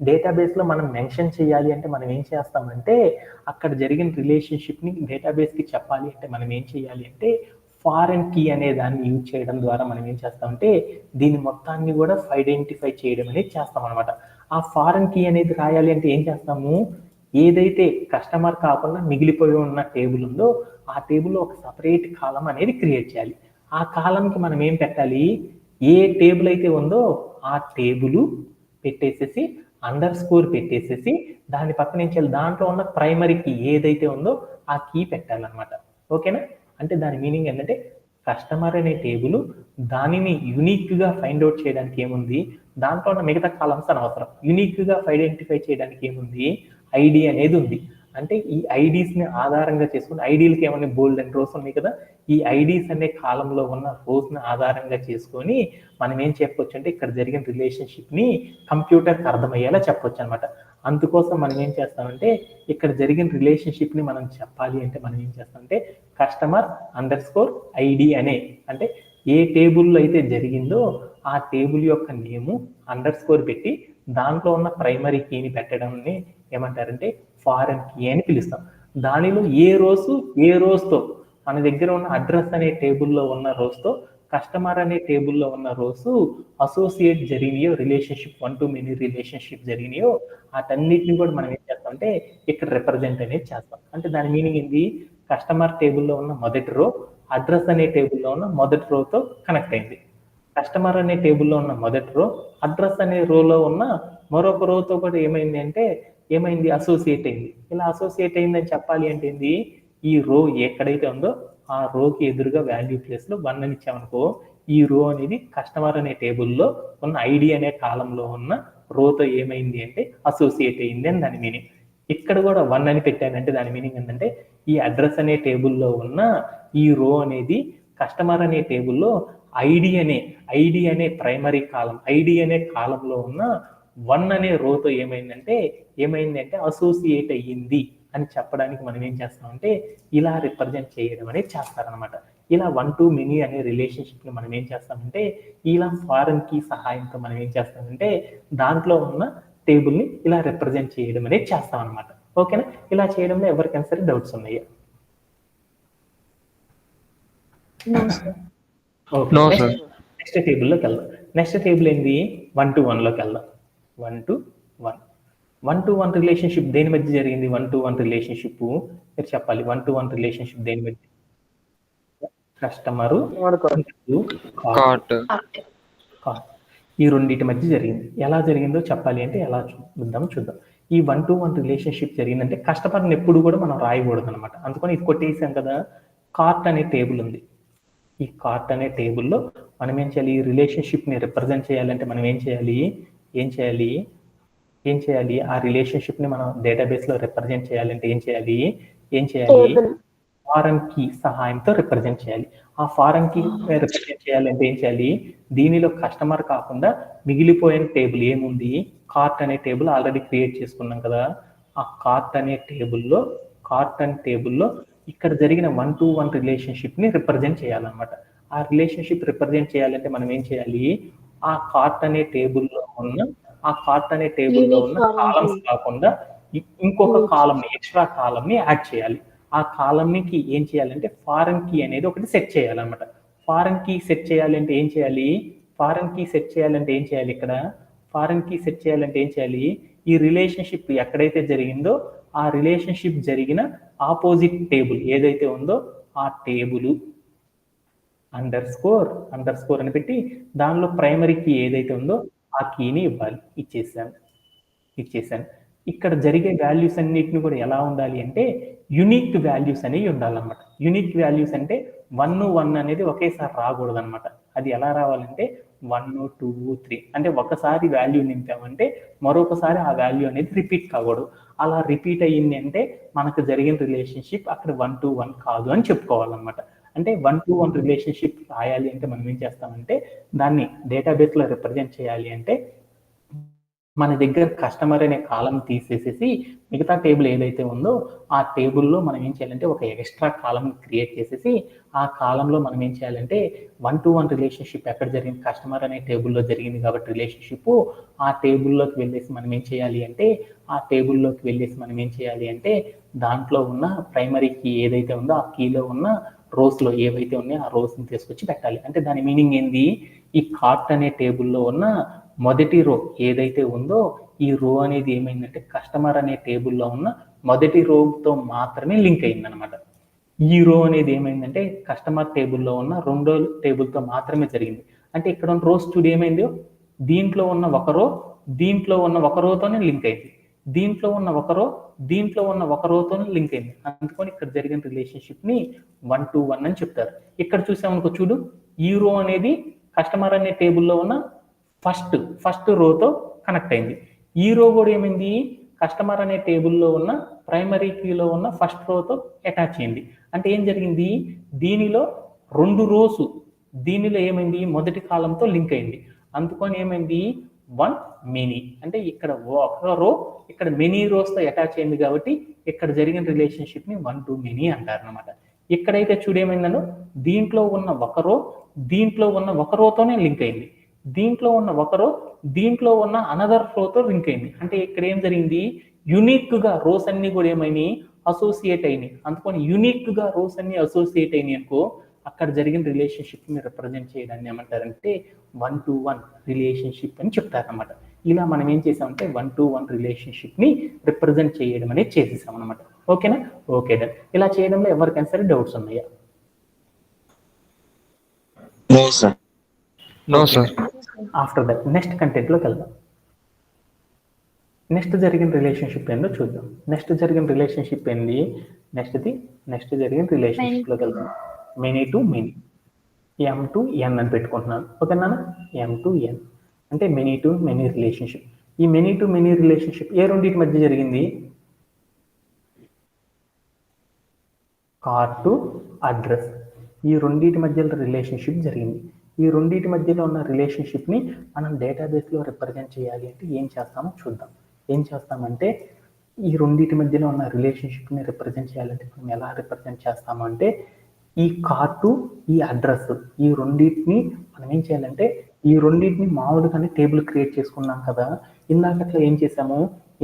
డేటాబేస్లో మనం మెన్షన్ చేయాలి అంటే మనం ఏం చేస్తామంటే అక్కడ జరిగిన రిలేషన్షిప్ని డేటాబేస్కి చెప్పాలి అంటే మనం ఏం చేయాలి అంటే ఫారెన్ కీ అనే దాన్ని యూజ్ చేయడం ద్వారా మనం ఏం చేస్తామంటే దీని మొత్తాన్ని కూడా ఐడెంటిఫై చేయడం అనేది చేస్తాం అనమాట. ఆ ఫారెన్ కీ అనేది రాయాలి అంటే ఏం చేస్తాము? ఏదైతే కస్టమర్ కాకుండా మిగిలిపోయి ఉన్న టేబుల్ ఉందో ఆ టేబుల్లో ఒక సపరేట్ కాలం అనేది క్రియేట్ చేయాలి. ఆ కాలంకి మనం ఏం పెట్టాలి? ఏ టేబుల్ అయితే ఉందో ఆ టేబుల్ పెట్టేసేసి __ పెట్టేసేసి దాని పక్కన ఏం చేయాలి? దాంట్లో ఉన్న ప్రైమరీ కీ ఏదైతే ఉందో ఆ కీ పెట్టాలన్నమాట. ఓకేనా? అంటే దాని మీనింగ్ ఏంటంటే కస్టమర్ అనే టేబుల్ దానిని యూనిక్గా ఫైండ్ అవుట్ చేయడానికి ఏముంది? దాంట్లో ఉన్న మిగతా కాలమ్స్ అనవసరం. యూనిక్గా ఐడెంటిఫై చేయడానికి ఏముంది? ఐడి అనేది ఉంది. అంటే ఈ ఐడీస్ని ఆధారంగా చేసుకుని ఐడీలకి ఏమన్నా బోల్డ్ అండ్ రోస్ ఉన్నాయి కదా, ఈ ఐడీస్ అనే కాలంలో ఉన్న రోస్ని ఆధారంగా చేసుకొని మనం ఏం చెప్పొచ్చు అంటే ఇక్కడ జరిగిన రిలేషన్షిప్ని కంప్యూటర్కి అర్థమయ్యేలా చెప్పొచ్చు అనమాట. అందుకోసం మనం ఏం చేస్తామంటే ఇక్కడ జరిగిన రిలేషన్షిప్ని మనం చెప్పాలి అంటే మనం ఏం చేస్తామంటే కస్టమర్ _ID అనే అంటే ఏ టేబుల్లో అయితే జరిగిందో ఆ టేబుల్ యొక్క నేము _ పెట్టి దాంట్లో ఉన్న ప్రైమరీ కీని పెట్టడంని ఏమంటారంటే ఫారెన్ కీ అని పిలుస్తాం. దానిలో ఏ రోస్తో మన దగ్గర ఉన్న అడ్రస్ అనే టేబుల్లో ఉన్న రోస్తో కస్టమర్ అనే టేబుల్లో ఉన్న రోస్ అసోసియేట్ జరిగినాయో రిలేషన్షిప్ 1 to many రిలేషన్షిప్ జరిగినాయో వాటన్నిటిని కూడా మనం ఏం చేస్తాం చేస్తామంటే ఇక్కడ రిప్రజెంట్ అనేది చేస్తాం. అంటే దాని మీనింగ్ ఏంది, కస్టమర్ టేబుల్లో ఉన్న మొదటి రో అడ్రస్ అనే టేబుల్లో ఉన్న మొదటి రోతో కనెక్ట్ అయింది. కస్టమర్ అనే టేబుల్లో ఉన్న మొదటి రో అడ్రస్ అనే రోలో ఉన్న మరొక రోతో కూడా ఏమైంది అసోసియేట్ అయింది. ఇలా అసోసియేట్ అయిందని చెప్పాలి అంటే ఏంది, ఈ రో ఎక్కడైతే ఉందో ఆ రోకి ఎదురుగా వాల్యూ ప్లేస్ లో 1 అని ఇచ్చామనుకో, ఈ రో అనేది కస్టమర్ అనే టేబుల్లో ఉన్న ఐడి అనే కాలంలో ఉన్న రోతో ఏమైంది అంటే అసోసియేట్ అయింది అని దాని మీనింగ్. ఇక్కడ కూడా 1 అని పెట్టానంటే దాని మీనింగ్ ఏంటంటే ఈ అడ్రస్ అనే టేబుల్లో ఉన్న ఈ రో అనేది కస్టమర్ అనే టేబుల్లో ఐడి అనే ప్రైమరీ కాలం, ఐడి అనే కాలంలో ఉన్న 1 అనే రోతో ఏమైందంటే అసోసియేట్ అయ్యింది అని చెప్పడానికి మనం ఏం చేస్తామంటే ఇలా రిప్రజెంట్ చేయడం అనేది చేస్తారనమాట. ఇలా 1 to many అనే రిలేషన్షిప్ ని మనం ఏం చేస్తామంటే ఇలా ఫారెన్ కీ సహాయంతో మనం ఏం చేస్తామంటే దాంట్లో ఉన్న టేబుల్ ని ఇలా రిప్రజెంట్ చేయడం అనేది చేస్తాం అనమాట. ఓకేనా? ఇలా చేయడంలో ఎవరికైనా సరే డౌట్స్ ఉన్నాయా? నెక్స్ట్ టేబుల్లోకి వెళ్దాం. నెక్స్ట్ టేబుల్ ఏంది, 1 to 1 లోకి వెళ్దాం. 1 to 1 రిలేషన్షిప్ దేని మధ్య జరిగింది? 1 to 1 రిలేషన్షిప్ మీరు చెప్పాలి. 1 to 1 రిలేషన్షిప్ దేని మధ్య? కస్టమరు కార్ట్ ఈ రెండింటి మధ్య జరిగింది. ఎలా జరిగిందో చెప్పాలి అంటే ఎలా చూద్దాం. ఈ 1 to 1 రిలేషన్షిప్ జరిగిందంటే కస్టమర్ని ఎప్పుడు కూడా మనం రాయకూడదు అనమాట. అందుకని ఇది కొట్టేసాం కదా. కార్ట్ అనే టేబుల్ ఉంది. ఈ కార్ట్ అనే టేబుల్లో మనం ఏం చేయాలి, ఈ రిలేషన్షిప్ ని రిప్రజెంట్ చేయాలంటే మనం ఏం చేయాలి ఆ రిలేషన్షిప్ ని మనం డేటాబేస్ లో రిప్రజెంట్ చేయాలంటే ఏం చేయాలి ఫారెన్ కీ సహాయంతో రిప్రజెంట్ చేయాలి. ఆ ఫారెన్ కీ రిప్రజెంట్ చేయాలంటే ఏం చేయాలి, దీనిలో కస్టమర్ కాకుండా మిగిలిపోయిన టేబుల్ ఏముంది, కార్ట్ అనే టేబుల్ ఆల్రెడీ క్రియేట్ చేసుకున్నాం కదా. ఆ కార్ట్ అనే టేబుల్లో ఇక్కడ జరిగిన 1 to 1 రిలేషన్షిప్ ని రిప్రజెంట్ చేయాలన్నమాట. ఆ రిలేషన్షిప్ రిప్రజెంట్ చేయాలంటే మనం ఏం చేయాలి, ఆ కార్ట్ అనే టేబుల్లో ఉన్న కాలమ్స్ కాకుండా ఇంకొక కాలం ఎక్స్ట్రా కాలం ని యాడ్ చేయాలి. ఆ కాలంకి ఏం చేయాలంటే ఫారెన్ కీ అనేది ఒకటి సెట్ చేయాలన్నమాట. ఫారెన్ కీ సెట్ చేయాలంటే ఏం చేయాలి, ఈ రిలేషన్షిప్ ఎక్కడైతే జరిగిందో ఆ రిలేషన్షిప్ జరిగిన ఆపోజిట్ టేబుల్ ఏదైతే ఉందో ఆ టేబుల్ అండర్ స్కోర్ అని పెట్టి దానిలో ప్రైమరీ కీ ఏదైతే ఉందో ఆ కీని ఇవ్వాలి. ఇచ్చేసాను. ఇక్కడ జరిగే వాల్యూస్ అన్నిటిని కూడా ఎలా ఉండాలి అంటే యునిక్ వాల్యూస్ అనేవి ఉండాలన్నమాట. యునిక్ వాల్యూస్ అంటే 1 అనేది ఒకేసారి రాకూడదు అనమాట. అది ఎలా రావాలంటే 1, 2, 3 అంటే ఒకసారి వాల్యూ నింపామంటే మరొకసారి ఆ వాల్యూ అనేది రిపీట్ కాకూడదు. అలా రిపీట్ అయ్యింది అంటే మనకు జరిగిన రిలేషన్షిప్ అక్కడ 1 to 1 కాదు అని చెప్పుకోవాలన్నమాట. అంటే 1 to 1 రిలేషన్షిప్ రాయాలి అంటే మనం ఏం చేస్తామంటే దాన్ని డేటాబేస్ లో రిప్రజెంట్ చేయాలి అంటే మన దగ్గర కస్టమర్ అనే కాలం తీసేసేసి మిగతా టేబుల్ ఏదైతే ఉందో ఆ టేబుల్లో మనం ఏం చేయాలంటే ఒక ఎక్స్ట్రా కాలం క్రియేట్ చేసేసి ఆ కాలంలో మనం ఏం చేయాలంటే 1 to 1 రిలేషన్షిప్ ఎక్కడ జరిగింది, కస్టమర్ అనే టేబుల్లో జరిగింది కాబట్టి రిలేషన్షిప్ ఆ టేబుల్లోకి వెళ్ళేసి మనం ఏం చేయాలి అంటే దాంట్లో ఉన్న ప్రైమరీ కీ ఏదైతే ఉందో ఆ కీలో ఉన్న రోస్ లో ఏవైతే ఉన్నాయో ఆ రోస్ ని తీసుకొచ్చి పెట్టాలి. అంటే దాని మీనింగ్ ఏంది, ఈ కార్ట్ అనే టేబుల్లో ఉన్న మొదటి రో ఏదైతే ఉందో ఈ రో అనేది ఏమైందంటే కస్టమర్ అనే టేబుల్లో ఉన్న మొదటి రోతో మాత్రమే లింక్ అయిందనమాట. ఈ రో అనేది ఏమైందంటే కస్టమర్ టేబుల్లో ఉన్న రెండో టేబుల్తో మాత్రమే జరిగింది. అంటే ఇక్కడ ఉన్న రోస్ చూడు ఏమైందో, దీంట్లో ఉన్న ఒక రోతోనే లింక్ అయింది, దీంట్లో ఉన్న ఒక రోతోనే లింక్ అయింది. అందుకని ఇక్కడ జరిగిన రిలేషన్షిప్ ని 1 to 1 అని చెప్తారు. ఇక్కడ చూసామనుకో చూడు, ఈ రో అనేది కస్టమర్ అనే టేబుల్లో ఉన్న ఫస్ట్ రోతో కనెక్ట్ అయింది. ఈ రో కూడా ఏమైంది, కస్టమర్ అనే టేబుల్లో ఉన్న ప్రైమరీ కీలో ఉన్న ఫస్ట్ రోతో అటాచ్ అయింది. అంటే ఏం జరిగింది, దీనిలో 2 రోస్ దీనిలో ఏమైంది మొదటి కాలంతో లింక్ అయింది. అందుకని ఏమైంది 1 many అంటే ఇక్కడ ఒక రో ఇక్కడ మెనీ రోస్ తో అటాచ్ అయింది కాబట్టి ఇక్కడ జరిగిన రిలేషన్షిప్ ని 1 to many అంటారు అనమాట. ఇక్కడైతే చూడేమైందను దీంట్లో ఉన్న ఒక రోతోనే లింక్ అయింది, దీంట్లో ఉన్న అనదర్ రోతో లింక్ అయింది. అంటే ఇక్కడ ఏం జరిగింది, యునిక్ గా రోస్ అన్ని కూడా ఏమైనాయి అసోసియేట్ అయినాయి. అందుకని యునిక్ గా రోస్ అన్ని అసోసియేట్ అయినాయి అనుకో అక్కడ జరిగిన రిలేషన్షిప్ ని రిప్రజెంట్ చేయడాన్ని ఏమంటారంటే 1 to 1 రిలేషన్షిప్ అని చెప్తారన్నమాట. ఇలా మనం ఏం చేసామంటే 1-to-1 రిలేషన్షిప్ని రిప్రజెంట్ చేయడం అనేది చేసేసాం అనమాట. ఓకేనా? Okay done. ఇలా చేయడంలో ఎవరికైనా సరే డౌట్స్ ఉన్నాయా? No sir. No sir. After that next కంటెంట్లోకి వెళ్దాం. నెక్స్ట్ జరిగిన రిలేషన్షిప్ ఏందో చూద్దాం. నెక్స్ట్ జరిగిన రిలేషన్షిప్ ఏంది? నెక్స్ట్ జరిగిన రిలేషన్షిప్లోకి వెళ్దాం. Many to many, M to N అని పెట్టుకుంటున్నాను. ఓకేనా? M to N అంటే మెనీ టు మెనీ రిలేషన్షిప్. ఈ మెనీ టు మెనీ రిలేషన్షిప్ ఏ రెండింటి మధ్య జరిగింది? Car to address. ఈ రెండింటి మధ్యలో రిలేషన్షిప్ జరిగింది. ఈ రెండింటి మధ్యలో ఉన్న రిలేషన్షిప్ని మనం డేటాబేస్లో రిప్రజెంట్ చేయాలి అంటే ఏం చేస్తామో చూద్దాం. ఏం చేస్తామంటే ఈ రెండింటి మధ్యలో ఉన్న రిలేషన్షిప్ని రిప్రజెంట్ చేయాలంటే మనం ఎలా రిప్రజెంట్ చేస్తాము అంటే ఈ కార్ టు ఈ అడ్రస్ ఈ రెండింటిని మనం ఏం చేయాలంటే ఈ రెండింటిని మామూలుగానే టేబుల్ క్రియేట్ చేసుకున్నాం కదా. ఇందాకట్లా ఏం చేసాము?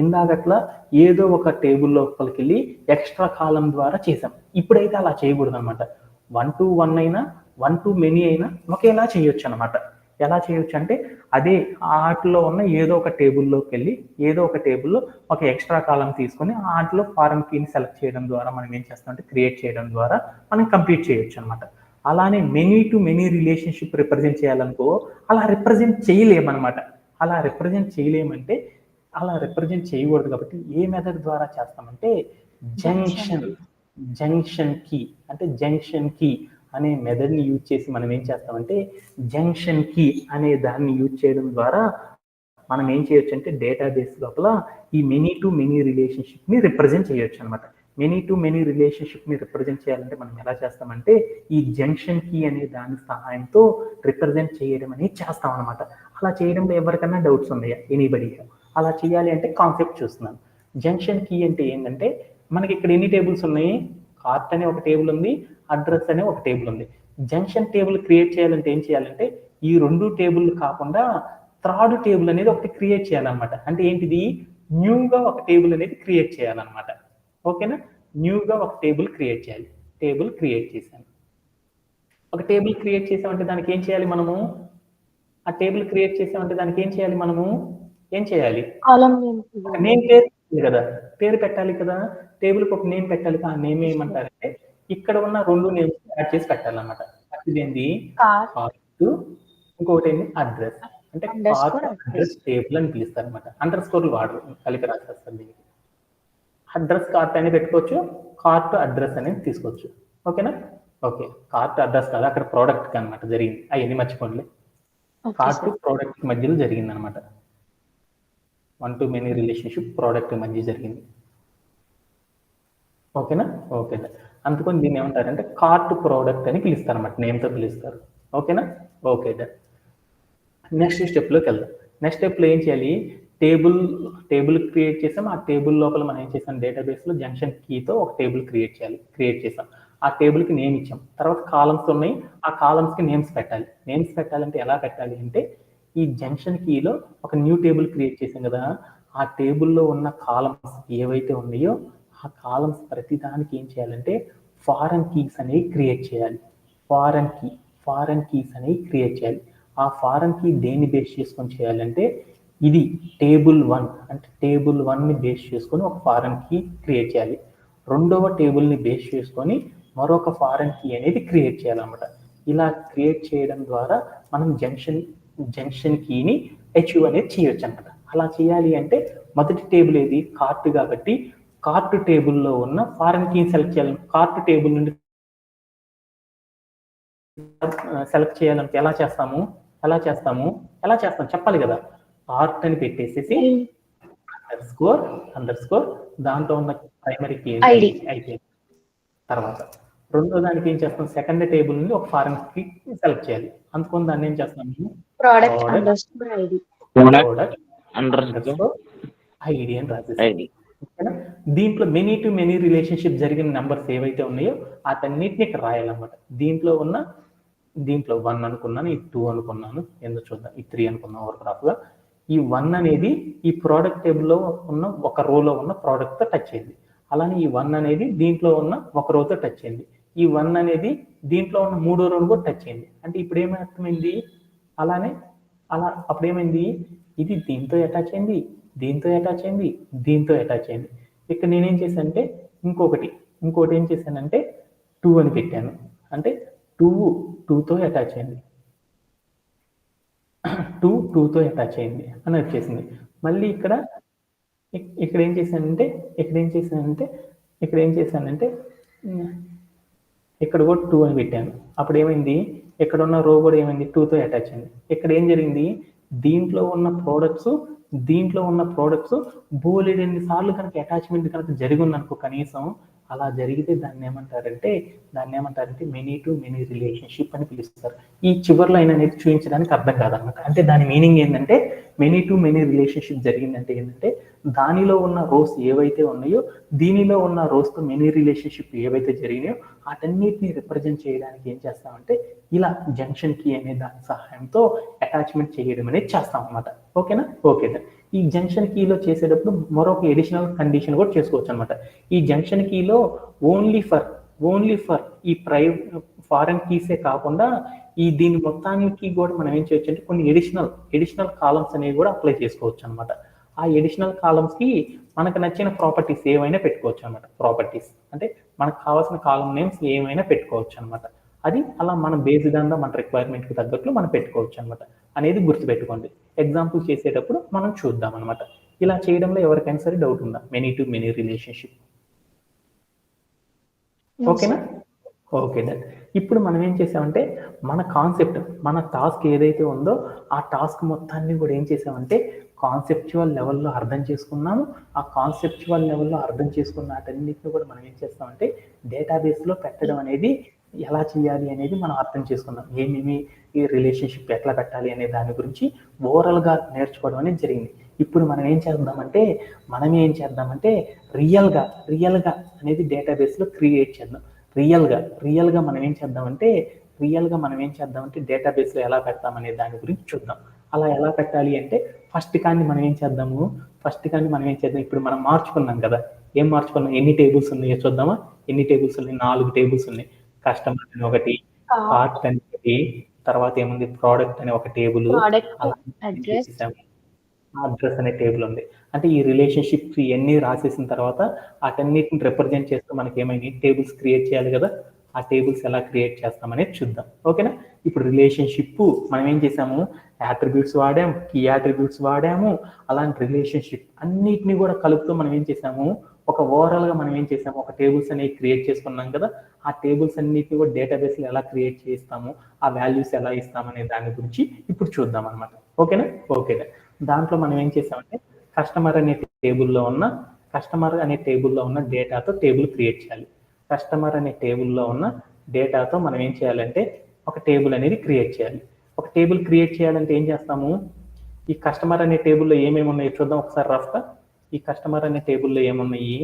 ఇందాకట్లా ఏదో ఒక టేబుల్ లోపలికి వెళ్ళి ఎక్స్ట్రా కాలం ద్వారా చేసాం. ఇప్పుడైతే అలా చేయకూడదు అనమాట. 1-to-1 అయినా 1-to-many అయినా ఒకేలా చేయొచ్చు అనమాట. ఎలా చేయొచ్చు అంటే అదే ఆటలో ఉన్న ఏదో ఒక టేబుల్లోకి వెళ్ళి ఏదో ఒక టేబుల్లో ఒక ఎక్స్ట్రా కాలం తీసుకొని ఆటలో ఫారెన్ కీని సెలెక్ట్ చేయడం ద్వారా మనం ఏం చేస్తామంటే క్రియేట్ చేయడం ద్వారా మనం కంప్లీట్ చేయొచ్చు అనమాట. అలానే many to many relationship represent చేయాలనుకో అలా రిప్రజెంట్ చేయలేమన్నమాట. అలా రిప్రజెంట్ చేయలేమంటే అలా రిప్రజెంట్ చేయకూడదు కాబట్టి ఏ మెథడ్ ద్వారా చేస్తామంటే జంక్షన్ కీ అంటే జంక్షన్ కీ అనే మెథడ్ని యూజ్ చేసి మనం ఏం చేస్తామంటే జంక్షన్ కీ అనే దాన్ని యూజ్ చేయడం ద్వారా మనం ఏం చేయొచ్చు అంటే డేటాబేస్ లోపల ఈ మెనీ టు మెనీ రిలేషన్షిప్ని రిప్రజెంట్ చేయొచ్చు అనమాట. మెనీ టు మెనీ రిలేషన్షిప్ని రిప్రజెంట్ చేయాలంటే మనం ఎలా చేస్తామంటే ఈ జంక్షన్ కీ అనే దాని సహాయంతో రిప్రజెంట్ చేయడం అనేది చేస్తాం అనమాట. అలా చేయడంలో ఎవరికైనా డౌట్స్ ఉన్నాయా? ఎనీబడి? అలా చేయాలి అంటే కాన్సెప్ట్ చూస్తున్నాను. జంక్షన్ కీ అంటే ఏంటంటే మనకి ఇక్కడ ఎన్ని టేబుల్స్ ఉన్నాయి? కార్ట్ అనే ఒక టేబుల్ ఉంది, అడ్రస్ అనే ఒక టేబుల్ ఉంది. జంక్షన్ టేబుల్ క్రియేట్ చేయాలంటే ఏం చేయాలంటే ఈ రెండు టేబుల్ కాకుండా థర్డ్ టేబుల్ అనేది ఒకటి క్రియేట్ చేయాలన్నమాట. అంటే ఏంటిది? న్యూగా ఒక టేబుల్ అనేది క్రియేట్ చేయాలన్నమాట. ఓకేనా? న్యూగా ఒక టేబుల్ క్రియేట్ చేయాలి. టేబుల్ క్రియేట్ చేశాను. ఒక టేబుల్ క్రియేట్ చేసామంటే దానికి ఏం చేయాలి మనము? ఆ టేబుల్ క్రియేట్ చేసామంటే దానికి ఏం చేయాలి మనము? ఏం చేయాలి? నేమ్ పేరు కదా, పేరు పెట్టాలి కదా. టేబుల్కి ఒక నేమ్ పెట్టాలి. ఆ నేమ్ ఏమంటారంటే ఇక్కడ ఉన్న రెండు నేమ్స్ యాడ్ చేసి పెట్టాలన్నమాట. ఇదేంటి? కార్ట్, ఇంకొకటి ఏంటి? అడ్రస్. అంటే కార్ట్ అడ్రస్ టేబుల్ అని పిలుస్తారు అనమాట. అండర్ స్కోర్లు వాడరు, కలిపి రాసేస్తారు దీనికి. అడ్రస్ కార్ట్ అని పెట్టుకోవచ్చు, కార్ట్ అడ్రస్ అనేది తీసుకోవచ్చు. ఓకేనా? ఓకే, కార్ట్ అడ్రస్ కాదు, అక్కడ ప్రోడక్ట్ అనమాట జరిగింది. అవన్నీ మర్చిపోండి. కార్ట్ ప్రోడక్ట్ మధ్యలో జరిగింది అనమాట. 1-to-many రిలేషన్షిప్ ప్రోడక్ట్ మధ్య జరిగింది. ఓకేనా? ఓకే. అందుకని దీన్ని ఏమంటారంటే కార్ట్ ప్రోడక్ట్ అని పిలుస్తారు అనమాట, నేమ్తో పిలుస్తారు. ఓకేనా? ఓకే. నెక్స్ట్ స్టెప్లోకి వెళ్దాం. నెక్స్ట్ స్టెప్లో ఏం చేయాలి? టేబుల్ క్రియేట్ చేసాం. ఆ టేబుల్ లోపల మనం ఏం చేసాం? డేటాబేస్లో జంక్షన్ కీతో ఒక టేబుల్ క్రియేట్ చేసాం. ఆ టేబుల్కి నేమ్ ఇచ్చాం. తర్వాత కాలమ్స్ ఉన్నాయి, ఆ కాలమ్స్కి నేమ్స్ పెట్టాలి. నేమ్స్ పెట్టాలంటే ఎలా పెట్టాలి అంటే ఈ జంక్షన్ కీలో ఒక న్యూ టేబుల్ క్రియేట్ చేసాం కదా, ఆ టేబుల్లో ఉన్న కాలమ్స్ ఏవైతే ఉన్నాయో ఆ కాలమ్స్ ప్రతిదానికి ఏం చేయాలంటే ఫారెన్ కీస్ అనేవి క్రియేట్ చేయాలి. ఫారెన్ కీస్ అనేవి క్రియేట్ చేయాలి. ఆ ఫారెన్ కీ దేన్ని బేస్ చేసుకొని చేయాలంటే ఇది టేబుల్ 1 అంటే టేబుల్ 1ని బేస్ చేసుకొని ఒక ఫారెన్ కీ క్రియేట్ చేయాలి. రెండవ టేబుల్ని బేస్ చేసుకొని మరొక ఫారెన్ కీ అనేది క్రియేట్ చేయాలన్నమాట. ఇలా క్రియేట్ చేయడం ద్వారా మనం జంక్షన్ కీని అచీవ్ అనేది చేయొచ్చు అనమాట. అలా చేయాలి అంటే మొదటి టేబుల్ ఏది? కార్ట్ కాబట్టి కార్ట్ టేబుల్లో ఉన్న ఫారెన్ కీని సెలెక్ట్ చేయాలి. కార్ట్ టేబుల్ నుండి సెలెక్ట్ చేయాలంటే ఎలా చేస్తాం చెప్పాలి కదా. కార్ట్ అని పెట్టేసేసి అండర్ స్కోర్ దాంట్లో ఉన్న ప్రైమరీ కీ అయితే తర్వాత రెండో దానికి ఏం చేస్తాం? సెకండ్ టేబుల్ నుండి ఒక ఫారెన్ కీ సెలెక్ట్ చేయాలి. అందుకని దాన్ని ఏం చేస్తాము? ప్రోడక్ట్ ఐడి అని రాసేసి. దీంట్లో మెనీ టు మెనీ రిలేషన్షిప్ జరిగిన నెంబర్స్ ఏవైతే ఉన్నాయో అతన్నిటిని ఇక్కడ రాయాలన్నమాట. దీంట్లో 1 అనుకున్నాను, ఈ 2 అనుకున్నాను, ఎందుకు చూద్దాం, ఈ 3 అనుకున్నాను ఓవర్ గా. ఈ 1 అనేది ఈ ప్రోడక్ట్ టేబుల్లో ఉన్న ఒక రోలో ఉన్న ప్రోడక్ట్తో టచ్ అయింది. అలానే ఈ 1 అనేది దీంట్లో ఉన్న ఒక రోతో టచ్ అయింది. ఈ 1 అనేది దీంట్లో ఉన్న 3వ రోను కూడా టచ్ అయింది. అంటే ఇప్పుడు ఏమర్థమైంది? అలానే అలా అప్పుడు ఏమైంది, ఇది దీంతో అటాచ్ అయింది, దీంతో అటాచ్ అయింది, దీంతో అటాచ్ అయింది. ఇక్కడ నేనేం చేశానంటే ఇంకోటి ఏం చేశానంటే 2 అని పెట్టాను. అంటే 2తో అటాచ్ అయింది, 2తో అటాచ్ అయింది అని వచ్చేసింది. మళ్ళీ ఇక్కడ ఏం చేశానంటే ఇక్కడ కూడా 2 అని పెట్టాను. అప్పుడు ఏమైంది, ఇక్కడ ఉన్న రో కూడా ఏమైంది, 2తో అటాచ్ అయింది. ఇక్కడ ఏం జరిగింది, దీంట్లో ఉన్న ప్రోడక్ట్స్ బోలెడన్ని సార్లు కనుక అటాచ్మెంట్ కనుక జరిగి ఉందనుకో కనీసం, అలా జరిగితే దాన్ని ఏమంటారంటే మెనీ టు మెనీ రిలేషన్షిప్ అని పిలుస్తారు. ఈ చివరి లైన్ అనేది చూపించడానికి అర్థం కాదనమాట. అంటే దాని మీనింగ్ ఏంటంటే మెనీ టు మెనీ రిలేషన్షిప్ జరిగిందంటే ఏంటంటే దానిలో ఉన్న రోస్ ఏవైతే ఉన్నాయో దీనిలో ఉన్న రోస్తో మెనీ రిలేషన్షిప్ ఏవైతే జరిగినాయో వాటన్నిటిని రిప్రజెంట్ చేయడానికి ఏం చేస్తామంటే ఇలా జంక్షన్ కీ అనే దాని సహాయంతో అటాచ్మెంట్ చేయడం అనేది చేస్తాం అన్నమాట. ఓకేనా? ఓకే. ఈ జంక్షన్ కీలో చేసేటప్పుడు మరొక ఎడిషనల్ కండిషన్ కూడా చేసుకోవచ్చు అనమాట. ఈ జంక్షన్ కీలో ఓన్లీ ఫర్ ఈ ఫారెన్ కీసే కాకుండా దీని మొత్తానికి కూడా మనం ఏం చేయొచ్చు అంటే కొన్ని ఎడిషనల్ కాలమ్స్ అనేవి కూడా అప్లై చేసుకోవచ్చు అనమాట. ఆ ఎడిషనల్ కాలమ్స్ కి మనకు నచ్చిన ప్రాపర్టీస్ ఏమైనా పెట్టుకోవచ్చు అనమాట. ప్రాపర్టీస్ అంటే మనకు కావాల్సిన కాలమ్ నేమ్స్ ఏమైనా పెట్టుకోవచ్చు అనమాట. అది అలా మన బేస్డ్ ఆన్ మన రిక్వైర్మెంట్కి తగ్గట్లు మనం పెట్టుకోవచ్చు అనమాట అనేది గుర్తుపెట్టుకోండి. ఎగ్జాంపుల్ చేసేటప్పుడు మనం చూద్దాం అనమాట. ఇలా చేయడంలో ఎవరికైనా సరే డౌట్ ఉందా? Many to many relationship. ఓకేనా? Okay that. ఇప్పుడు మనం ఏం చేసామంటే మన కాన్సెప్ట్, మన టాస్క్ ఏదైతే ఉందో ఆ టాస్క్ మొత్తాన్ని కూడా ఏం చేసామంటే కాన్సెప్చువల్ లెవెల్లో అర్థం చేసుకున్నాము. ఆ కాన్సెప్చువల్ లెవెల్లో అర్థం చేసుకున్న వాటన్నిటిని కూడా మనం ఏం చేస్తామంటే డేటాబేస్లో పెట్టడం అనేది ఎలా చేయాలి అనేది మనం అర్థం చేసుకున్నాం. ఏమేమి ఈ రిలేషన్షిప్ ఎట్లా పెట్టాలి అనే దాని గురించి ఓవరాల్గా నేర్చుకోవడం అనేది జరిగింది. ఇప్పుడు మనం ఏం చేద్దామంటే రియల్గా అనేది డేటాబేస్లో క్రియేట్ చేద్దాం. రియల్గా మనం ఏం చేద్దామంటే డేటాబేస్లో ఎలా పెడతామనే దాని గురించి చూద్దాం. అలా ఎలా పెట్టాలి అంటే ఫస్ట్ కానీ మనం ఏం చేద్దాం, ఇప్పుడు మనం మార్చుకున్నాం కదా, ఏం మార్చుకున్నాం, ఎన్ని టేబుల్స్ ఉన్నాయో చూద్దామా? ఎన్ని టేబుల్స్ ఉన్నాయి? 4 టేబుల్స్ ఉన్నాయి. కస్టమర్ అని ఒకటి, కార్ట్ అని ఒకటి, తర్వాత ఏముంది ప్రోడక్ట్ అనే ఒక టేబుల్, అడ్రస్ అనే టేబుల్ ఉంది. అంటే ఈ రిలేషన్షిప్స్ ఇవన్నీ రాసేసిన తర్వాత వాటన్నిటిని రిప్రజెంట్ చేస్తూ మనకి ఏమైనా టేబుల్స్ క్రియేట్ చేయాలి కదా. ఆ టేబుల్స్ ఎలా క్రియేట్ చేస్తామనేది చూద్దాం. ఓకేనా? ఇప్పుడు రిలేషన్షిప్ మనం ఏం చేసాము, యాట్రిబ్యూట్స్ వాడాము, కీ యాట్రిబ్యూట్స్ వాడాము. అలాంటి రిలేషన్షిప్ అన్నిటిని కూడా కలుపుతూ మనం ఏం చేసాము, ఒక ఓవరాల్గా మనం ఏం చేసాము, ఒక టేబుల్స్ అనేవి క్రియేట్ చేసుకున్నాం కదా. ఆ టేబుల్స్ అన్నిటిని కూడా డేటాబేస్లో ఎలా క్రియేట్ చేస్తాము, ఆ వాల్యూస్ ఎలా ఇస్తామనే దాని గురించి ఇప్పుడు చూద్దాం అనమాట. ఓకేనా? ఓకే. దాంట్లో మనం ఏం చేసామంటే కస్టమర్ అనే టేబుల్లో ఉన్న డేటాతో టేబుల్ క్రియేట్ చేయాలి. కస్టమర్ అనే టేబుల్లో ఉన్న డేటాతో మనం ఏం చేయాలంటే ఒక టేబుల్ అనేది క్రియేట్ చేయాలి. ఒక టేబుల్ క్రియేట్ చేయాలంటే ఏం చేస్తాము, ఈ కస్టమర్ అనే టేబుల్లో ఏమేమి ఉన్నాయో చూద్దాం ఒకసారి రఫ్గా. ఈ కస్టమర్ అనే టేబుల్లో ఏమున్నాయి,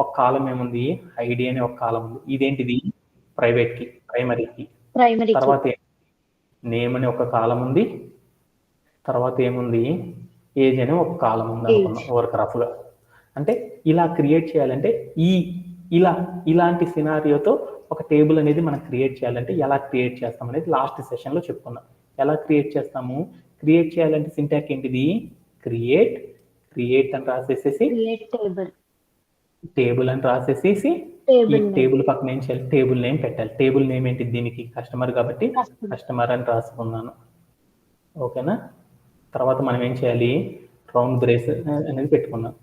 ఒక కాలం ఏముంది, ఐడి అనే ఒక కాలం ఉంది. ఇదేంటిది? ప్రైవేట్ కి, ప్రైమరీ కి. తర్వాత నేమ్ అనే ఒక కాలం ఉంది. తర్వాత ఏముంది, ఏజ్ అనే ఒక కాలం ఉంది అనుకున్నాం ఓవర్క్ రఫ్గా. అంటే ఇలా క్రియేట్ చేయాలంటే ఇలాంటి సినారియోతో ఒక టేబుల్ అనేది మనం క్రియేట్ చేయాలంటే ఎలా క్రియేట్ చేస్తాం అనేది లాస్ట్ సెషన్లో చెప్పుకున్నాం. ఎలా క్రియేట్ చేస్తాము, క్రియేట్ చేయాలంటే సింటాక్స్ ఏంటిది, క్రియేట్ అని రాసేసేసి టేబుల్ అని రాసేసేసి ఈ టేబుల్ పక్కన ఏం చేయాలి, టేబుల్ నేమ్ పెట్టాలి. టేబుల్ నేమ్ ఏంటి, దీనికి కస్టమర్ కాబట్టి కస్టమర్ అని రాసుకున్నాను. ఓకేనా? తర్వాత మనం ఏం చేయాలి, రౌండ్ బ్రేస్ అనేది పెట్టుకున్నాం.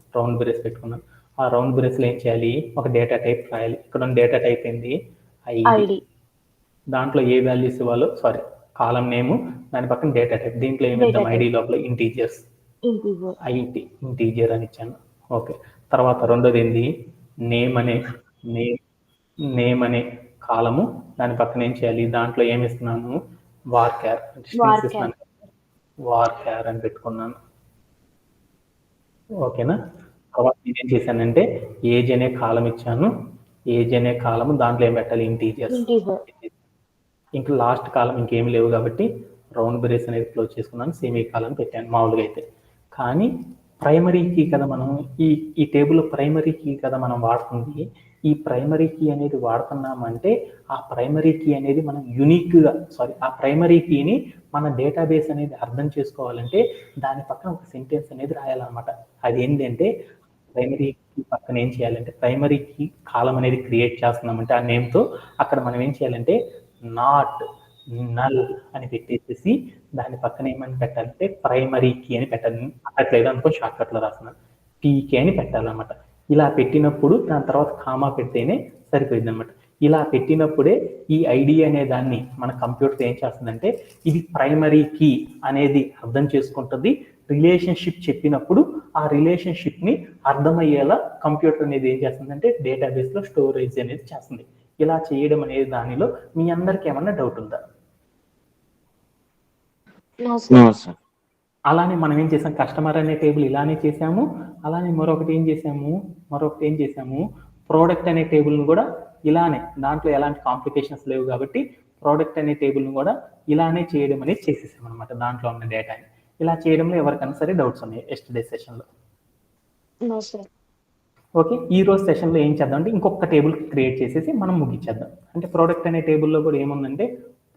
ఆ రౌండ్ బ్రేస్లో ఏం చేయాలి, ఒక డేటా టైప్ రాయాలి. ఇక్కడ ఉన్న డేటా టైప్ ఏంది, ఐడి. దాంట్లో ఏ వాల్యూస్ ఇవ్వాలో, కాలం నేము, దాని పక్కన డేటా టైప్. దీంట్లో ఏమి ఇద్దాం, ఐడి లోపల ఇంటీజర్ అని ఇచ్చాను. ఓకే. తర్వాత రెండోది ఏంది, నేమ్ అనే కాలము, దాని పక్కన ఏం చేయాలి, దాంట్లో ఏమి ఇస్తున్నాను, వార్క్యార్ అని పెట్టుకున్నాను. ఓకేనా? తర్వాత నేనేం చేశానంటే ఏజ్ అనే కాలం ఇచ్చాను. ఏజ్ అనే కాలము, దాంట్లో ఏం పెట్టాలి, ఇంటీజర్స్. ఇంకా లాస్ట్ కాలం ఇంకేమి లేవు కాబట్టి రౌండ్ బ్రేస్ అనేది క్లోజ్ చేసుకున్నాను, సెమీ కాలం పెట్టాను మామూలుగా అయితే. కానీ ప్రైమరీ కీ కదా మనం ఈ టేబుల్ ప్రైమరీ కీ కదా మనం వాడుతుంది. ఈ ప్రైమరీ కీ అనేది వాడుతున్నామంటే ఆ ప్రైమరీ కీ అనేది మనం యూనిక్గా ఆ ప్రైమరీ కీని మన డేటాబేస్ అనేది అర్థం చేసుకోవాలంటే దాని పక్కన ఒక సెంటెన్స్ అనేది రాయాలన్నమాట. అది ఏంటంటే ప్రైమరీ కీ పక్కన ఏం చేయాలంటే ప్రైమరీ కీ కాలం అనేది క్రియేట్ చేస్తున్నామంటే ఆ నేమ్తో అక్కడ మనం ఏం చేయాలంటే నాట్ నల్ అని పెట్టేసేసి దాని పక్కన ఏమని పెట్టాలంటే ప్రైమరీ కీ అని పెట్టాలి. అట్లేదు అనుకో షార్ట్ కట్లో రాస్తున్నాను, పీకే అని పెట్టాలన్నమాట. ఇలా పెట్టినప్పుడు దాని తర్వాత కామా పెడితేనే సరిపోయింది అనమాట. ఇలా పెట్టినప్పుడే ఈ ఐడి అనే దాన్ని మన కంప్యూటర్ ఏం చేస్తుందంటే ఇది ప్రైమరీ కీ అనేది అర్థం చేసుకుంటుంది. రిలేషన్షిప్ చెప్పినప్పుడు ఆ రిలేషన్షిప్ ని అర్థమయ్యేలా కంప్యూటర్ అనేది ఏం చేస్తుందంటే డేటాబేస్ లో స్టోరేజ్ అనేది చేస్తుంది. ఇలా చేయడం అనేది దానిలో మీ అందరికి ఏమన్నా డౌట్ ఉందా? అలానే మనం ఏం చేసాం, కస్టమర్ అనే టేబుల్ ఇలానే చేసాము. అలానే మరొకటి ఏం చేసాము, ప్రోడక్ట్ అనే టేబుల్ని కూడా ఇలానే, దాంట్లో ఎలాంటి కాంప్లికేషన్స్ లేవు కాబట్టి ప్రోడక్ట్ అనే టేబుల్ని కూడా ఇలానే చేయడం అనేది చేసేసాం అనమాట. దాంట్లో ఉన్న డేటాని ఇలా చేయడంలో ఎవరికైనా సరే డౌట్స్ ఉన్నాయి ఎస్టర్డే సెషన్లో? ఓకే, ఈ రోజు సెషన్లో ఏం చేద్దాం అంటే ఇంకొక టేబుల్ క్రియేట్ చేసేసి మనం ముగించేద్దాం. అంటే ప్రోడక్ట్ అనే టేబుల్లో కూడా ఏముందంటే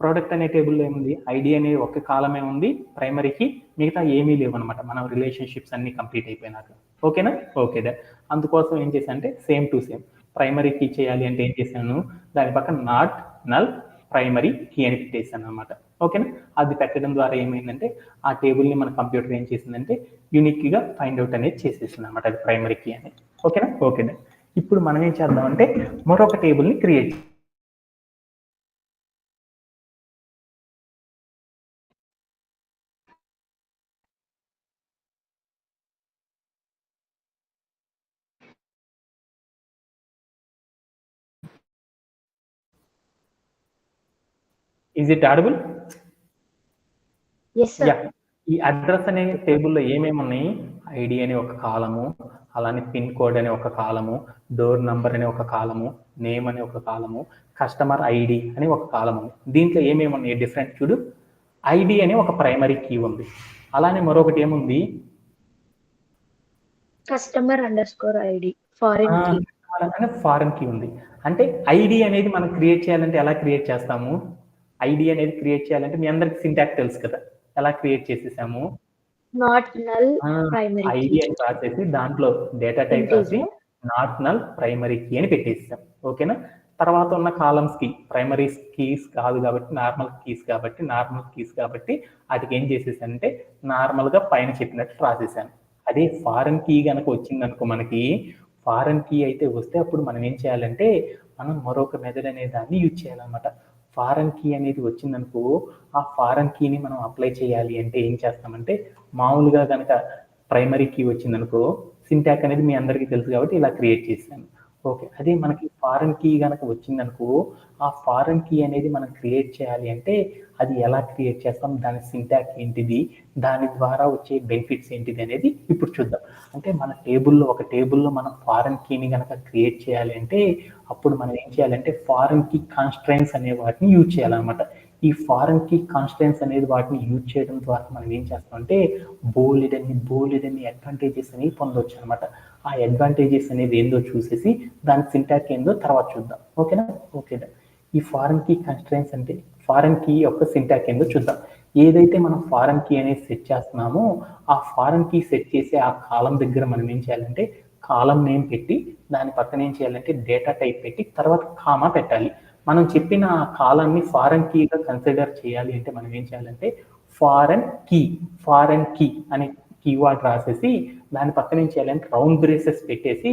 ప్రోడక్ట్ అనే టేబుల్లో ఏముంది, ఐడి అనేది ఒక కాలమే ఉంది ప్రైమరీకి, మిగతా ఏమీ లేవు అనమాట. మనం రిలేషన్షిప్స్ అన్ని కంప్లీట్ అయిపోయినాక. ఓకేనా? ఓకే దా. అందుకోసం ఏం చేశాను అంటే same to same primary key చేయాలి అంటే ఏం చేశాను, దాని పక్కన నాట్ నల్ ప్రైమరీ కీ అని పెట్టేశాను అనమాట. ఓకేనా? అది పెట్టడం ద్వారా ఏమైందంటే ఆ టేబుల్ని మన కంప్యూటర్ ఏం చేసిందంటే యూనిక్గా ఫైండ్ అవుట్ అనేది చేసేసింది అనమాట, అది ప్రైమరీ కీ అనేది. ఓకేనా? ఓకేనా. ఇప్పుడు మనం ఏం చేద్దామంటే మరొక టేబుల్ని క్రియేట్ ఈజ్ ఇట్ ఆడబుల్? ఈ అడ్రస్ అనే టేబుల్లో ఏమేమి ఉన్నాయి, ఐడి అనే ఒక కాలము, అలానే పిన్ కోడ్ అనే ఒక కాలము, డోర్ నంబర్ అనే ఒక కాలము, నేమ్ అనే ఒక కాలము, కస్టమర్ ఐడి అని ఒక కాలము. దీంట్లో ఏమేమి ఉన్నాయి డిఫరెంట్ చూడు. ఐడి అనే ఒక ప్రైమరీ కీ ఉంది, అలానే మరొకటి ఏముంది, customer underscore ID foreign key ఉంది. అంటే ఐడి అనేది మనం క్రియేట్ చేయాలంటే ఎలా క్రియేట్ చేస్తాము, ఐడి అనేది క్రియేట్ చేయాలంటే మీ అందరికి సింటాక్స్ తెలుసు కదా, ఎలా క్రియేట్ చేసేసాము, నాట్ నల్ ప్రైమరీ ఐడి అని రాసేసి దాంట్లో డేటా టైప్ రాసి నాట్ నల్ ప్రైమరీ కీ అని పెట్టేసాం. ఓకేనా? తర్వాత ఉన్న కాలమ్స్ కి ప్రైమరీ కీస్ కాదు కాబట్టి నార్మల్ కీస్ కాబట్టి వాటికి ఏం చేసేసానంటే నార్మల్ గా పైన చెప్పినట్టు రాసేసాను. అదే ఫారెన్ కీ కనుక వచ్చిందనుకో, మనకి ఫారెన్ కీ అయితే వస్తే అప్పుడు మనం ఏం చేయాలంటే మనం మరొక మెథడ్ అనే దాన్ని యూజ్ చేయాలన్నమాట. ఫారెన్ కీ అనేది వచ్చిందనుకో ఆ ఫారెన్ కీని మనం అప్లై చేయాలి అంటే ఏం చేస్తామంటే మామూలుగా కనుక ప్రైమరీ కీ వచ్చిందనుకో సింటాక్ అనేది మీ అందరికీ తెలుసు కాబట్టి ఇలా క్రియేట్ చేశాను. ఓకే, అదే మనకి ఫారెన్ కీ కనుక వచ్చిందనుకో ఆ ఫారెన్ కీ అనేది మనం క్రియేట్ చేయాలి అంటే అది ఎలా క్రియేట్ చేస్తాం, దాని సింటాక్ ఏంటిది, దాని ద్వారా వచ్చే బెనిఫిట్స్ ఏంటిది అనేది ఇప్పుడు చూద్దాం. అంటే మన ఒక టేబుల్లో మనం ఫారెన్ కీని కనుక క్రియేట్ చేయాలి అంటే అప్పుడు మనం ఏం చేయాలంటే ఫారెన్ కీ కాన్స్ట్రైన్స్ అనే వాటిని యూజ్ చేయాలన్నమాట. ఈ ఫారెన్ కీ కాన్స్టెంట్స్ అనేది వాటిని యూజ్ చేయడం ద్వారా మనం ఏం చేస్తామంటే బోలెడన్ని అడ్వాంటేజెస్ అనేవి పొందవచ్చు అనమాట. ఆ అడ్వాంటేజెస్ అనేది ఏందో చూసేసి దాని సింటాక్ ఏందో తర్వాత చూద్దాం. ఓకేనా? ఓకేనా. ఈ ఫారెన్ కీ కాన్స్టెంట్స్ అంటే ఫారెన్ కీ యొక్క సింటాక్ ఏందో చూద్దాం. ఏదైతే మనం ఫారెన్ కీ అనేది సెట్ చేస్తున్నామో ఆ ఫారెన్ కీ సెట్ చేసి ఆ కాలం దగ్గర మనం ఏం చేయాలంటే కాలం నేమ్ పెట్టి దాని పక్కన ఏం చేయాలంటే డేటా టైప్ పెట్టి తర్వాత కామా పెట్టాలి. మనం చెప్పిన కాలాన్ని ఫారెన్ కీగా కన్సిడర్ చేయాలి అంటే మనం ఏం చేయాలంటే ఫారెన్ కీ అనే కీవర్డ్ రాసేసి దాని పక్కన ఏం చేయాలంటే రౌండ్ బ్రేసెస్ పెట్టేసి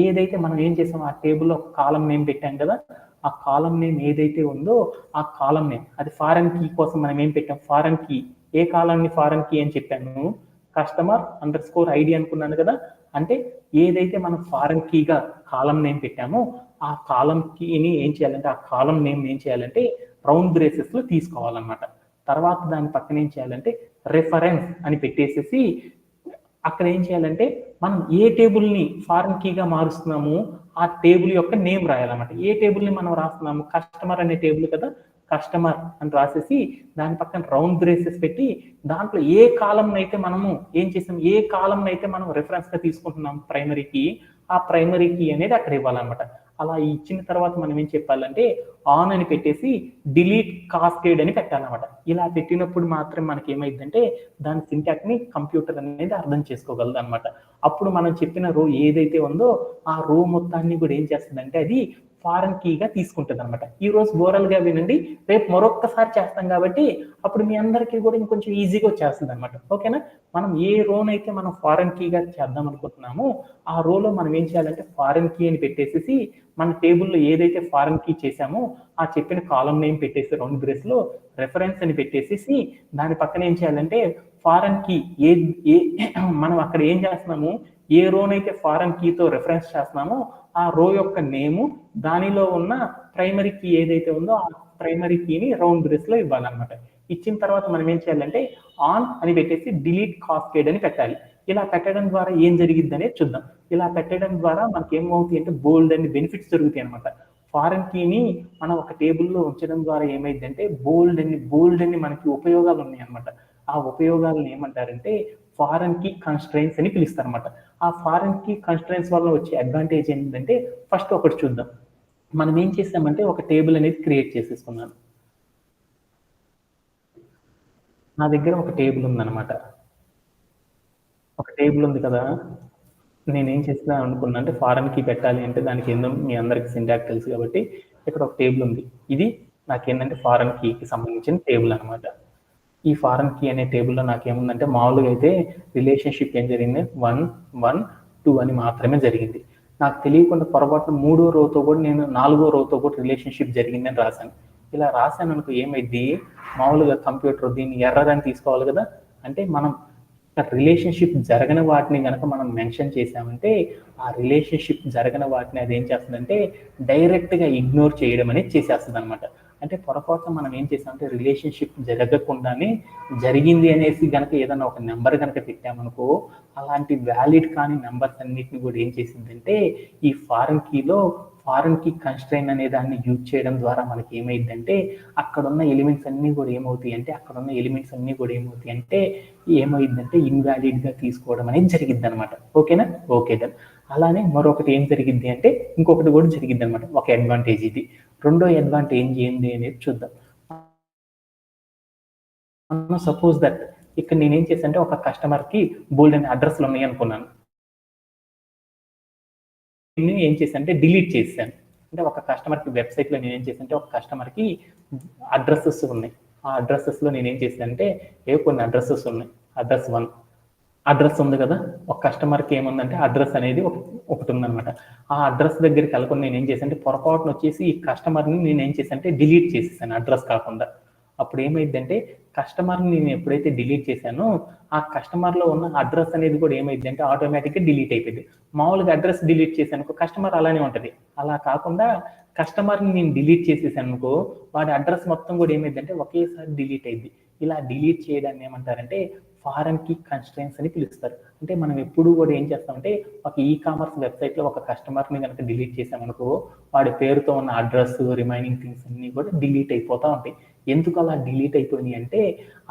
ఏదైతే మనం ఏం చేసాం ఆ టేబుల్లో ఒక కాలం నేమ్ పెట్టాం కదా, ఆ కాలం నేమ్ ఏదైతే ఉందో ఆ కాలం నేమ్ అది ఫారెన్ కీ కోసం మనం ఏం పెట్టాం, ఫారెన్ కీ ఏ కాలాన్ని ఫారెన్ కీ అని చెప్పాను, కస్టమర్ అండర్ స్కోర్ ఐడి అనుకున్నాను కదా. అంటే ఏదైతే మనం ఫారెన్ కీగా కాలం నేమ్ పెట్టామో ఆ కాలం కీని ఏం చేయాలంటే ఆ కాలం నేమ్ ఏం చేయాలంటే రౌండ్ బ్రేసెస్ లో తీసుకోవాలన్నమాట. తర్వాత దాని పక్కన ఏం చేయాలంటే రెఫరెన్స్ అని పెట్టేసేసి అక్కడ ఏం చేయాలంటే మనం ఏ టేబుల్ని ఫారెన్ కీగా మారుస్తున్నాము ఆ టేబుల్ యొక్క నేమ్ రాయాలన్నమాట. ఏ టేబుల్ని మనం రాస్తున్నాము, కస్టమర్ అనే టేబుల్ కదా, కస్టమర్ అని రాసేసి దాని పక్కన రౌండ్ బ్రేసెస్ పెట్టి దాంట్లో ఏ కాలం అయితే మనము ఏం చేసాం, ఏ కాలం అయితే మనం రెఫరెన్స్ గా తీసుకుంటున్నాం ప్రైమరీకి, ఆ ప్రైమరీ కీ అనేది అక్కడ ఇవ్వాలన్నమాట. అలా ఇచ్చిన తర్వాత మనం ఏం చెప్పాలంటే ఆన్ అని పెట్టేసి డిలీట్ కాస్కేడ్ అని పెట్టాలన్నమాట. ఇలా పెట్టినప్పుడు మాత్రం మనకి ఏమైందంటే దాని సింటాక్స్ ని కంప్యూటర్ అనేది అర్థం చేసుకోగలదు అనమాట. అప్పుడు మనం చెప్పిన రో ఏదైతే ఉందో ఆ రో మొత్తాన్ని కూడా ఏం చేస్తుందంటే అది ఫారెన్ కీగా తీసుకుంటుంది అనమాట. ఈ రోజు ఓరల్ గా వినండి, రేపు మరొక్కసారి చేస్తాం కాబట్టి అప్పుడు మీ అందరికీ కూడా ఇంకొంచెం ఈజీగా వచ్చేస్తుంది అనమాట. ఓకేనా? మనం ఏ రోనైతే మనం ఫారెన్ కీగా చేద్దాం అనుకుంటున్నామో ఆ రోలో మనం ఏం చేయాలంటే ఫారెన్ కీ అని పెట్టేసి మన టేబుల్లో ఏదైతే ఫారెన్ కీ చేసామో ఆ చెప్పిన కాలం నేమ్ పెట్టేసి రౌండ్ బ్రేస్ లో రెఫరెన్స్ అని పెట్టేసి దాని పక్కన ఏం చేయాలంటే ఫారెన్ కీ ఏ మనం అక్కడ ఏం చేస్తున్నాము, ఏ రోనైతే ఫారెన్ కీతో రెఫరెన్స్ చేస్తున్నామో ఆ రో యొక్క నేము, దానిలో ఉన్న ప్రైమరీ కీ ఏదైతే ఉందో ఆ ప్రైమరీ కీని రౌండ్ బ్రేస్ లో ఇవ్వాలన్నమాట. ఇచ్చిన తర్వాత మనం ఏం చేయాలంటే ఆన్ అని పెట్టేసి డిలీట్ కాస్కేడ్ అని పెట్టాలి. ఇలా పెట్టడం ద్వారా ఏం జరిగిద్ది అనేది చూద్దాం. ఇలా పెట్టడం ద్వారా మనకి ఏమవుతాయి అంటే బోల్డ్ అని బెనిఫిట్స్ జరుగుతాయి అనమాట. ఫారెన్ కీని మనం ఒక టేబుల్లో ఉంచడం ద్వారా ఏమైందంటే బోల్డ్ అని మనకి ఉపయోగాలు ఉన్నాయి అనమాట. ఆ ఉపయోగాలను ఏమంటారంటే ఫారెన్ కీ కన్స్ట్రైన్స్ అని పిలుస్తారు అనమాట. ఆ ఫారెన్ కీ కన్స్ట్రైన్స్ వల్ల వచ్చే అడ్వాంటేజ్ ఏంటంటే ఫస్ట్ ఒకటి చూద్దాం. మనం ఏం చేసామంటే ఒక టేబుల్ అనేది క్రియేట్ చేసేసుకున్నాను. నా దగ్గర ఒక టేబుల్ ఉందన్నమాట. ఒక టేబుల్ ఉంది కదా, నేనేం చేస్తా అనుకున్నా అంటే ఫారెన్ కీ పెట్టాలి అంటే దానికి ఏందో మీ అందరికి సింటాక్స్ తెలుసు కాబట్టి ఇక్కడ ఒక టేబుల్ ఉంది. ఇది నాకేంటంటే ఫారెన్ కీకి సంబంధించిన టేబుల్ అనమాట. ఈ ఫారెన్ కీ అనే టేబుల్లో నాకేముందంటే మామూలుగా అయితే రిలేషన్షిప్ ఏం జరిగింది 1, 1, 2 అని మాత్రమే జరిగింది. నాకు తెలియకుండా పొరపాటున 3వ రోతో కూడా నేను 4వ రోతో కూడా రిలేషన్షిప్ జరిగిందని రాశాను. ఇలా రాశాను అనుకో ఏమైంది, మామూలుగా కంప్యూటర్ దీన్ని ఎర్రర్ అని తీసుకోవాలి కదా. అంటే మనం రిలేషన్షిప్ జరగని వాటిని కనుక మనం మెన్షన్ చేసామంటే ఆ రిలేషన్షిప్ జరగని వాటిని అది ఏం చేస్తుందంటే డైరెక్ట్గా ఇగ్నోర్ చేయడం అనేది చేసేస్తుంది అనమాట. అంటే పొరపాటున మనం ఏం చేసామంటే రిలేషన్షిప్ జరగకుండానే జరిగింది అనేసి కనుక ఏదైనా ఒక నెంబర్ కనుక పెట్టామనుకో అలాంటి వ్యాలిడ్ కాని నెంబర్స్ అన్నిటిని కూడా ఏం చేసిందంటే ఈ ఫారెన్ కీలో ఫారెన్ కీ కన్స్ట్రైన్ అనే దాన్ని యూజ్ చేయడం ద్వారా మనకి ఏమైందంటే అక్కడున్న ఎలిమెంట్స్ అన్నీ కూడా ఏమైందంటే ఇన్వాలిడ్ గా తీసుకోవడం అనేది జరిగింది అనమాట. ఓకేనా? Okay done. అలానే మరొకటి ఏం జరిగింది అంటే ఇంకొకటి కూడా జరిగింది అనమాట. ఒక అడ్వాంటేజ్ ఇది. రెండో అడ్వాంటేజ్ ఏంది అనేది చూద్దాం. సపోజ్ దట్ ఇక్కడ నేనేం చేశానంటే ఒక కస్టమర్ కి బోల్డ్ అనే అడ్రస్లు ఉన్నాయి అనుకున్నాను. నేను ఏం చేశానంటే డిలీట్ చేశాను. అంటే ఒక కస్టమర్ కి వెబ్సైట్ లో నేను ఏం చేశానంటే ఒక కస్టమర్ కి అడ్రస్సెస్ ఉన్నాయి. ఆ అడ్రస్సెస్ లో నేను ఏం చేశానంటే కొన్ని అడ్రస్సెస్ ఉన్నాయి. అడ్రస్ 1 అడ్రస్ ఉంది కదా, ఒక కస్టమర్ కి ఏముందంటే అడ్రస్ అనేది ఒకటి ఉందన్నమాట. ఆ అడ్రస్ దగ్గరికి వెళ్ళకుండా నేను ఏం చేశానంటే పొరపాటున వచ్చేసి ఈ కస్టమర్ని నేను ఏం చేశానంటే డిలీట్ చేసేసాను అడ్రస్ కాకుండా. అప్పుడు ఏమైందంటే కస్టమర్ని నేను ఎప్పుడైతే డిలీట్ చేశానో ఆ కస్టమర్లో ఉన్న అడ్రస్ అనేది కూడా ఏమైందంటే ఆటోమేటిక్గా డిలీట్ అయిపోయింది. మామూలుగా అడ్రస్ డిలీట్ చేశాను కస్టమర్ అలానే ఉంటుంది. అలా కాకుండా కస్టమర్ని నేను డిలీట్ చేసేసాను అనుకో వాడి అడ్రస్ మొత్తం కూడా ఏమైందంటే ఒకేసారి డిలీట్ అయింది. ఇలా డిలీట్ చేయడాన్ని ఏమంటారంటే ఫారెన్ కీ కన్స్ట్రైన్స్ అని పిలుస్తారు. అంటే మనం ఎప్పుడు కూడా ఏం చేస్తామంటే ఒక ఈ-కామర్స్ వెబ్సైట్ లో ఒక కస్టమర్ని కనుక డిలీట్ చేసామనుకో వాడి పేరుతో ఉన్న అడ్రస్ రిమైనింగ్ థింగ్స్ అన్ని కూడా డిలీట్ అయిపోతూ ఉంటాయి. ఎందుకు అలా డిలీట్ అయిపోయినాయి అంటే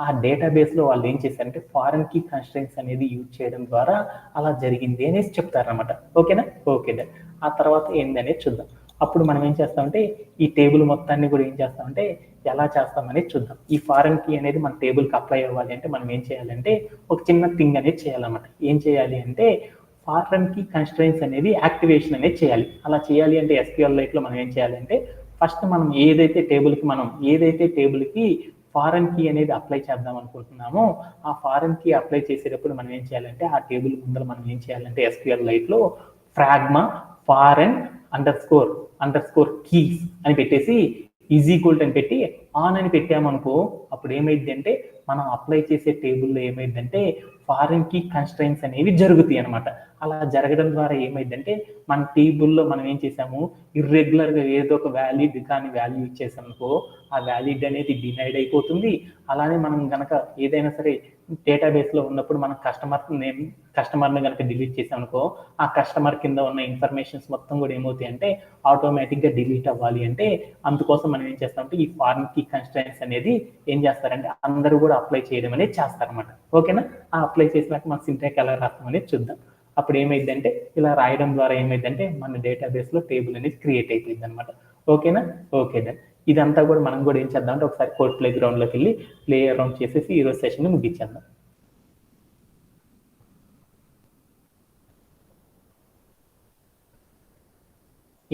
ఆ డేటాబేస్ లో వాళ్ళు ఏం చేశారంటే ఫారెన్ కీ కన్స్ట్రైన్స్ అనేది యూజ్ చేయడం ద్వారా అలా జరిగింది అనేసి చెప్తారనమాట. ఓకేనా? Okay done. ఆ తర్వాత ఏందనేది చూద్దాం. అప్పుడు మనం ఏం చేస్తామంటే ఈ టేబుల్ మొత్తాన్ని కూడా ఏం చేస్తామంటే ఎలా చేస్తామనేది చూద్దాం. ఈ ఫారెన్ కీ అనేది మన టేబుల్కి అప్లై అవ్వాలి అంటే మనం ఏం చేయాలంటే ఒక చిన్న థింగ్ అనేది చేయాలన్నమాట. ఏం చేయాలి అంటే ఫారెన్ కీ కన్స్ట్రైన్స్ అనేది యాక్టివేషన్ అనేది చేయాలి. అలా చేయాలి అంటే SQL లైట్లో మనం ఏం చేయాలంటే ఫస్ట్ మనం ఏదైతే టేబుల్కి ఫారెన్ కీ అనేది అప్లై చేద్దాం అనుకుంటున్నామో ఆ ఫారెన్ కీ అప్లై చేసేటప్పుడు మనం ఏం చేయాలంటే ఆ టేబుల్ ముందర మనం ఏం చేయాలంటే SQL లైట్లో ఫ్రాగ్మా ఫారెన్ అండర్ స్కోర్ కీస్ అని పెట్టేసి ఈజ్ ఈక్వల్ అని పెట్టి ఆన్ అని పెట్టామనుకో అప్పుడు ఏమైంది అంటే మనం అప్లై చేసే టేబుల్లో ఏమైందంటే ఫారెన్ కీ కన్స్ట్రైన్స్ అనేవి జరుగుతాయి అనమాట. అలా జరగడం ద్వారా ఏమైందంటే మన టేబుల్లో మనం ఏం చేసాము ఇర్రెగ్యులర్గా ఏదో ఒక వ్యాలిడ్ కానీ వాల్యూ ఇచ్చేసామనుకో ఆ వ్యాలిడ్ అనేది డినైడ్ అయిపోతుంది. అలానే మనం గనక ఏదైనా సరే డేటాబేస్లో ఉన్నప్పుడు మనం కస్టమర్ని కనుక డిలీట్ చేసామనుకో, ఆ కస్టమర్ కింద ఉన్న ఇన్ఫర్మేషన్స్ మొత్తం కూడా ఏమవుతాయి అంటే ఆటోమేటిక్గా డిలీట్ అవ్వాలి అంటే అందుకోసం మనం ఏం చేస్తామంటే ఈ ఫారెన్ కీ కన్స్ట్రైన్స్ అనేది ఏం చేస్తారంటే అందరూ కూడా అప్లై చేయడం అనేది చేస్తారన్నమాట. ఓకేనా? ఆ అప్లై చేసినాక మనం సింటాక్స్ ఎలా రాస్తాం అనేది చూద్దాం. అప్పుడు ఏమైందంటే ఇలా రాయడం ద్వారా ఏమైందంటే మన డేటాబేస్లో టేబుల్ అనేది క్రియేట్ అయిపోయింది అనమాట. ఓకేనా? Okay done. ఇదంతా కూడా మనం కూడా ఏం చేద్దామంటే ఒకసారి కోడ్ ప్లే గ్రౌండ్లోకి వెళ్ళి ప్లే అరౌండ్ చేసేసి ఈరోజు సెషన్ ముగించేద్దాం.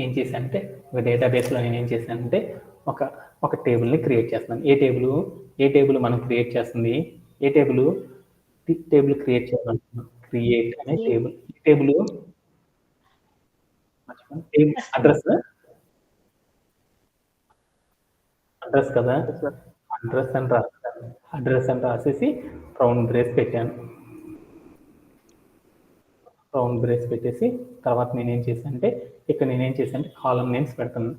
ఏం చేశానంటే ఒక డేటాబేస్లో నేను ఏం చేశానంటే ఒక టేబుల్ని క్రియేట్ చేస్తున్నాను. ఏ టేబుల్ మనం క్రియేట్ చేస్తుంది, ఏ టేబుల్ క్రియేట్ చేయాలనుకున్నాం. క్రియేట్ అనే టేబుల్ అడ్రస్ కదా, అడ్రస్ అని రాసేసి రౌండ్ బ్రేస్ పెట్టేసి తర్వాత నేనేం చేశానంటే ఇక్కడ కాలం నేమ్స్ పెడతాను.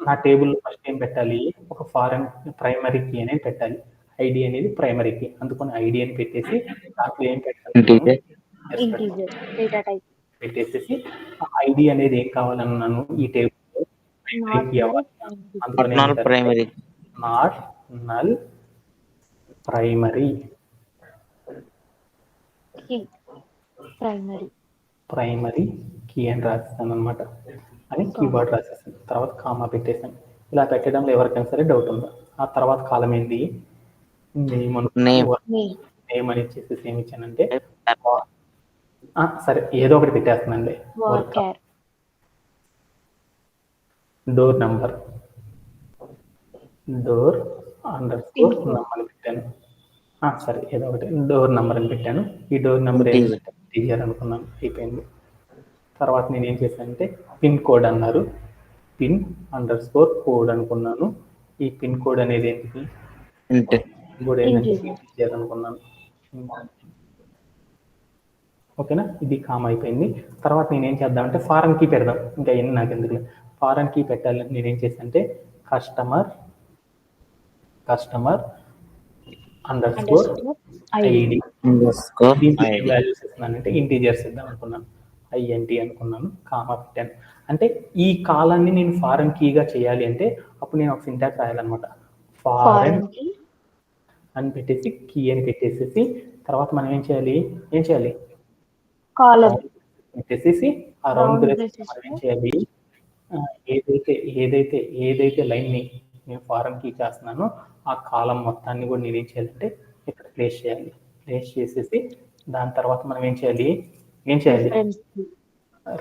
నా టేబుల్ ఫస్ట్ ఏం పెట్టాలి, ఒక ఫారెన్ ప్రైమరీ కీ అనేది పెట్టాలి. ఐడి అనేది ప్రైమరీ కీ, అందుకని ఐడి అని పెట్టేసి దాంట్లో ఏం పెట్టాలి, పెట్టేసేసి ఐడి అనేది ఏం కావాలన్నాను ఈ టేబుల్లో primary not null primary key అని రాసేస్తాను అనమాట. అని కీవర్డ్ రాసేసాను. తర్వాత కామా పెట్టేసాను. ఇలా పెట్టడంలో ఎవరికైనా సరే డౌట్ ఉందా? ఆ తర్వాత కాలం ఏంది, నేమ్ అని ఇచ్చేసి ఏమి ఇచ్చానంటే సరే ఏదో ఒకటి పెట్టేస్తున్నాండి. డోర్ నంబర్ అని పెట్టాను. సరే ఏదో ఒకటి డోర్ నంబర్ అని పెట్టాను. ఈ డోర్ నెంబర్ ఏం పెట్టాను, టీజర్ అనుకున్నాను. అయిపోయింది. తర్వాత నేను ఏం చేశానంటే పిన్ కోడ్ అన్నారు, పిన్_కోడ్ అనుకున్నాను. ఈ పిన్ కోడ్ అనేది ఏంటిది, టీజర్ అనుకున్నాను. ఓకేనా? ఇది కామ్ అయిపోయింది. తర్వాత నేనేం చేద్దామంటే ఫారెన్ కీ పెడదాం. ఇంకా ఎన్ని నాకు ఎందుకు, ఫారెన్ కీ పెట్టాలని నేనేం చేశానంటే కస్టమర్ _ID వాల్యూస్ ఇస్తున్నానంటే ఇంటీజర్స్ ఇద్దాం అనుకున్నాను. INT అనుకున్నాను, కామా పెట్టాను. అంటే ఈ కాలాన్ని నేను ఫారెన్ కీగా చేయాలి అంటే అప్పుడు నేను ఒక సింటాక్స్ రాయాలన్నమాట. ఫారెన్ అని పెట్టేసి కీ అని పెట్టేసేసి తర్వాత మనం ఏం చేయాలి పెట్టేసేసి ఆ రౌండ్ బ్రేస్ మనం ఏం చేయాలి, ఏదైతే లైన్ ని నేను ఫారెన్ కీ చేస్తున్నానో ఆ కాలం మొత్తాన్ని కూడా నేను ఏం చేయాలంటే ఇక్కడ ప్లేస్ చేసేసి దాని తర్వాత మనం ఏం చేయాలి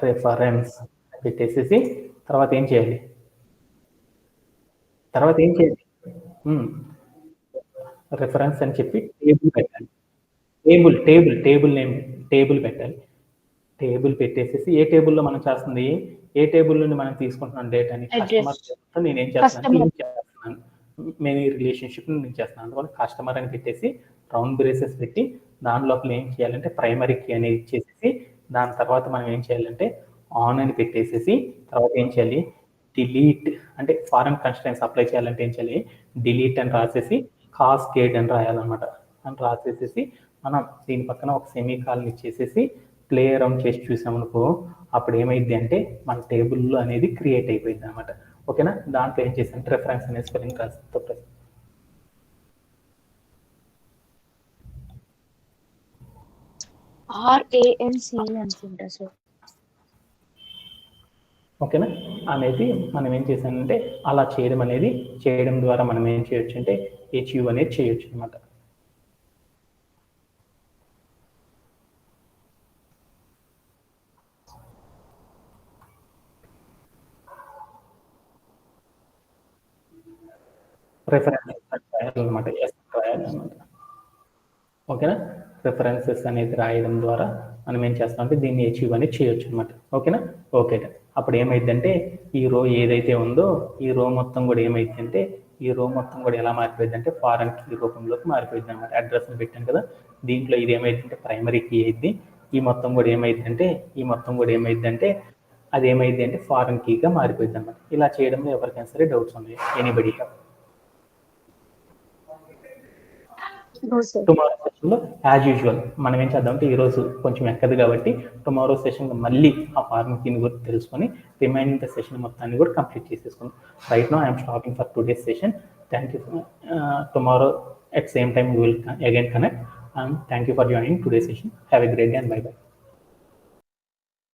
రెఫరెన్స్ పెట్టేసేసి తర్వాత ఏం చేయాలి రెఫరెన్స్ అని చెప్పి టేబుల్ పెట్టాలి. టేబుల్ పెట్టాలి. టేబుల్ పెట్టేసేసి ఏ టేబుల్లో మనం చేస్తుంది, ఏ టేబుల్ నుండి మనం తీసుకుంటున్నాం డేటాని, కస్టమర్ నేను ఏం చేస్తున్నాను మెనీ రిలేషన్షిప్ నేను చేస్తున్నాను. అందువల్ల కస్టమర్ అని పెట్టేసి రౌండ్ బ్రేసెస్ పెట్టి దాని లోపల ఏం చేయాలంటే ప్రైమరీ కీ అనేది ఇచ్చేసేసి దాని తర్వాత మనం ఏం చేయాలంటే ఆన్ అని పెట్టేసేసి తర్వాత ఏం చేయాలి డిలీట్ అంటే ఫారెన్ కన్స్ట్రైన్స్ అప్లై చేయాలంటే ఏం చేయాలి డిలీట్ అని రాసేసి కాస్కేడ్ అని రాయాలన్నమాట. అని రాసేసేసి మనం దీని పక్కన ఒక సెమీ కాలన్ ఇచ్చేసేసి ప్లే అరౌండ్ చేసి చూసామనుకో అప్పుడు ఏమైంది అంటే మన టేబుల్లో అనేది క్రియేట్ అయిపోయింది అనమాట. ఓకేనా? దాంట్లో ఏం చేసాను రెఫరెన్స్ అనే స్పెల్లింగ్ రాసి అనుకుంటా సార్. ఓకేనా? అనేది మనం ఏం చేసానంటే అలా చేయడం ద్వారా మనం ఏం చేయొచ్చు అంటే అచీవ్ అనేది చేయొచ్చు అనమాట. ఓకేనా? రెఫరెన్సెస్ అనేది రాయడం ద్వారా మనం ఏం చేస్తాం అంటే దీన్ని అచీవ్ అనేది చేయొచ్చు అనమాట. ఓకేనా? ఓకే. అప్పుడు ఏమైందంటే ఈ రో ఏదైతే ఉందో ఈ రో మొత్తం కూడా ఏమైందంటే ఎలా మారిపోయింది అంటే ఫారెన్ కీ రూపంలోకి మారిపోయింది అనమాట. అడ్రస్ని పెట్టాను కదా, దీంట్లో ఇది ఏమైందంటే ప్రైమరీ కీ అయింది. ఈ మొత్తం కూడా ఏమైందంటే అది ఏమైంది అంటే ఫారెన్ కీగా మారిపోయింది అనమాట. ఇలా చేయడంలో ఎవరికైనా సరే డౌట్స్ ఉన్నాయి? Anybody? Tomorrow so as usual మనం ఏం చేద్దామంటే ఈరోజు కొంచెం ఎక్కదు కాబట్టి టుమారో సెషన్లో మళ్ళీ ఆ ఫార్ములా కింద కూడా తెలుసుకొని రిమైనింగ్ ద సెషన్ మొత్తాన్ని కూడా కంప్లీట్ చేసేసుకుందాం. Right no I'm stopping for today's session. Thank you. Tomorrow at same time we will again connect, and thank you for joining today's session. Have a great day and bye bye.